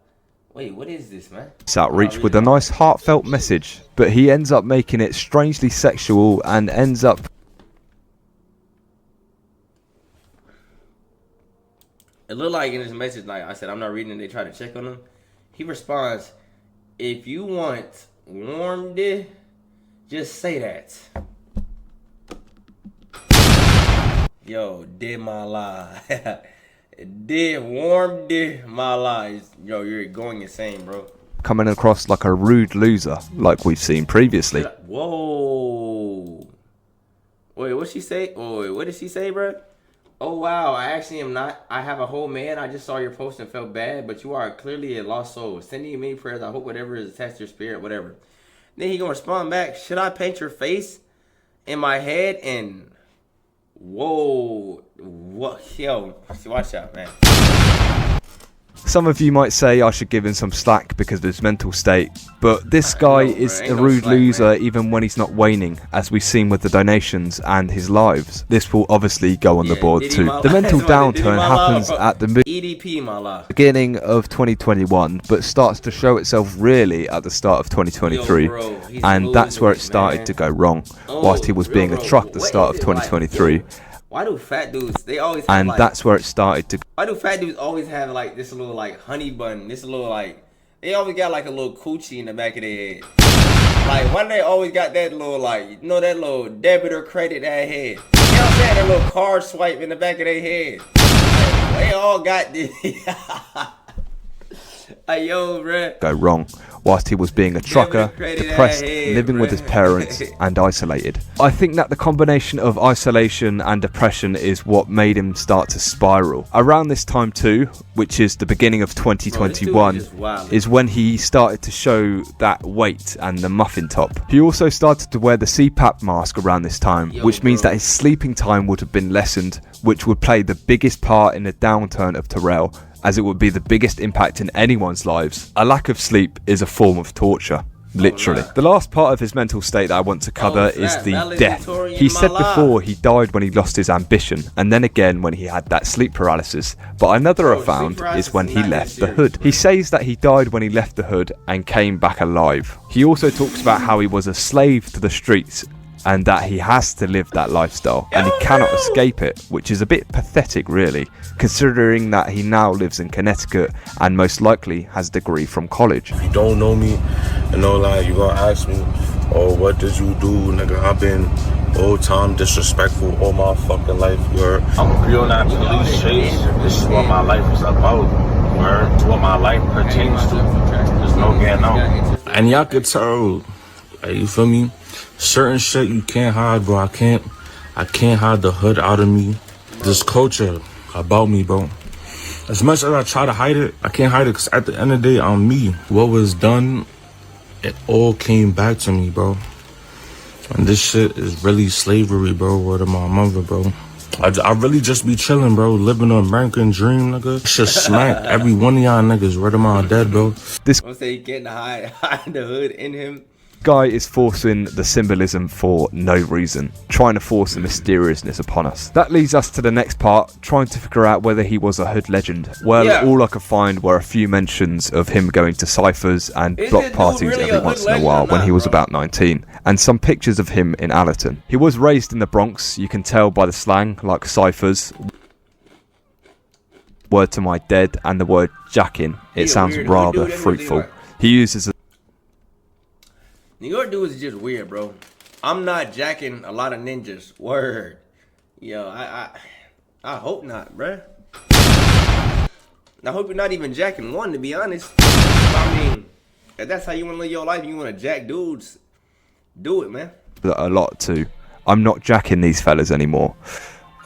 Speaker 3: Wait, what is this, man?
Speaker 5: This outreach with a nice heartfelt message, but he ends up making it strangely sexual and ends up...
Speaker 3: It looked like in his message, like I said, I'm not reading it, they try to check on him. He responds, if you want warm dick, just say that. Yo, did my lie. Did warm dick my lies. Yo, you're going insane, bro.
Speaker 5: Coming across like a rude loser, like we've seen previously.
Speaker 3: Whoa. Wait, what'd she say? Oh, wait, what did she say, bro? Oh, wow, I actually am not. I have a whole man. I just saw your post and felt bad, but you are clearly a lost soul. Sending you many prayers. I hope whatever is attached to your spirit, whatever. Then he gonna respond back, should I paint your face in my head? And whoa, what? Yo, watch out, man.
Speaker 5: Some of you might say I should give him some slack because of his mental state, but this guy is a rude loser even when he's not waning, as we've seen with the donations and his lives. This will obviously go on the board too. The mental downturn happens at the beginning of 2021, but starts to show itself really at the start of 2023, and that's where it started to go wrong, whilst he was being a truck at the start of 2023.
Speaker 3: Why do fat dudes, they always have
Speaker 5: and
Speaker 3: like,
Speaker 5: that's where it started to...
Speaker 3: Why do fat dudes always have like this little like honey bun, this little like, they always got like a little coochie in the back of their head. Like, why do they always got that little like, you know, that little debit or credit that head? You know what I'm saying? That little card swipe in the back of their head. Like, they all got this. Like, yo, bruh.
Speaker 5: Go wrong, whilst he was being a trucker, depressed, living with his parents, and isolated. I think that the combination of isolation and depression is what made him start to spiral. Around this time too, which is the beginning of 2021, is when he started to show that weight and the muffin top. He also started to wear the CPAP mask around this time, which means that his sleeping time would have been lessened, which would play the biggest part in the downturn of Terrell, as it would be the biggest impact in anyone's lives. A lack of sleep is a form of torture, literally. The last part of his mental state that I want to cover is the death. He said before he died when he lost his ambition, and then again when he had that sleep paralysis, but another I found is when he left the hood. He says that he died when he left the hood and came back alive. He also talks about how he was a slave to the streets, and that he has to live that lifestyle and he cannot escape it, which is a bit pathetic really, considering that he now lives in Connecticut and most likely has a degree from college.
Speaker 8: If you don't know me, you know, like, you gonna ask me, oh, what did you do, nigga? I've been old time disrespectful all my fucking life, word. I'm real not police chase. This is what my life is about, word. It's what my life pertains to. There's no getting out. And y'all could tell, like, you feel me? Certain shit you can't hide, bro. I can't hide the hood out of me. This culture about me, bro. As much as I try to hide it, I can't hide it, because at the end of the day, I'm me. What was done, it all came back to me, bro. And this shit is really slavery, bro. Word of my mother, bro. I really just be chilling, bro. Living an American dream, nigga. Shit smack every one of y'all niggas. Word of my dead, bro.
Speaker 5: This
Speaker 3: I say he getting hide the hood in him.
Speaker 5: Guy is forcing the symbolism for no reason, trying to force the mysteriousness upon us. That leads us to the next part, trying to figure out whether he was a hood legend. Well, all I could find were a few mentions of him going to ciphers and block parties every once in a while when he was about 19, and some pictures of him in Allerton. He was raised in the Bronx, you can tell by the slang, like ciphers, word to my dead, and the word jacking. It sounds rather fruitful. He uses a
Speaker 3: New York dudes is just weird, bro. I'm not jacking a lot of ninjas. Word. Yo, I hope not, bruh. I hope you're not even jacking one, to be honest. I mean, if that's how you want to live your life, you want to jack dudes, do it, man.
Speaker 5: A lot too. I'm not jacking these fellas anymore.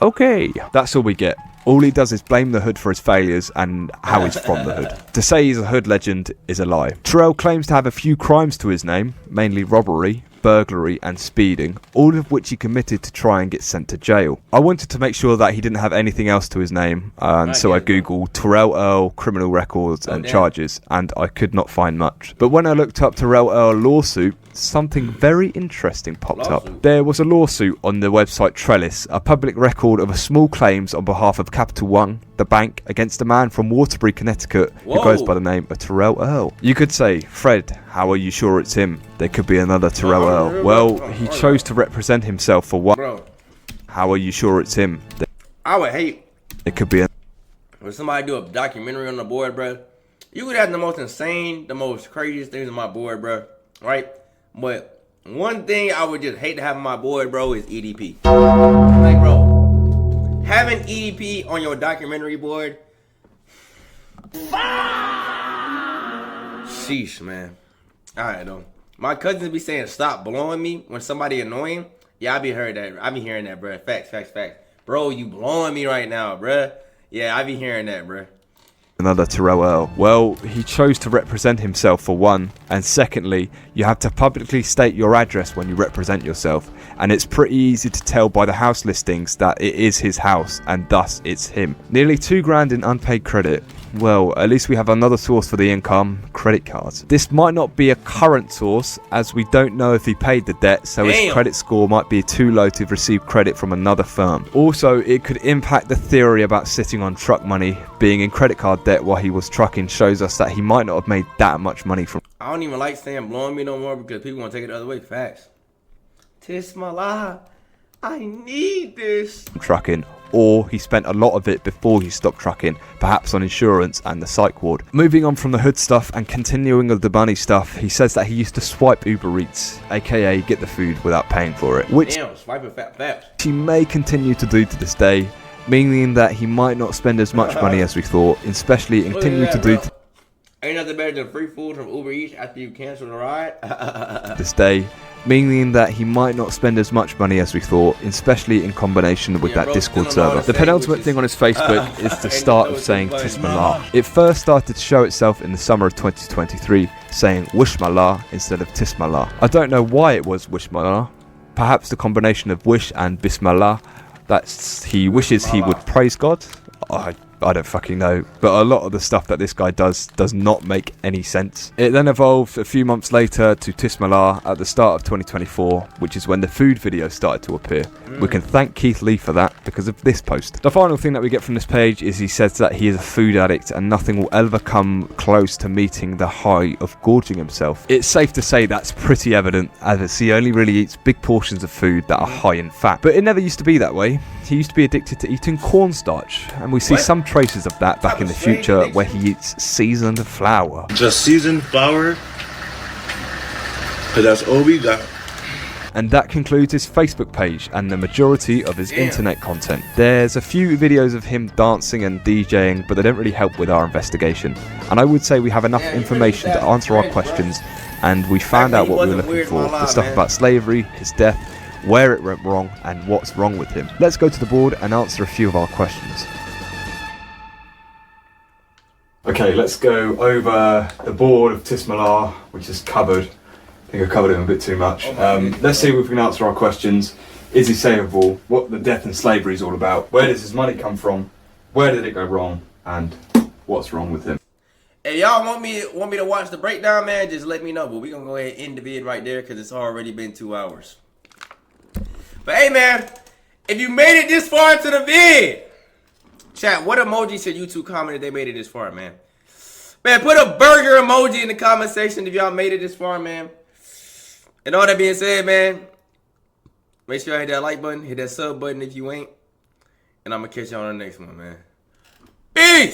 Speaker 5: Okay, that's all we get. All he does is blame the hood for his failures and how he's from the hood. To say he's a hood legend is a lie. Terrell claims to have a few crimes to his name, mainly robbery, burglary and speeding, all of which he committed to try and get sent to jail. I wanted to make sure that he didn't have anything else to his name, and so I googled Terrell Earl criminal records and charges, and I could not find much. But when I looked up Terrell Earl lawsuit, something very interesting popped up. There was a lawsuit on the website Trellis, a public record of a small claims on behalf of Capital One, the bank, against a man from Waterbury, Connecticut, who goes by the name of Terrell Earl. You could say, Fred, how are you sure it's him? There could be another Terrell Earl. Well, he chose to represent himself for one.
Speaker 3: Bro.
Speaker 5: How are you sure it's him?
Speaker 3: I would hate
Speaker 5: It could be a
Speaker 3: when somebody do a documentary on the board, bro. You could have the most insane, the most craziest things on my board, bro. Right? But one thing I would just hate to have on my board, bro, is EDP. Like, bro, having EDP on your documentary board, sheesh, man. Alright, though. My cousins be saying stop blowing me when somebody annoying. Yeah, I be hearing that, bro. Facts. Bro, you blowing me right now, bro. Yeah, I be hearing that, bro.
Speaker 5: Another Terrell Earl. Well, he chose to represent himself for one, and secondly, you have to publicly state your address when you represent yourself, and it's pretty easy to tell by the house listings that it is his house, and thus it's him. Nearly $2,000 in unpaid credit. Well, at least we have another source for the income, credit cards. This might not be a current source, as we don't know if he paid the debt, so his credit score might be too low to receive credit from another firm. Also, it could impact the theory about sitting on truck money. Being in credit card debt while he was trucking shows us that he might not have made that much money from.
Speaker 3: I don't even like saying blowing me no more because people want to take it the other way. Facts. Tismalla, I need this.
Speaker 5: Trucking, or he spent a lot of it before he stopped trucking, perhaps on insurance and the psych ward. Moving on from the hood stuff and continuing with the money stuff, he says that he used to swipe Uber Eats, aka get the food without paying for it, which
Speaker 3: swiping fast.
Speaker 5: he may continue to do to this day, meaning that he might not spend as much money as we thought, especially continue to do
Speaker 3: ain't nothing better than free food from Uber Eats after you cancel the ride.
Speaker 5: this day, meaning that he might not spend as much money as we thought, especially in combination with that Discord server. The penultimate thing on his Facebook is the start of saying Tismalla. It first started to show itself in the summer of 2023, saying Wishmalla instead of Tismalla. I don't know why it was Wishmalla. Perhaps the combination of wish and Bismillah, that's he wishes he would praise God. I don't fucking know, but a lot of the stuff that this guy does not make any sense. It then evolved a few months later to Tismalla at the start of 2024, which is when the food video started to appear. We can thank Keith Lee for that because of this post. The final thing that we get from this page is he says that he is a food addict and nothing will ever come close to meeting the high of gorging himself. It's safe to say that's pretty evident, as he only really eats big portions of food that are high in fat. But it never used to be that way. He used to be addicted to eating cornstarch, and we see some traces of that back in the future where he eats seasoned flour.
Speaker 8: Just seasoned flour, because that's all we got.
Speaker 5: And that concludes his Facebook page and the majority of his internet content. There's a few videos of him dancing and DJing, but they don't really help with our investigation. And I would say we have enough information to answer our questions, and we found out what we were looking for. The stuff about slavery, his death, where it went wrong, and what's wrong with him. Let's go to the board and answer a few of our questions. Okay, let's go over the board of Tismalla, which is covered. I think I covered him a bit too much. Let's see if we can answer our questions. Is he savable? What the death and slavery is all about? Where does his money come from? Where did it go wrong? And what's wrong with him?
Speaker 3: If y'all want me to watch the breakdown, man, just let me know. But we're going to go ahead and end the vid right there because it's already been 2 hours. But hey, man, if you made it this far into the vid, chat, what emoji should YouTube comment if they made it this far, man? Man, put a burger emoji in the comment section if y'all made it this far, man. And all that being said, man, make sure y'all hit that like button, hit that sub button if you ain't. And I'm going to catch y'all on the next one, man. Peace!